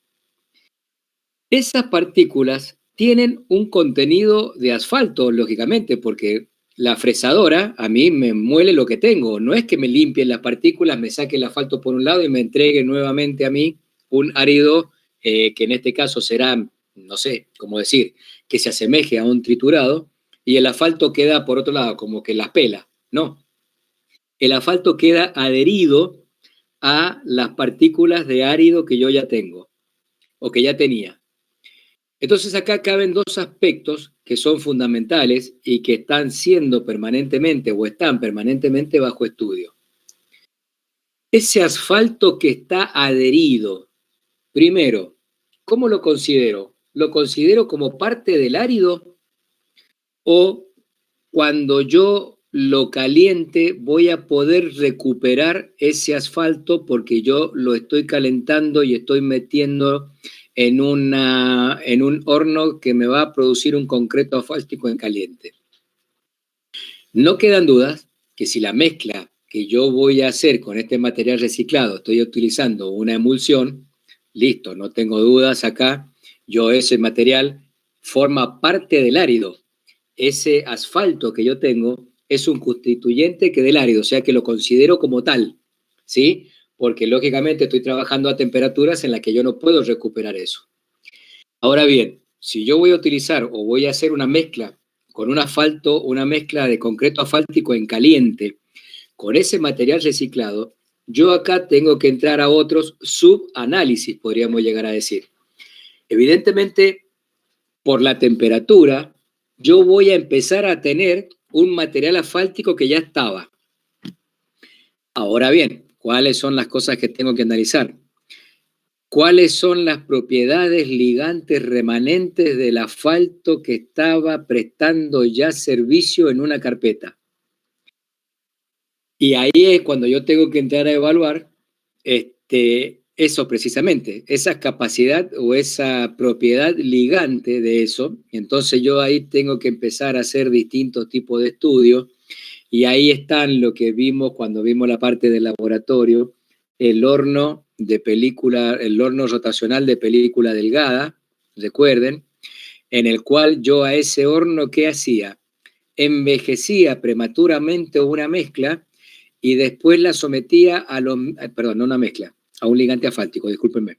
Esas partículas tienen un contenido de asfalto, lógicamente, porque la fresadora a mí me muele lo que tengo. No es que me limpien las partículas, me saque el asfalto por un lado y me entregue nuevamente a mí un árido que en este caso será, no sé cómo decir, que se asemeje a un triturado, y el asfalto queda por otro lado, como que las pela. No. El asfalto queda adherido a las partículas de árido que yo ya tengo, o que ya tenía. Entonces acá caben dos aspectos que son fundamentales y que están siendo permanentemente o están permanentemente bajo estudio. Ese asfalto que está adherido, primero, ¿cómo lo considero? ¿Lo considero como parte del árido? ¿O cuando yo lo caliente voy a poder recuperar ese asfalto porque yo lo estoy calentando y estoy metiendo en un horno que me va a producir un concreto asfáltico en caliente? No quedan dudas que si la mezcla que yo voy a hacer con este material reciclado estoy utilizando una emulsión, listo, no tengo dudas acá, yo ese material forma parte del árido. Ese asfalto que yo tengo es un constituyente que del árido, o sea que lo considero como tal, ¿sí? Porque lógicamente estoy trabajando a temperaturas en las que yo no puedo recuperar eso. Ahora bien, si yo voy a utilizar o voy a hacer una mezcla con un asfalto, una mezcla de concreto asfáltico en caliente, con ese material reciclado, yo acá tengo que entrar a otros subanálisis, podríamos llegar a decir. Evidentemente, por la temperatura, yo voy a empezar a tener un material asfáltico que ya estaba. Ahora bien, ¿cuáles son las cosas que tengo que analizar? ¿Cuáles son las propiedades ligantes remanentes del asfalto que estaba prestando ya servicio en una carpeta? Y ahí es cuando yo tengo que entrar a evaluar eso precisamente, esa capacidad o esa propiedad ligante de eso. Entonces yo ahí tengo que empezar a hacer distintos tipos de estudios, y ahí están lo que vimos cuando vimos la parte del laboratorio, el horno rotacional de película delgada, recuerden, en el cual yo a ese horno, ¿qué hacía? Envejecía prematuramente una mezcla y después la sometía a un ligante asfáltico, discúlpenme.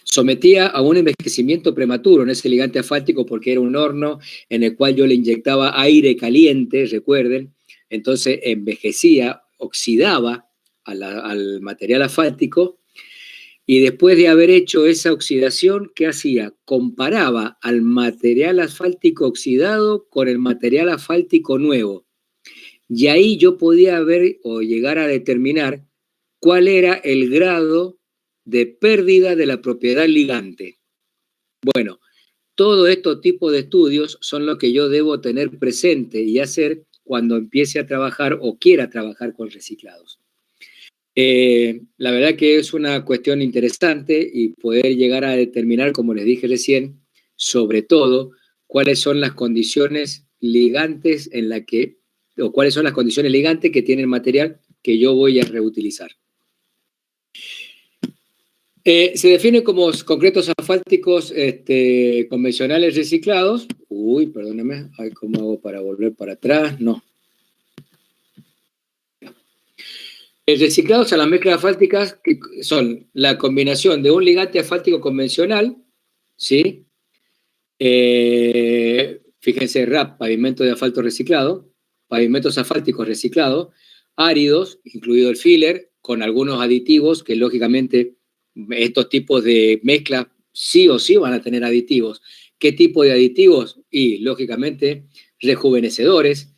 Sometía a un envejecimiento prematuro en ese ligante asfáltico porque era un horno en el cual yo le inyectaba aire caliente, recuerden, entonces envejecía, oxidaba al material asfáltico, y después de haber hecho esa oxidación, ¿qué hacía? Comparaba al material asfáltico oxidado con el material asfáltico nuevo. Y ahí yo podía ver o llegar a determinar cuál era el grado de pérdida de la propiedad ligante. Bueno, todo estos tipos de estudios son los que yo debo tener presente y hacer cuando empiece a trabajar o quiera trabajar con reciclados. La verdad que es una cuestión interesante y poder llegar a determinar, como les dije recién, sobre todo cuáles son las condiciones ligantes o cuáles son las condiciones ligantes que tiene el material que yo voy a reutilizar. Se define como concretos asfálticos convencionales reciclados. Uy, perdóneme, ¿cómo hago para volver para atrás? No. Reciclados a las mezclas asfálticas, que son la combinación de un ligante asfáltico convencional, ¿sí? Fíjense, RAP, pavimento de asfalto reciclado, pavimentos asfálticos reciclados, áridos, incluido el filler, con algunos aditivos que lógicamente estos tipos de mezclas sí o sí van a tener aditivos. ¿Qué tipo de aditivos? Y lógicamente rejuvenecedores,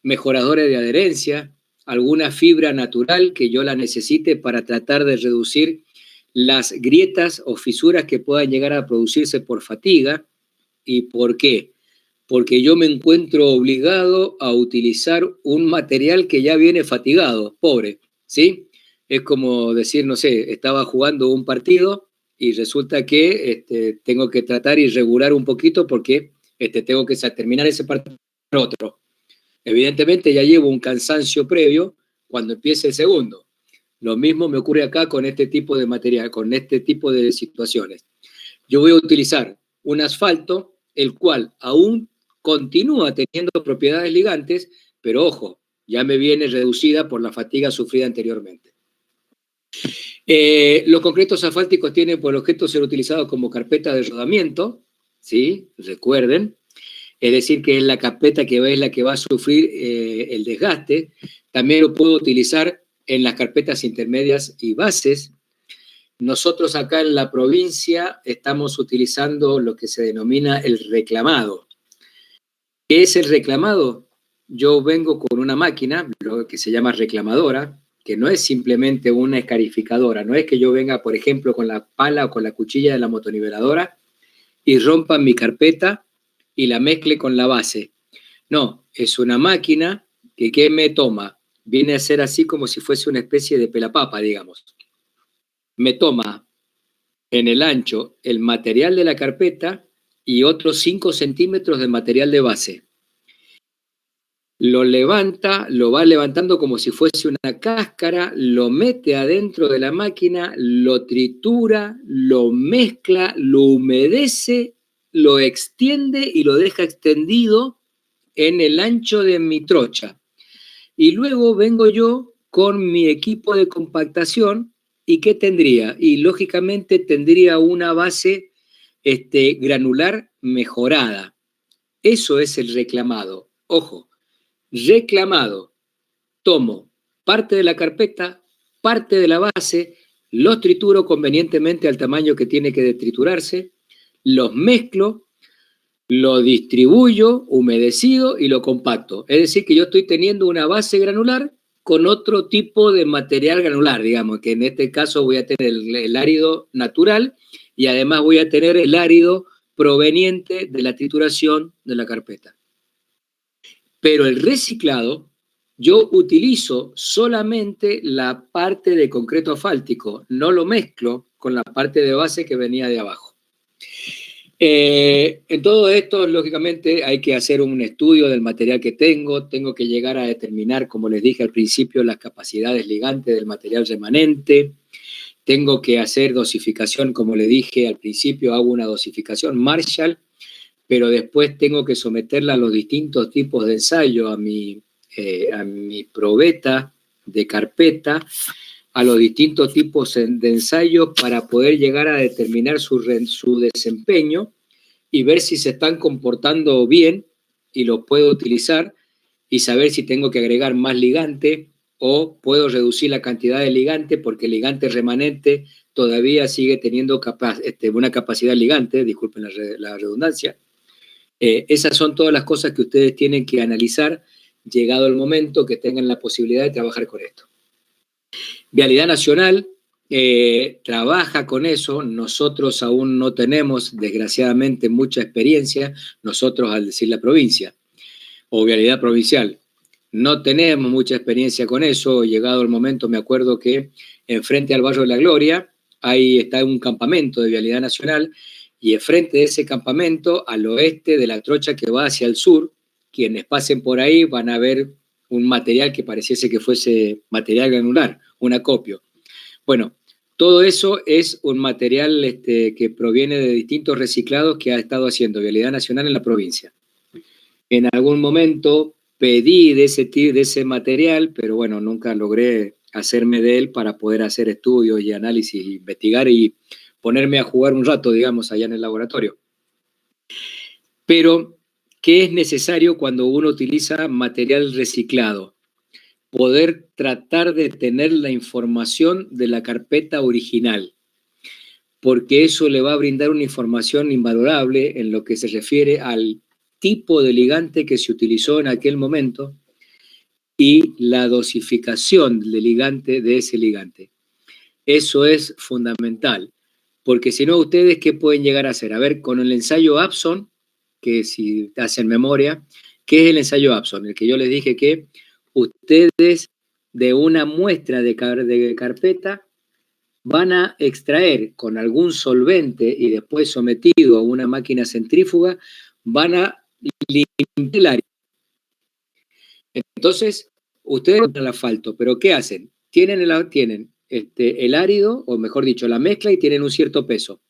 mejoradores de adherencia, alguna fibra natural que yo la necesite para tratar de reducir las grietas o fisuras que puedan llegar a producirse por fatiga. ¿Y por qué? Porque yo me encuentro obligado a utilizar un material que ya viene fatigado, pobre, ¿sí? Es como decir, no sé, estaba jugando un partido y resulta que tengo que tratar y regular un poquito porque tengo que terminar ese partido por otro. Evidentemente ya llevo un cansancio previo cuando empiece el segundo. Lo mismo me ocurre acá con este tipo de material, con este tipo de situaciones. Yo voy a utilizar un asfalto, el cual aún continúa teniendo propiedades ligantes, pero ojo, ya me viene reducida por la fatiga sufrida anteriormente. Los concretos asfálticos tienen por objeto ser utilizados como carpeta de rodamiento, ¿sí? Recuerden. Es decir, que es la carpeta que es la que va a sufrir el desgaste. También lo puedo utilizar en las carpetas intermedias y bases. Nosotros acá en la provincia estamos utilizando lo que se denomina el reclamado. ¿Qué es el reclamado? Yo vengo con una máquina, lo que se llama reclamadora, que no es simplemente una escarificadora, no es que yo venga, por ejemplo, con la pala o con la cuchilla de la motoniveladora y rompa mi carpeta y la mezcle con la base. No, es una máquina que ¿qué me toma? Viene a ser así como si fuese una especie de pelapapa, digamos. Me toma en el ancho el material de la carpeta y otros 5 centímetros de material de base. Lo levanta, lo va levantando como si fuese una cáscara, lo mete adentro de la máquina, lo tritura, lo mezcla, lo humedece, lo extiende y lo deja extendido en el ancho de mi trocha. Y luego vengo yo con mi equipo de compactación. ¿Y qué tendría? Y lógicamente tendría una base granular mejorada. Eso es el reclamado. Ojo, reclamado. Tomo parte de la carpeta, parte de la base, los trituro convenientemente al tamaño que tiene que triturarse, los mezclo, lo distribuyo humedecido y lo compacto. Es decir, que yo estoy teniendo una base granular con otro tipo de material granular, digamos, que en este caso voy a tener el árido natural y además voy a tener el árido proveniente de la trituración de la carpeta. Pero el reciclado, yo utilizo solamente la parte de concreto asfáltico, no lo mezclo con la parte de base que venía de abajo. En todo esto, lógicamente, hay que hacer un estudio del material que tengo que llegar a determinar, como les dije al principio, las capacidades ligantes del material remanente, tengo que hacer dosificación, como les dije al principio, hago una dosificación Marshall, pero después tengo que someterla a los distintos tipos de ensayo, a mi probeta de carpeta, a los distintos tipos de ensayos para poder llegar a determinar su desempeño y ver si se están comportando bien y lo puedo utilizar y saber si tengo que agregar más ligante o puedo reducir la cantidad de ligante porque el ligante remanente todavía sigue teniendo una capacidad ligante, disculpen la redundancia. Esas son todas las cosas que ustedes tienen que analizar llegado el momento que tengan la posibilidad de trabajar con esto. Vialidad Nacional trabaja con eso, nosotros aún no tenemos, desgraciadamente, mucha experiencia, nosotros al decir la provincia, o Vialidad Provincial, no tenemos mucha experiencia con eso, llegado el momento, me acuerdo que enfrente al Barrio de la Gloria, ahí está un campamento de Vialidad Nacional, y enfrente de ese campamento, al oeste de la trocha que va hacia el sur, quienes pasen por ahí van a ver un material que pareciese que fuese material granular, un acopio. Bueno, todo eso es un material que proviene de distintos reciclados que ha estado haciendo Vialidad Nacional en la provincia. En algún momento pedí de ese material, pero bueno, nunca logré hacerme de él para poder hacer estudios y análisis, investigar y ponerme a jugar un rato, digamos, allá en el laboratorio. Pero, ¿qué es necesario cuando uno utiliza material reciclado? Poder tratar de tener la información de la carpeta original, porque eso le va a brindar una información invalorable en lo que se refiere al tipo de ligante que se utilizó en aquel momento y la dosificación del ligante de ese ligante. Eso es fundamental, porque si no, ustedes, ¿qué pueden llegar a hacer? A ver, con el ensayo Abson, que si hacen memoria, ¿qué es el ensayo Abson? El que yo les dije que ustedes de una muestra de carpeta van a extraer con algún solvente y después sometido a una máquina centrífuga, van a limpiar el área. Entonces, ustedes encuentran el asfalto, pero ¿qué hacen? Tienen el árido, o mejor dicho, la mezcla, y tienen un cierto peso.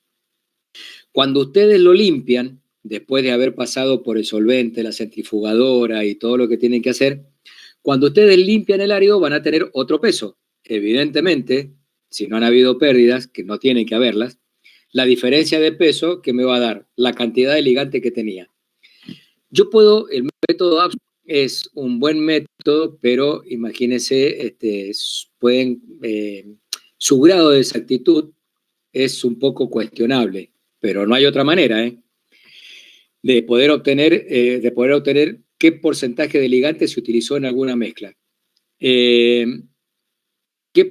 Cuando ustedes lo limpian, después de haber pasado por el solvente, la centrifugadora y todo lo que tienen que hacer, cuando ustedes limpian el árido van a tener otro peso. Evidentemente, si no han habido pérdidas, que no tienen que haberlas, la diferencia de peso que me va a dar la cantidad de ligante que tenía. El método Abson es un buen método, pero imagínense, su grado de exactitud es un poco cuestionable, pero no hay otra manera de poder obtener qué porcentaje de ligante se utilizó en alguna mezcla. ¿Qué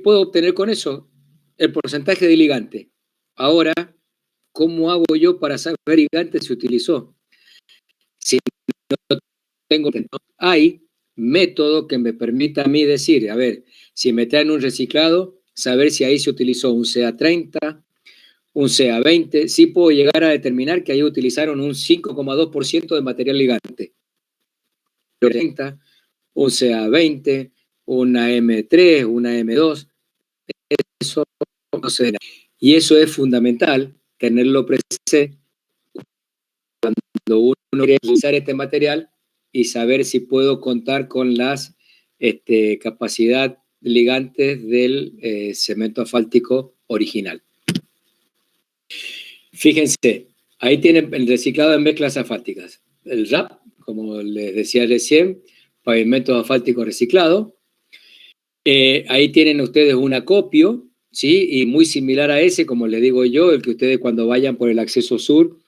puedo obtener con eso? El porcentaje de ligante. Ahora, ¿cómo hago yo para saber qué ligante se utilizó? Si no tengo, hay método que me permita a mí decir, a ver, si me traen un reciclado, saber si ahí se utilizó un CA30, un CA20, sí puedo llegar a determinar que ahí utilizaron un 5,2% de material ligante. Un CA20, una M3, una M2, eso no sé. Y eso es fundamental, tenerlo presente cuando uno quiere utilizar este material y saber si puedo contar con las capacidad ligantes del cemento asfáltico original. Fíjense, ahí tienen el reciclado de mezclas asfálticas. El RAP, como les decía recién, pavimento asfáltico reciclado. Ahí tienen ustedes un acopio, ¿sí? Y muy similar a ese, como les digo yo, el que ustedes cuando vayan por el acceso sur,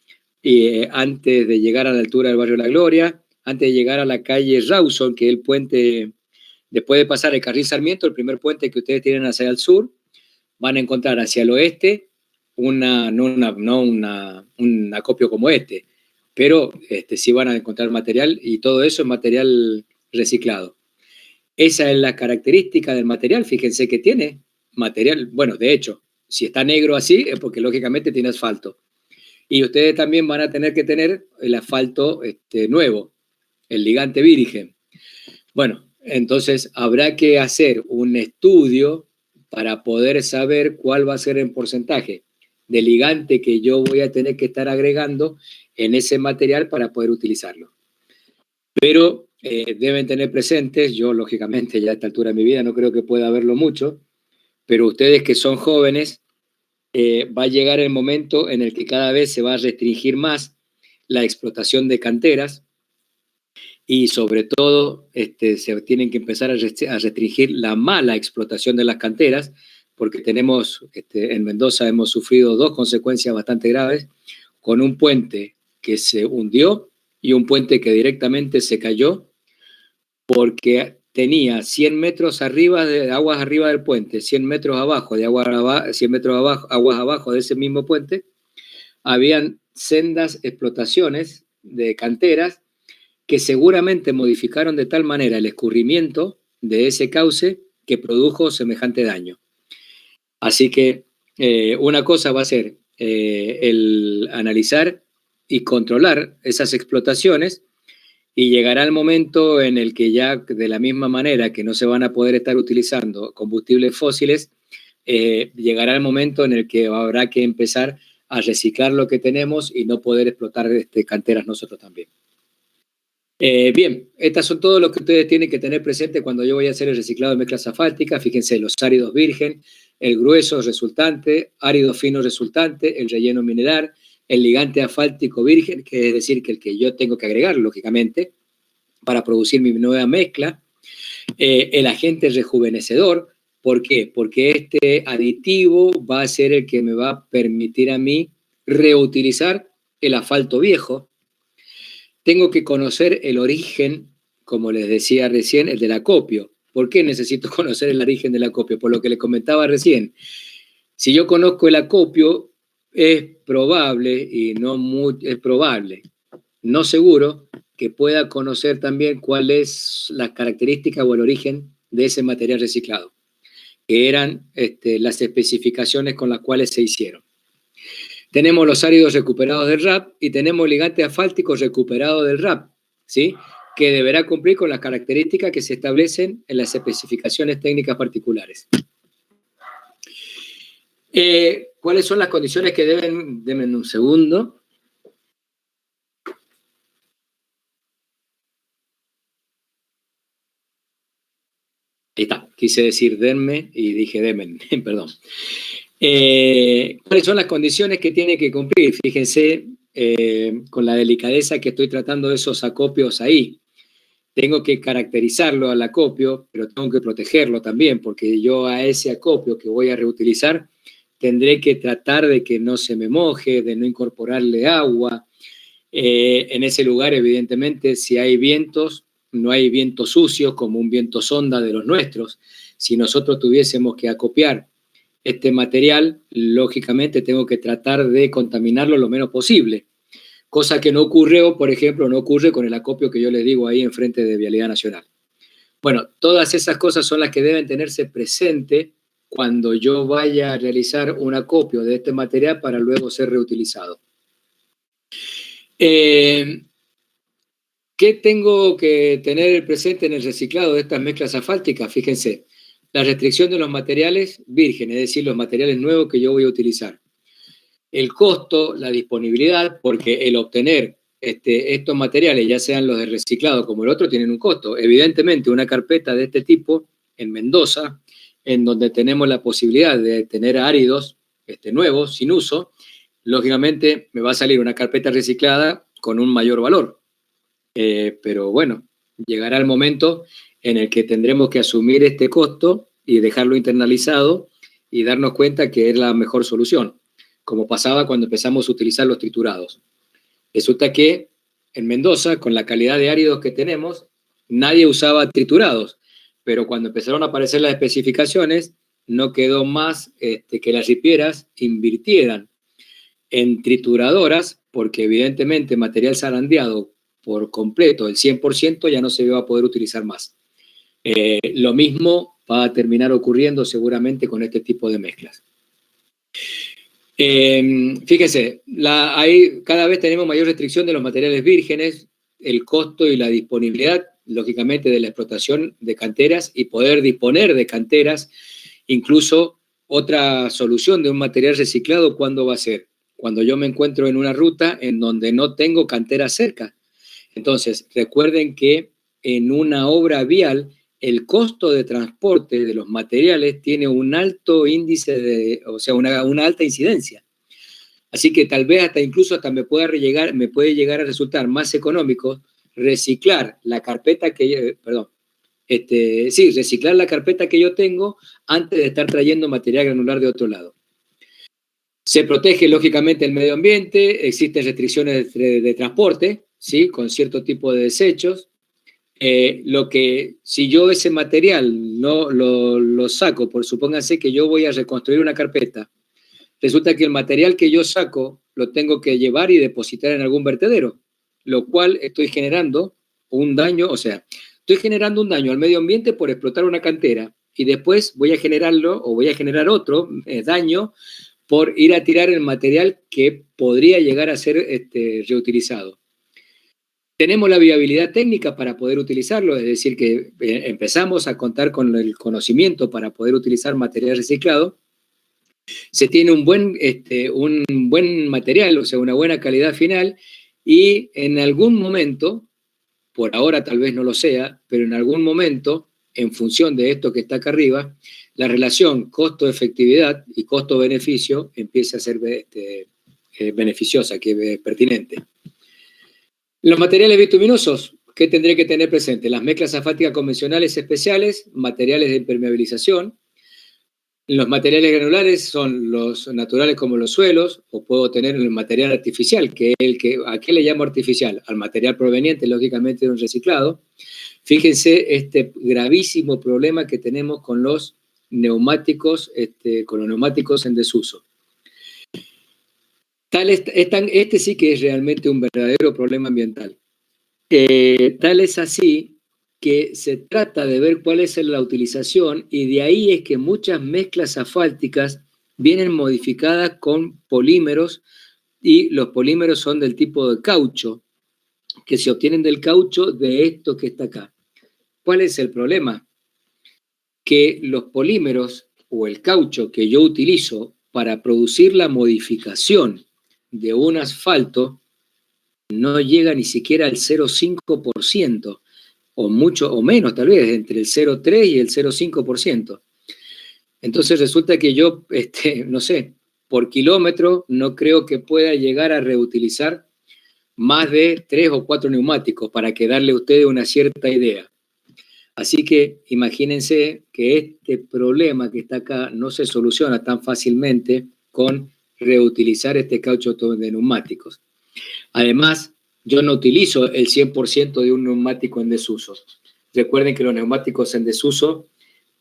antes de llegar a la altura del barrio La Gloria, antes de llegar a la calle Rawson, que es el puente, después de pasar el carril Sarmiento, el primer puente que ustedes tienen hacia el sur, van a encontrar hacia el oeste un acopio como pero sí van a encontrar material, y todo eso es material reciclado. Esa es la característica del material. Fíjense que tiene material, bueno, de hecho, si está negro así es porque lógicamente tiene asfalto. Y ustedes también van a tener que tener el asfalto nuevo, el ligante virgen. Bueno, entonces habrá que hacer un estudio para poder saber cuál va a ser el porcentaje de ligante que yo voy a tener que estar agregando en ese material para poder utilizarlo. Pero deben tener presentes, yo lógicamente ya a esta altura de mi vida no creo que pueda verlo mucho, pero ustedes que son jóvenes, va a llegar el momento en el que cada vez se va a restringir más la explotación de canteras, y sobre todo se tienen que empezar a restringir la mala explotación de las canteras, porque tenemos, en Mendoza hemos sufrido dos consecuencias bastante graves, con un puente que se hundió y un puente que directamente se cayó porque tenía 100 metros arriba de aguas arriba del puente, 100 metros abajo de aguas abajo de ese mismo puente, habían sendas explotaciones de canteras que seguramente modificaron de tal manera el escurrimiento de ese cauce que produjo semejante daño. Así que una cosa va a ser el analizar y controlar esas explotaciones, y llegará el momento en el que ya de la misma manera que no se van a poder estar utilizando combustibles fósiles, llegará el momento en el que habrá que empezar a reciclar lo que tenemos y no poder explotar canteras nosotros también. Bien, estas son todo lo que ustedes tienen que tener presente cuando yo voy a hacer el reciclado de mezclas asfálticas. Fíjense, los áridos virgen, el grueso resultante, árido fino resultante, el relleno mineral, el ligante asfáltico virgen, que es decir, que el que yo tengo que agregar, lógicamente, para producir mi nueva mezcla, el agente rejuvenecedor. ¿Por qué? Porque este aditivo va a ser el que me va a permitir a mí reutilizar el asfalto viejo. Tengo que conocer el origen, como les decía recién, el del acopio. ¿Por qué necesito conocer el origen del acopio? Por lo que les comentaba recién. Si yo conozco el acopio, es probable, y no muy, es probable, no seguro, que pueda conocer también cuál es la característica o el origen de ese material reciclado, que eran las especificaciones con las cuales se hicieron. Tenemos los áridos recuperados del RAP y tenemos ligantes asfálticos recuperados del RAP, ¿sí? Que deberá cumplir con las características que se establecen en las especificaciones técnicas particulares. ¿Cuáles son las condiciones que deben? Denme un segundo. Ahí está, quise decir denme y dije demen, perdón. ¿Cuáles son las condiciones que tiene que cumplir? Fíjense con la delicadeza que estoy tratando de esos acopios ahí. Tengo que caracterizarlo al acopio, pero tengo que protegerlo también, porque yo a ese acopio que voy a reutilizar tendré que tratar de que no se me moje, de no incorporarle agua. En ese lugar, evidentemente, si hay vientos, no hay vientos sucios como un viento sonda de los nuestros. Si nosotros tuviésemos que acopiar este material, lógicamente tengo que tratar de contaminarlo lo menos posible, cosa que no ocurre, o por ejemplo, no ocurre con el acopio que yo les digo ahí enfrente de Vialidad Nacional. Bueno, todas esas cosas son las que deben tenerse presente cuando yo vaya a realizar un acopio de este material para luego ser reutilizado. ¿Qué tengo que tener presente en el reciclado de estas mezclas asfálticas? Fíjense, la restricción de los materiales virgen, es decir, los materiales nuevos que yo voy a utilizar. El costo, la disponibilidad, porque el obtener estos materiales, ya sean los de reciclado como el otro, tienen un costo. Evidentemente, una carpeta de este tipo en Mendoza, en donde tenemos la posibilidad de tener áridos nuevos, sin uso, lógicamente me va a salir una carpeta reciclada con un mayor valor. Pero bueno, llegará el momento en el que tendremos que asumir este costo y dejarlo internalizado y darnos cuenta que es la mejor solución, como pasaba cuando empezamos a utilizar los triturados. Resulta que en Mendoza, con la calidad de áridos que tenemos, nadie usaba triturados, pero cuando empezaron a aparecer las especificaciones, no quedó más que las ripieras invirtieran en trituradoras, porque evidentemente material zarandeado por completo, el 100%, ya no se va a poder utilizar más. Lo mismo va a terminar ocurriendo seguramente con este tipo de mezclas. Fíjense, cada vez tenemos mayor restricción de los materiales vírgenes, el costo y la disponibilidad, lógicamente, de la explotación de canteras y poder disponer de canteras. Incluso otra solución de un material reciclado, ¿cuándo va a ser? Cuando yo me encuentro en una ruta en donde no tengo cantera cerca. Entonces, recuerden que en una obra vial, el costo de transporte de los materiales tiene un alto índice una alta incidencia. Así que tal vez incluso me puede llegar a resultar más económico reciclar la carpeta reciclar la carpeta que yo tengo antes de estar trayendo material granular de otro lado. Se protege lógicamente el medio ambiente, existen restricciones de transporte, ¿sí? Con cierto tipo de desechos. Si yo ese material no lo saco, supónganse que yo voy a reconstruir una carpeta, resulta que el material que yo saco lo tengo que llevar y depositar en algún vertedero, lo cual estoy generando un daño, estoy generando un daño al medio ambiente por explotar una cantera y después voy a generar otro daño por ir a tirar el material que podría llegar a ser reutilizado. Tenemos la viabilidad técnica para poder utilizarlo, es decir, que empezamos a contar con el conocimiento para poder utilizar material reciclado. Se tiene un buen material, una buena calidad final, y en algún momento por ahora tal vez no lo sea, pero en algún momento, en función de esto que está acá arriba, la relación costo-efectividad y costo-beneficio empieza a ser beneficiosa, que es pertinente. Los materiales bituminosos, ¿qué tendré que tener presente? Las mezclas asfálticas convencionales especiales, materiales de impermeabilización. Los materiales granulares son los naturales como los suelos, o puedo tener el material artificial, ¿a qué le llamo artificial? Al material proveniente, lógicamente, de un reciclado. Fíjense este gravísimo problema que tenemos con los neumáticos, en desuso. Este sí que es realmente un verdadero problema ambiental. Tal es así que se trata de ver cuál es la utilización, y de ahí es que muchas mezclas asfálticas vienen modificadas con polímeros, y los polímeros son del tipo de caucho, que se obtienen del caucho de esto que está acá. ¿Cuál es el problema? Que los polímeros o el caucho que yo utilizo para producir la modificación de un asfalto no llega ni siquiera al 0,5%, o mucho o menos tal vez, entre el 0,3 y el 0,5%. Entonces resulta que yo, no sé, por kilómetro no creo que pueda llegar a reutilizar más de 3 o 4 neumáticos, para que darle a ustedes una cierta idea. Así que imagínense que este problema que está acá no se soluciona tan fácilmente con reutilizar este caucho de neumáticos. Además, yo no utilizo el 100% de un neumático en desuso. Recuerden que los neumáticos en desuso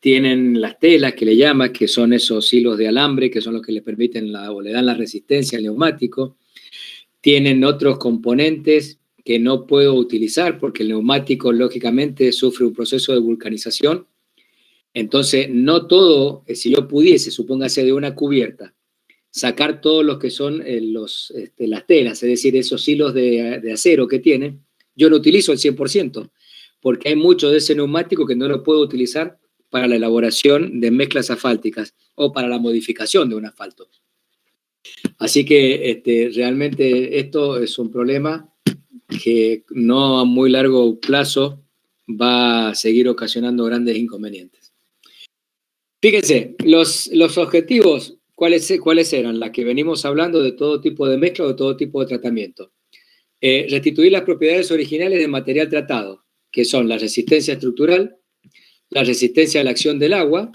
tienen las telas que le llaman, que son esos hilos de alambre, que son los que le permiten o le dan la resistencia al neumático. Tienen otros componentes que no puedo utilizar porque el neumático, lógicamente, sufre un proceso de vulcanización. Entonces, no todo, si yo pudiese, supóngase de una cubierta, sacar todos los que son las telas, es decir, esos hilos de acero que tienen, yo no utilizo el 100%, porque hay mucho de ese neumático que no lo puedo utilizar para la elaboración de mezclas asfálticas o para la modificación de un asfalto. Así que realmente esto es un problema que no a muy largo plazo va a seguir ocasionando grandes inconvenientes. Fíjense, los objetivos, ¿cuáles eran? Las que venimos hablando de todo tipo de mezcla o de todo tipo de tratamiento. Restituir las propiedades originales del material tratado, que son la resistencia estructural, la resistencia a la acción del agua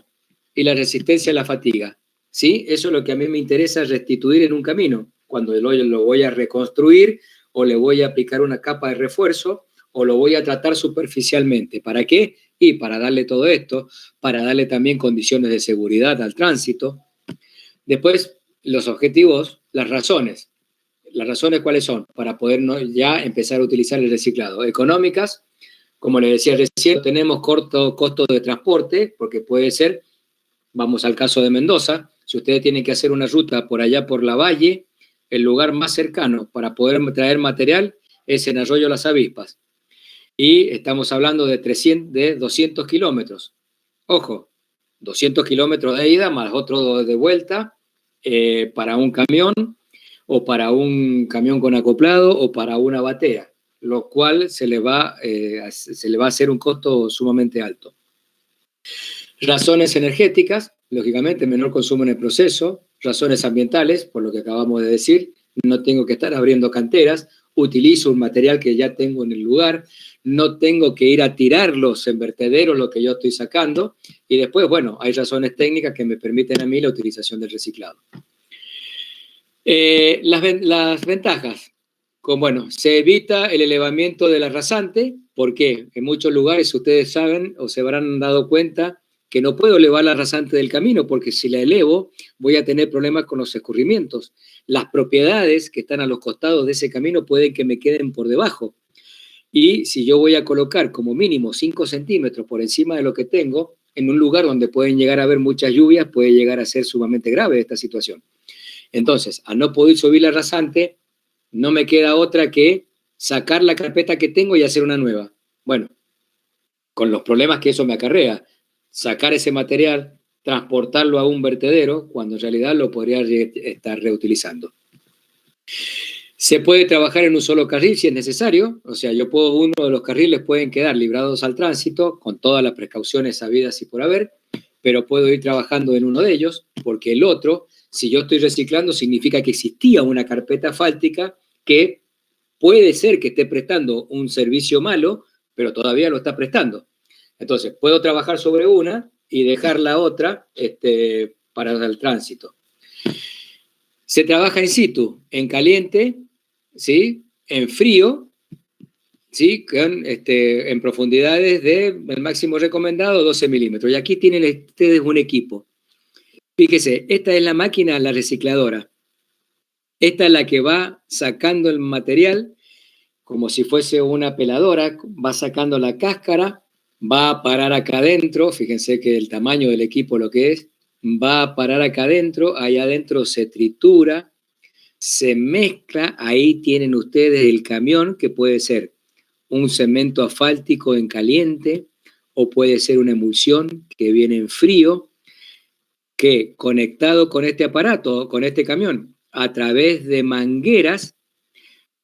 y la resistencia a la fatiga. ¿Sí? Eso es lo que a mí me interesa restituir en un camino, cuando lo voy a reconstruir o le voy a aplicar una capa de refuerzo o lo voy a tratar superficialmente. ¿Para qué? Y para darle todo esto, para darle también condiciones de seguridad al tránsito. Después, los objetivos, las razones. ¿Las razones cuáles son? Para poder ya empezar a utilizar el reciclado. Económicas, como les decía recién, tenemos corto costo de transporte, porque puede ser, vamos al caso de Mendoza, si ustedes tienen que hacer una ruta por allá por la Valle, el lugar más cercano para poder traer material es en Arroyo Las Avispas. Y estamos hablando de 200 kilómetros. Ojo, 200 kilómetros de ida más otro de vuelta para un camión, o para un camión con acoplado, o para una batea, lo cual se le va a hacer un costo sumamente alto. Razones energéticas, lógicamente, menor consumo en el proceso. Razones ambientales, por lo que acabamos de decir, no tengo que estar abriendo canteras, utilizo un material que ya tengo en el lugar, no tengo que ir a tirarlos en vertederos lo que yo estoy sacando, y después, bueno, hay razones técnicas que me permiten a mí la utilización del reciclado. Las ventajas, bueno, se evita el elevamiento de la rasante. ¿Por qué? En muchos lugares ustedes saben o se habrán dado cuenta que no puedo elevar la rasante del camino, porque si la elevo voy a tener problemas con los escurrimientos. Las propiedades que están a los costados de ese camino pueden que me queden por debajo. Y si yo voy a colocar como mínimo 5 centímetros por encima de lo que tengo, en un lugar donde pueden llegar a haber muchas lluvias, puede llegar a ser sumamente grave esta situación. Entonces, al no poder subir la rasante, no me queda otra que sacar la carpeta que tengo y hacer una nueva. Bueno, con los problemas que eso me acarrea, sacar ese material, transportarlo a un vertedero, cuando en realidad lo podría estar reutilizando. Se puede trabajar en un solo carril si es necesario, o sea, uno de los carriles pueden quedar librados al tránsito con todas las precauciones sabidas y por haber, pero puedo ir trabajando en uno de ellos, porque el otro, si yo estoy reciclando, significa que existía una carpeta asfáltica que puede ser que esté prestando un servicio malo, pero todavía lo está prestando. Entonces, puedo trabajar sobre una y dejar la otra para el tránsito. Se trabaja in situ, en caliente, ¿sí? En frío, ¿sí? En profundidades del máximo recomendado, 12 milímetros. Y aquí tienen ustedes un equipo. Fíjese, esta es la máquina, la recicladora. Esta es la que va sacando el material como si fuese una peladora, va sacando la cáscara, va a parar acá adentro, fíjense que el tamaño del equipo lo que es, va a parar acá adentro, ahí adentro se tritura, se mezcla, ahí tienen ustedes el camión, que puede ser un cemento asfáltico en caliente, o puede ser una emulsión que viene en frío, que conectado con este aparato, con este camión, a través de mangueras,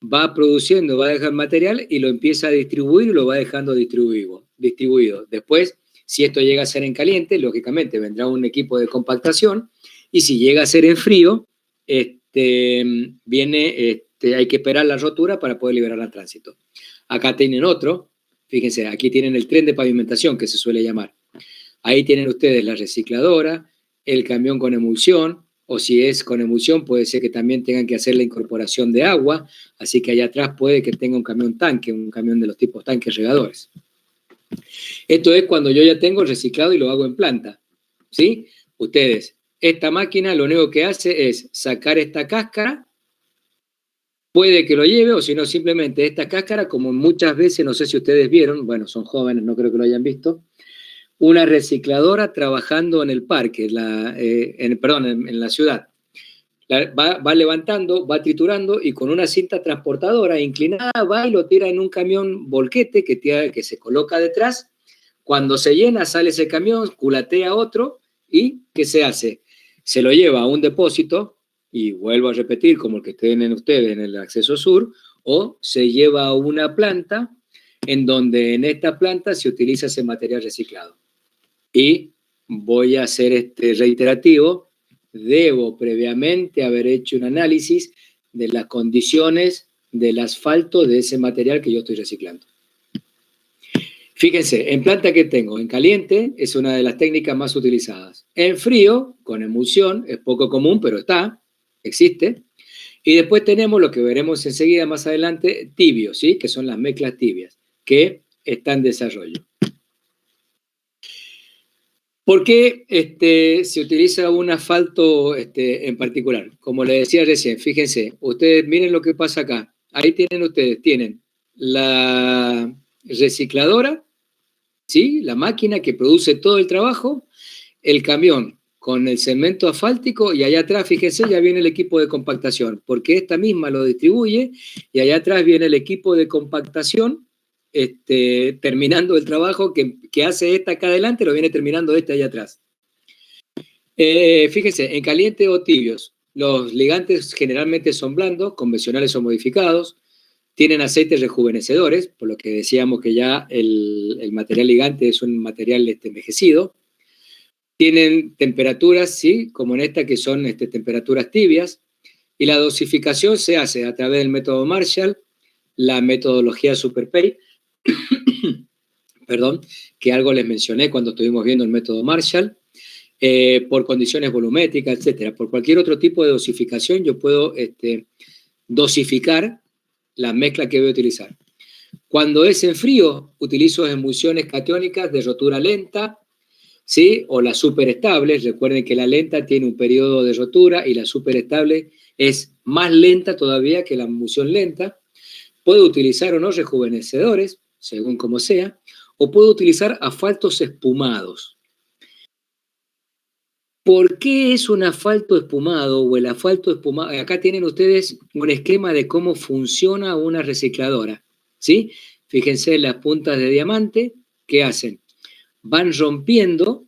va produciendo, va a dejar material y lo empieza a distribuir y lo va dejando distribuido. Después, si esto llega a ser en caliente, lógicamente vendrá un equipo de compactación, y si llega a ser en frío, hay que esperar la rotura para poder liberar al tránsito. Acá tienen otro, fíjense, aquí tienen el tren de pavimentación, que se suele llamar. Ahí tienen ustedes la recicladora, el camión con emulsión, o si es con emulsión, puede ser que también tengan que hacer la incorporación de agua, así que allá atrás puede que tenga un camión tanque, un camión de los tipos tanques regadores. Esto es cuando yo ya tengo el reciclado y lo hago en planta, ¿sí? Ustedes, esta máquina lo único que hace es sacar esta cáscara, puede que lo lleve, o si no, simplemente esta cáscara, como muchas veces, no sé si ustedes vieron, bueno, son jóvenes, no creo que lo hayan visto, una recicladora trabajando en el parque, en la ciudad. Va levantando, va triturando y con una cinta transportadora inclinada va y lo tira en un camión volquete que se coloca detrás. Cuando se llena, sale ese camión, culatea otro y ¿qué se hace? Se lo lleva a un depósito y vuelvo a repetir, como el que tienen ustedes en el acceso sur, o se lleva a una planta en donde en esta planta se utiliza ese material reciclado. Y voy a hacer reiterativo, debo previamente haber hecho un análisis de las condiciones del asfalto de ese material que yo estoy reciclando. Fíjense, en planta que tengo, en caliente, es una de las técnicas más utilizadas. En frío, con emulsión, es poco común, pero existe. Y después tenemos lo que veremos enseguida más adelante, tibio, ¿sí? Que son las mezclas tibias, que están en desarrollo. ¿Por qué se utiliza un asfalto en particular? Como les decía recién, fíjense, ustedes miren lo que pasa acá. Ahí tienen la recicladora, ¿sí? La máquina que produce todo el trabajo, el camión con el cemento asfáltico y allá atrás, fíjense, ya viene el equipo de compactación, porque esta misma lo distribuye y allá atrás viene el equipo de compactación terminando el trabajo que hace esta acá adelante, lo viene terminando allá atrás. Fíjense, en caliente o tibios, los ligantes generalmente son blandos, convencionales o modificados, tienen aceites rejuvenecedores, por lo que decíamos que ya el material ligante es un material envejecido. Tienen temperaturas, sí, como en esta, que son temperaturas tibias, y la dosificación se hace a través del método Marshall, la metodología SuperPay, perdón, que algo les mencioné cuando estuvimos viendo el método Marshall, por condiciones volumétricas, etcétera. Por cualquier otro tipo de dosificación yo puedo dosificar la mezcla que voy a utilizar. Cuando es en frío, utilizo emulsiones catiónicas de rotura lenta, ¿sí? O las superestables. Recuerden que la lenta tiene un periodo de rotura y la superestable es más lenta todavía que la emulsión lenta. Puedo utilizar o no rejuvenecedores, según como sea, o puedo utilizar asfaltos espumados. ¿Por qué es un asfalto espumado o el asfalto espumado? Acá tienen ustedes un esquema de cómo funciona una recicladora, ¿sí? Fíjense en las puntas de diamante, ¿qué hacen? Van rompiendo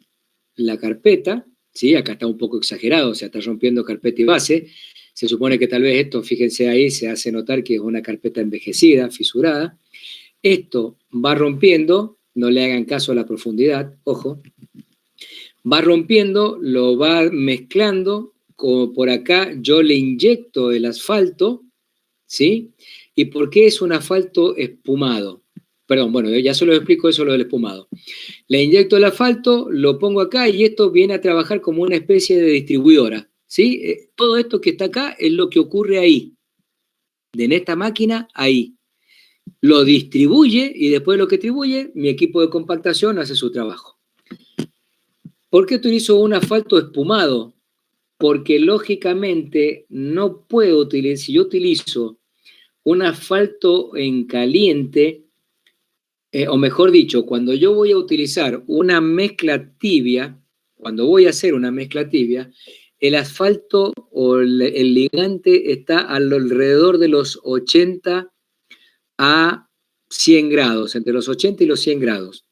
la carpeta, ¿sí? Acá está un poco exagerado, o sea, está rompiendo carpeta y base, Se supone que tal vez esto, fíjense ahí, se hace notar que es una carpeta envejecida, fisurada. Esto va rompiendo, no le hagan caso a la profundidad, ojo, va rompiendo, lo va mezclando, como por acá yo le inyecto el asfalto, ¿sí? ¿Y por qué es un asfalto espumado? Perdón, bueno, ya se lo explico eso lo del espumado. Le inyecto el asfalto, lo pongo acá y esto viene a trabajar como una especie de distribuidora, ¿sí? Todo esto que está acá es lo que ocurre ahí, en esta máquina, ahí. Lo distribuye y después de lo que distribuye, mi equipo de compactación hace su trabajo. ¿Por qué utilizo un asfalto espumado? Porque lógicamente no puedo utilizar, si yo utilizo un asfalto en caliente, o mejor dicho, cuando yo voy a utilizar una mezcla tibia, cuando voy a hacer una mezcla tibia, el asfalto o el ligante está alrededor de los 80 a 100 grados, entre los 80 y los 100 grados.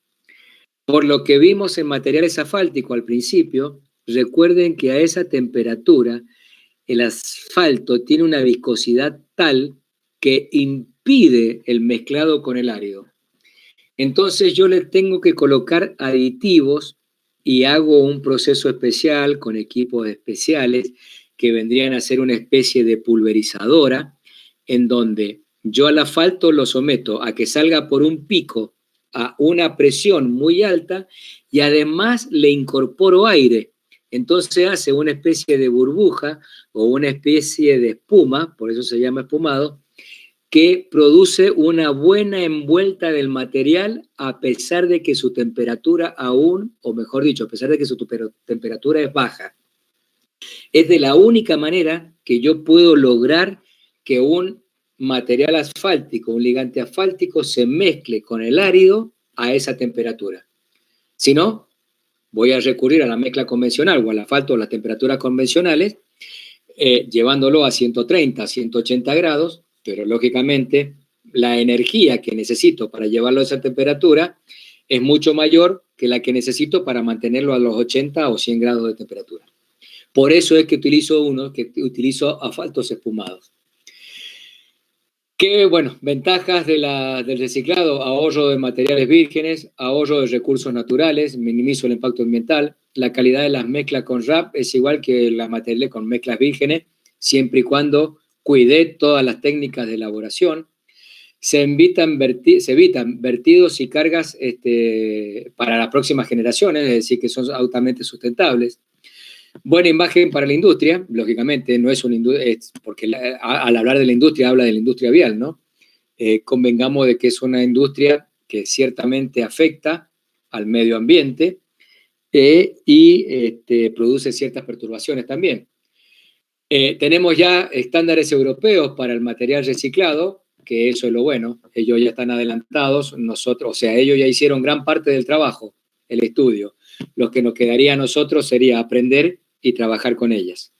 Por lo que vimos en materiales asfálticos al principio, recuerden que a esa temperatura el asfalto tiene una viscosidad tal que impide el mezclado con el árido. Entonces yo le tengo que colocar aditivos y hago un proceso especial con equipos especiales que vendrían a ser una especie de pulverizadora en donde yo al asfalto lo someto a que salga por un pico a una presión muy alta y además le incorporo aire. Entonces hace una especie de burbuja o una especie de espuma, por eso se llama espumado, que produce una buena envuelta del material a pesar de que su temperatura aún, o mejor dicho, a pesar de que su temperatura es baja. Es de la única manera que yo puedo lograr que un material asfáltico, un ligante asfáltico, se mezcle con el árido a esa temperatura. Si no, voy a recurrir a la mezcla convencional o al asfalto a las temperaturas convencionales, llevándolo a 130, 180 grados, pero lógicamente la energía que necesito para llevarlo a esa temperatura es mucho mayor que la que necesito para mantenerlo a los 80 o 100 grados de temperatura. Por eso es que utilizo asfaltos espumados. ¿Qué, ventajas del reciclado? Ahorro de materiales vírgenes, ahorro de recursos naturales, minimizo el impacto ambiental. La calidad de las mezclas con RAP es igual que las materiales con mezclas vírgenes, siempre y cuando cuidé todas las técnicas de elaboración. Se evitan vertidos y cargas para las próximas generaciones, es decir, que son altamente sustentables. Buena imagen para la industria, lógicamente, no es una industria, porque al hablar de la industria, habla de la industria vial, ¿no? Convengamos de que es una industria que ciertamente afecta al medio ambiente y produce ciertas perturbaciones también. Tenemos ya estándares europeos para el material reciclado, que eso es lo bueno, ellos ya están adelantados, ellos ya hicieron gran parte del trabajo, el estudio. Lo que nos quedaría a nosotros sería aprender y trabajar con ellas.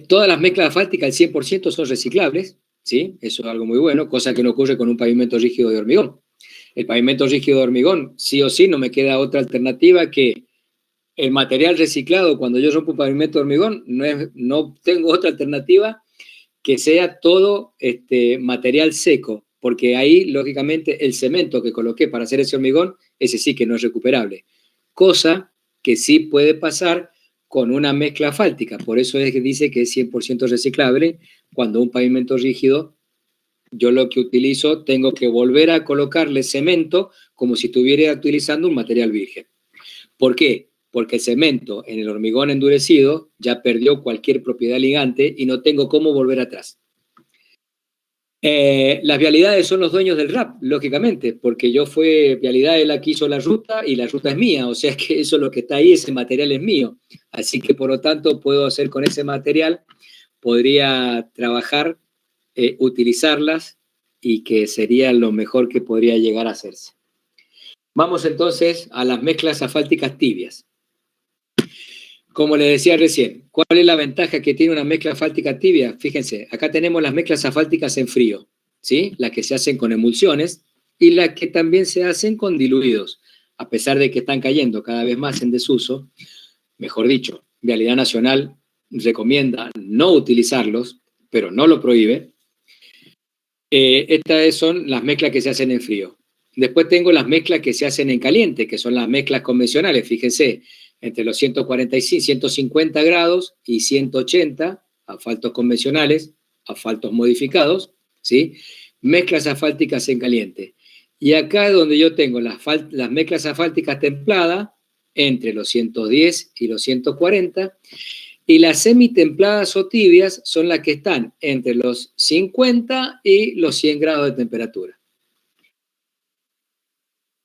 Todas las mezclas asfálticas, el 100% son reciclables, ¿sí? Eso es algo muy bueno, cosa que no ocurre con un pavimento rígido de hormigón. El pavimento rígido de hormigón, sí o sí, no me queda otra alternativa que el material reciclado. Cuando yo rompo un pavimento de hormigón, no tengo otra alternativa que sea todo material seco, porque ahí, lógicamente, el cemento que coloqué para hacer ese hormigón, ese sí que no es recuperable. Cosa que sí puede pasar con una mezcla asfáltica. Por eso es que dice que es 100% reciclable. Cuando un pavimento rígido, yo lo que utilizo, tengo que volver a colocarle cemento como si estuviera utilizando un material virgen. ¿Por qué? Porque el cemento en el hormigón endurecido ya perdió cualquier propiedad ligante y no tengo cómo volver atrás. Las vialidades son los dueños del RAP, lógicamente, porque Vialidad es la que hizo la ruta y la ruta es mía, o sea que eso es lo que está ahí, ese material es mío. Así que por lo tanto puedo hacer con ese material, podría trabajar, utilizarlas y que sería lo mejor que podría llegar a hacerse. Vamos entonces a las mezclas asfálticas tibias. Como les decía recién, ¿cuál es la ventaja que tiene una mezcla asfáltica tibia? Fíjense, acá tenemos las mezclas asfálticas en frío, ¿sí? Las que se hacen con emulsiones y las que también se hacen con diluidos, a pesar de que están cayendo cada vez más en desuso. Mejor dicho, Vialidad Nacional recomienda no utilizarlos, pero no lo prohíbe. Estas son las mezclas que se hacen en frío. Después tengo las mezclas que se hacen en caliente, que son las mezclas convencionales. Fíjense, entre los 145, 150 grados y 180, asfaltos convencionales, asfaltos modificados, ¿sí? Mezclas asfálticas en caliente. Y acá es donde yo tengo las mezclas asfálticas templadas, entre los 110 y los 140, y las semitempladas o tibias son las que están entre los 50 y los 100 grados de temperatura.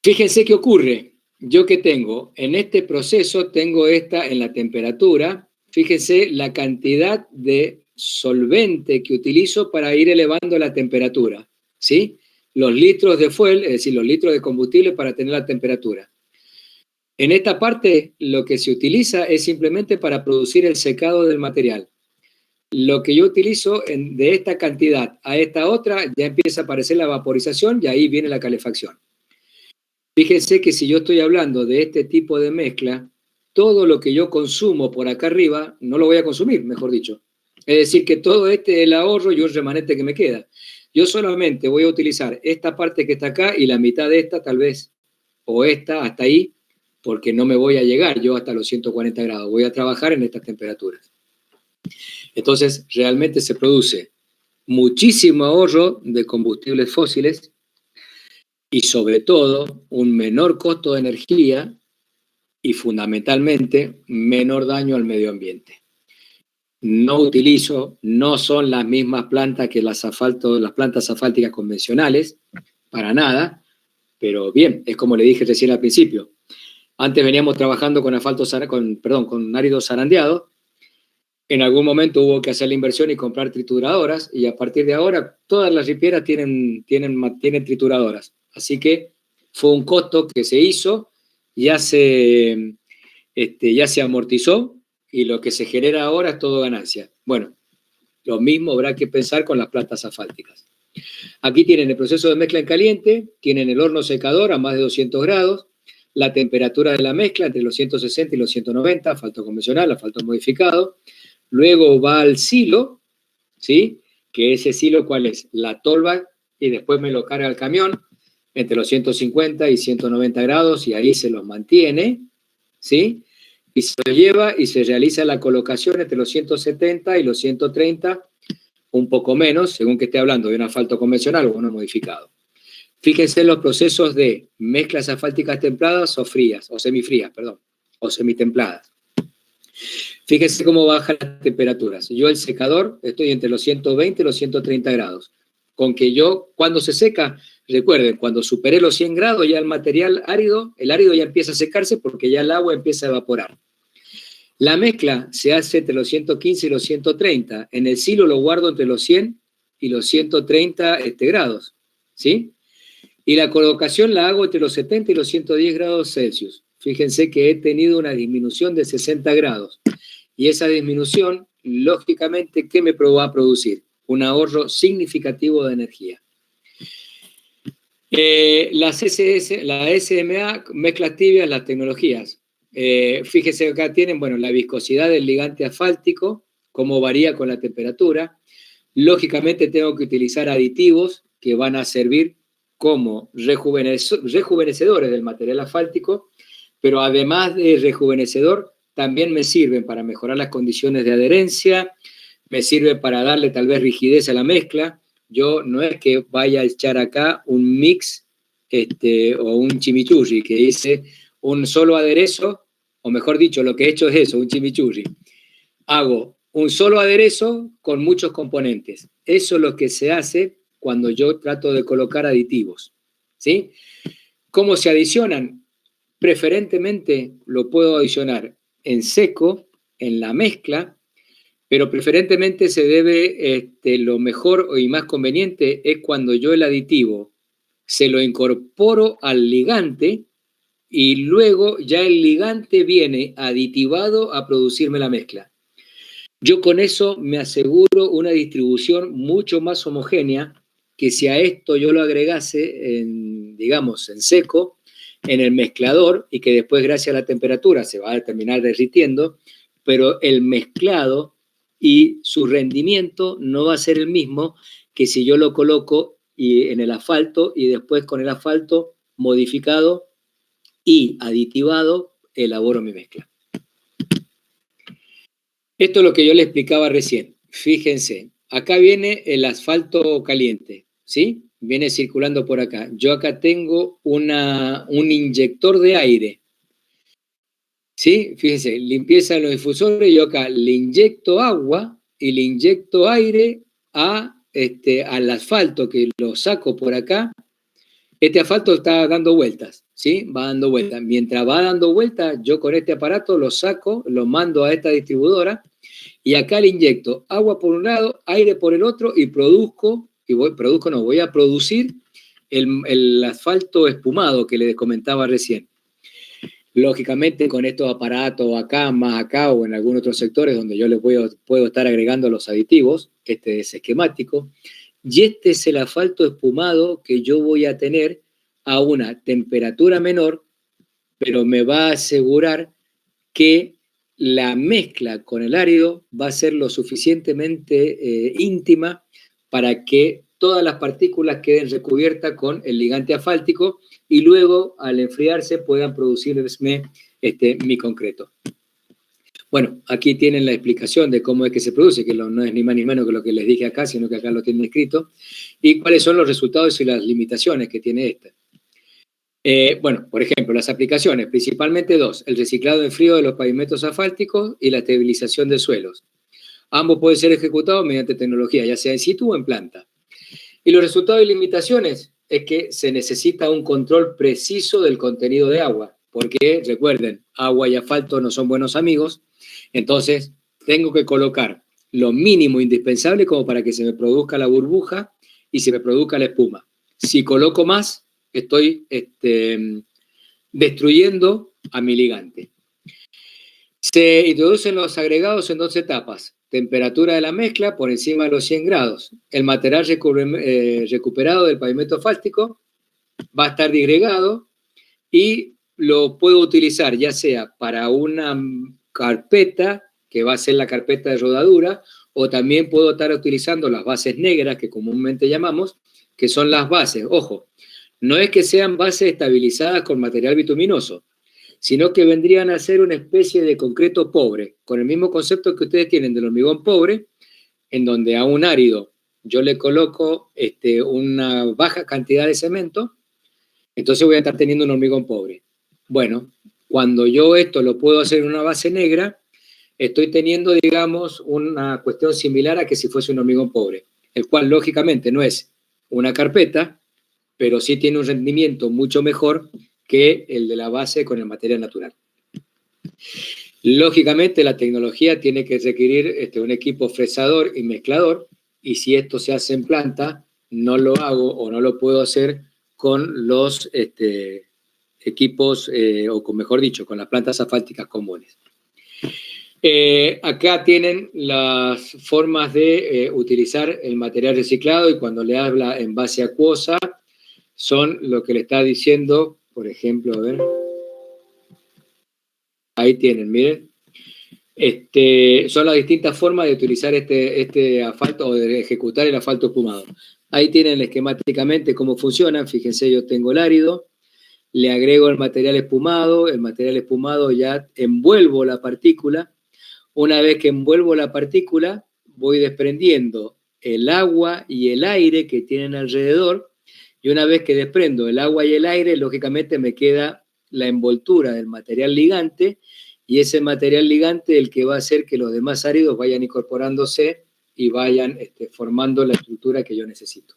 Fíjense qué ocurre. Yo que tengo, en este proceso tengo esta en la temperatura. Fíjense la cantidad de solvente que utilizo para ir elevando la temperatura, ¿sí? Los litros de fuel, es decir, los litros de combustible para tener la temperatura. En esta parte lo que se utiliza es simplemente para producir el secado del material. Lo que yo utilizo de esta cantidad a esta otra ya empieza a aparecer la vaporización y ahí viene la calefacción. Fíjense que si yo estoy hablando de este tipo de mezcla, todo lo que yo consumo por acá arriba no lo voy a consumir, mejor dicho. Es decir, que todo este es el ahorro y un remanente que me queda. Yo solamente voy a utilizar esta parte que está acá y la mitad de esta tal vez, o esta hasta ahí, porque no me voy a llegar yo hasta los 140 grados. Voy a trabajar en estas temperaturas. Entonces, realmente se produce muchísimo ahorro de combustibles fósiles y sobre todo un menor costo de energía y fundamentalmente menor daño al medio ambiente. No utilizo, no son las mismas plantas que las plantas asfálticas convencionales, para nada, pero bien, es como le dije recién al principio. Antes veníamos trabajando con con áridos zarandeados. En algún momento hubo que hacer la inversión y comprar trituradoras, y a partir de ahora todas las ripieras tienen trituradoras. Así que fue un costo que se hizo, ya se amortizó, y lo que se genera ahora es todo ganancia. Bueno, lo mismo habrá que pensar con las plantas asfálticas. Aquí tienen el proceso de mezcla en caliente, tienen el horno secador a más de 200 grados, la temperatura de la mezcla entre los 160 y los 190, asfalto convencional, asfalto modificado. Luego va al silo, ¿sí? Que ese silo, ¿cuál es? La tolva, y después me lo carga al camión entre los 150 y 190 grados, y ahí se los mantiene, ¿sí? Y se lo lleva y se realiza la colocación entre los 170 y los 130, un poco menos, según que esté hablando de un asfalto convencional o uno modificado. Fíjense en los procesos de mezclas asfálticas templadas o frías, o semifrías, perdón, o semitempladas. Fíjense cómo bajan las temperaturas. Yo el secador estoy entre los 120 y los 130 grados. Con que yo, cuando se seca, recuerden, cuando superé los 100 grados ya el material árido, el árido ya empieza a secarse porque ya el agua empieza a evaporar. La mezcla se hace entre los 115 y los 130. En el silo lo guardo entre los 100 y los 130 grados, ¿sí? Y la colocación la hago entre los 70 y los 110 grados Celsius. Fíjense que he tenido una disminución de 60 grados. Y esa disminución, lógicamente, ¿qué me va a producir? Un ahorro significativo de energía. La SMA, mezclas tibias, las tecnologías. Fíjense que acá tienen, bueno, la viscosidad del ligante asfáltico, cómo varía con la temperatura. Lógicamente tengo que utilizar aditivos que van a servir como rejuvenecedores del material asfáltico, pero además de rejuvenecedor, también me sirven para mejorar las condiciones de adherencia, me sirven para darle tal vez rigidez a la mezcla. Yo no es que vaya a echar acá un mix o un chimichurri que dice un solo aderezo, o mejor dicho, lo que he hecho es eso, un chimichurri. Hago un solo aderezo con muchos componentes. Eso es lo que se hace cuando yo trato de colocar aditivos, ¿sí? ¿Cómo se adicionan? Preferentemente lo puedo adicionar en seco, en la mezcla, pero preferentemente se debe, lo mejor y más conveniente es cuando yo el aditivo se lo incorporo al ligante y luego ya el ligante viene aditivado a producirme la mezcla. Yo con eso me aseguro una distribución mucho más homogénea que si a esto yo lo agregase, digamos, en seco, en el mezclador, y que después, gracias a la temperatura, se va a terminar derritiendo, pero el mezclado y su rendimiento no va a ser el mismo que si yo lo coloco en el asfalto y después con el asfalto modificado y aditivado elaboro mi mezcla. Esto es lo que yo le explicaba recién. Fíjense, acá viene el asfalto caliente, ¿sí? Viene circulando por acá. Yo acá tengo un inyector de aire, ¿sí? Fíjense, limpieza de los difusores, yo acá le inyecto agua y le inyecto aire al asfalto que lo saco por acá. Este asfalto está dando vueltas, ¿sí? Va dando vueltas. Mientras va dando vueltas, yo con este aparato lo saco, lo mando a esta distribuidora y acá le inyecto agua por un lado, aire por el otro y voy a producir el asfalto espumado que les comentaba recién. Lógicamente, con estos aparatos acá, más acá o en algunos otros sectores donde yo les puedo estar agregando los aditivos, este es esquemático, y este es el asfalto espumado que yo voy a tener a una temperatura menor, pero me va a asegurar que la mezcla con el árido va a ser lo suficientemente íntima para que todas las partículas queden recubiertas con el ligante asfáltico y luego, al enfriarse, puedan producirme mi concreto. Bueno, aquí tienen la explicación de cómo es que se produce, que no es ni más ni menos que lo que les dije acá, sino que acá lo tienen escrito, y cuáles son los resultados y las limitaciones que tiene esta. Bueno, por ejemplo, las aplicaciones, principalmente dos, el reciclado en frío de los pavimentos asfálticos y la estabilización de suelos. Ambos pueden ser ejecutados mediante tecnología, ya sea in situ o en planta. Y los resultados y limitaciones es que se necesita un control preciso del contenido de agua, porque recuerden, agua y asfalto no son buenos amigos, entonces tengo que colocar lo mínimo indispensable como para que se me produzca la burbuja y se me produzca la espuma. Si coloco más, estoy destruyendo a mi ligante. Se introducen los agregados en 2 etapas. Temperatura de la mezcla por encima de los 100 grados. El material recuperado del pavimento asfáltico va a estar disgregado y lo puedo utilizar ya sea para una carpeta, que va a ser la carpeta de rodadura, o también puedo estar utilizando las bases negras, que comúnmente llamamos, que son las bases. Ojo, no es que sean bases estabilizadas con material bituminoso, sino que vendrían a ser una especie de concreto pobre, con el mismo concepto que ustedes tienen del hormigón pobre, en donde a un árido yo le coloco una baja cantidad de cemento, entonces voy a estar teniendo un hormigón pobre. Bueno, cuando yo esto lo puedo hacer en una base negra, estoy teniendo, digamos, una cuestión similar a que si fuese un hormigón pobre, el cual lógicamente no es una carpeta, pero sí tiene un rendimiento mucho mejor que el de la base con el material natural. Lógicamente, la tecnología tiene que requerir un equipo fresador y mezclador, y si esto se hace en planta, no lo hago o no lo puedo hacer con los equipos, mejor dicho, con las plantas asfálticas comunes. Acá tienen las formas de utilizar el material reciclado, y cuando le habla en base acuosa, son lo que le está diciendo, por ejemplo, a ver. Ahí tienen, miren. Son las distintas formas de utilizar este asfalto o de ejecutar el asfalto espumado. Ahí tienen esquemáticamente cómo funcionan. Fíjense, yo tengo el árido, le agrego el material espumado ya envuelvo la partícula. Una vez que envuelvo la partícula, voy desprendiendo el agua y el aire que tienen alrededor, y una vez que desprendo el agua y el aire, lógicamente me queda la envoltura del material ligante, y ese material ligante es el que va a hacer que los demás áridos vayan incorporándose y vayan formando la estructura que yo necesito.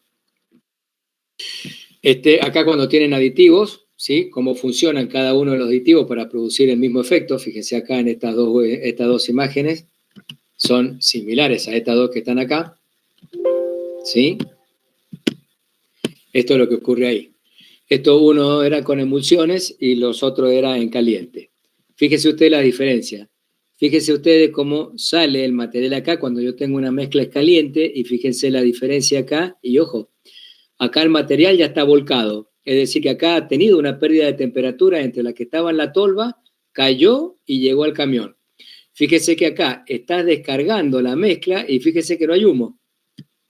Acá cuando tienen aditivos, ¿sí? Cómo funcionan cada uno de los aditivos para producir el mismo efecto. Fíjense acá en estas dos imágenes, son similares a estas dos que están acá, ¿sí? Esto es lo que ocurre ahí. Esto uno era con emulsiones y los otros era en caliente. Fíjense ustedes la diferencia. Fíjense ustedes cómo sale el material acá cuando yo tengo una mezcla caliente, y fíjense la diferencia acá. Y ojo, acá el material ya está volcado. Es decir, que acá ha tenido una pérdida de temperatura entre la que estaba en la tolva, cayó y llegó al camión. Fíjese que acá está descargando la mezcla y fíjese que no hay humo.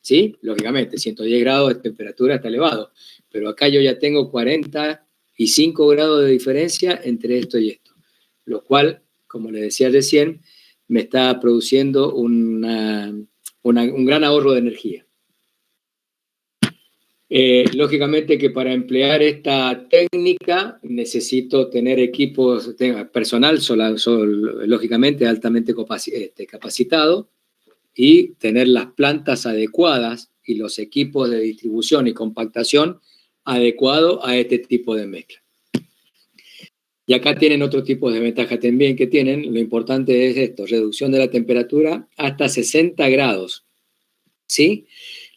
¿Sí? Lógicamente, 110 grados de temperatura está elevado, pero acá yo ya tengo 45 grados de diferencia entre esto y esto, lo cual, como les decía recién, me está produciendo un gran ahorro de energía. Lógicamente que para emplear esta técnica necesito tener equipos, personal lógicamente altamente capacitado, y tener las plantas adecuadas y los equipos de distribución y compactación adecuados a este tipo de mezcla. Y acá tienen otro tipo de ventaja también que tienen. Lo importante es esto, reducción de la temperatura hasta 60 grados. ¿Sí?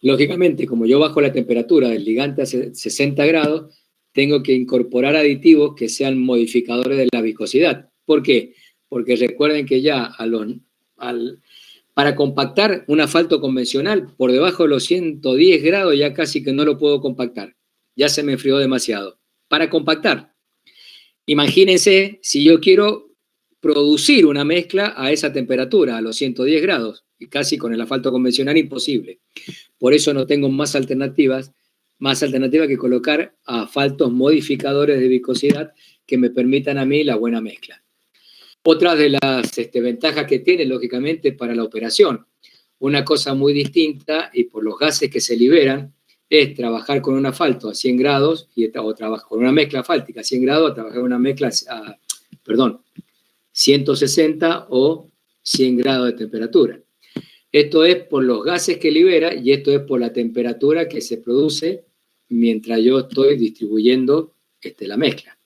Lógicamente, como yo bajo la temperatura del ligante a 60 grados, tengo que incorporar aditivos que sean modificadores de la viscosidad. ¿Por qué? Porque recuerden que ya para compactar un asfalto convencional, por debajo de los 110 grados ya casi que no lo puedo compactar. Ya se me enfrió demasiado. Para compactar, imagínense si yo quiero producir una mezcla a esa temperatura, a los 110 grados, y casi con el asfalto convencional imposible. Por eso no tengo más alternativas que colocar asfaltos modificadores de viscosidad que me permitan a mí la buena mezcla. Otra de las ventajas que tiene, lógicamente, para la operación. Una cosa muy distinta, y por los gases que se liberan, es trabajar con un asfalto a 100 grados, o trabajar con una mezcla asfáltica a 100 grados, o trabajar con una mezcla 160 o 100 grados de temperatura. Esto es por los gases que libera y esto es por la temperatura que se produce mientras yo estoy distribuyendo la mezcla.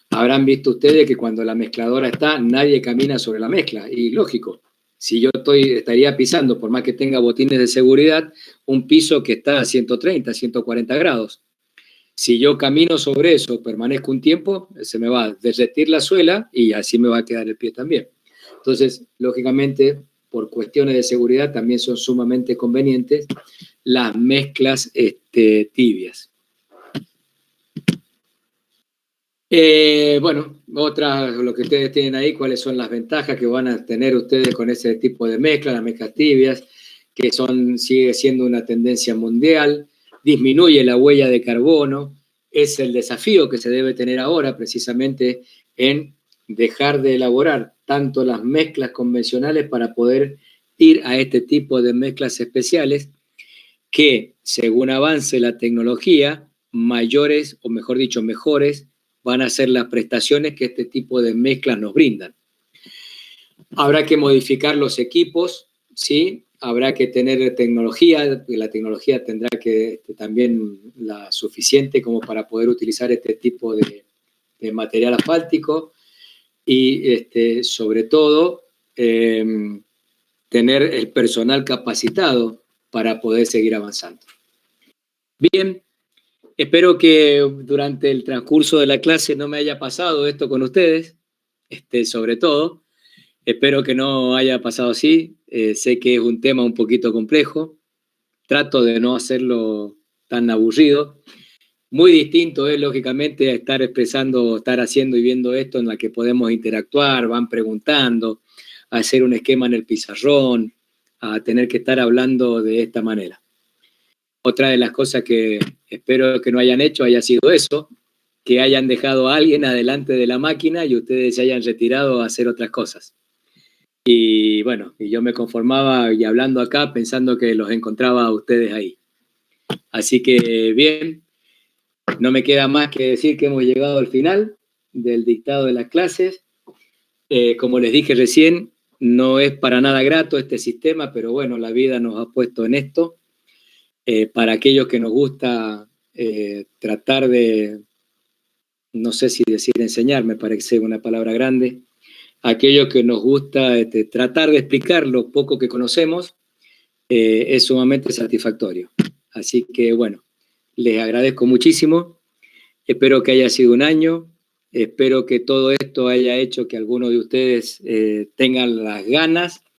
Habrán visto ustedes que cuando la mezcladora está, nadie camina sobre la mezcla. Y lógico, si yo estaría pisando, por más que tenga botines de seguridad, un piso que está a 130, 140 grados. Si yo camino sobre eso, permanezco un tiempo, se me va a derretir la suela y así me va a quedar el pie también. Entonces, lógicamente, por cuestiones de seguridad también son sumamente convenientes las mezclas tibias. Lo que ustedes tienen ahí, cuáles son las ventajas que van a tener ustedes con ese tipo de mezclas, las mezclas tibias, que sigue siendo una tendencia mundial, disminuye la huella de carbono, es el desafío que se debe tener ahora precisamente en dejar de elaborar tanto las mezclas convencionales para poder ir a este tipo de mezclas especiales que, según avance la tecnología, mayores, o mejor dicho, mejores, van a ser las prestaciones que este tipo de mezclas nos brindan. Habrá que modificar los equipos, ¿sí? Habrá que tener tecnología, la tecnología tendrá que también la suficiente como para poder utilizar este tipo de material asfáltico y sobre todo tener el personal capacitado para poder seguir avanzando. Bien, espero que durante el transcurso de la clase no me haya pasado esto con ustedes, sobre todo. Espero que no haya pasado así. Sé que es un tema un poquito complejo. Trato de no hacerlo tan aburrido. Muy distinto es, lógicamente, a estar expresando, estar haciendo y viendo esto en la que podemos interactuar, van preguntando, a hacer un esquema en el pizarrón, a tener que estar hablando de esta manera. Otra de las cosas que espero que no hayan hecho haya sido eso, que hayan dejado a alguien adelante de la máquina y ustedes se hayan retirado a hacer otras cosas. Y bueno, y yo me conformaba y hablando acá pensando que los encontraba a ustedes ahí. Así que bien, no me queda más que decir que hemos llegado al final del dictado de las clases. Como les dije recién, no es para nada grato este sistema, pero bueno, la vida nos ha puesto en esto. Para aquellos que nos gusta tratar de, no sé si decir enseñar, me parece una palabra grande, aquellos que nos gusta tratar de explicar lo poco que conocemos, es sumamente satisfactorio. Así que bueno, les agradezco muchísimo, espero que haya sido un año, espero que todo esto haya hecho que algunos de ustedes tengan las ganas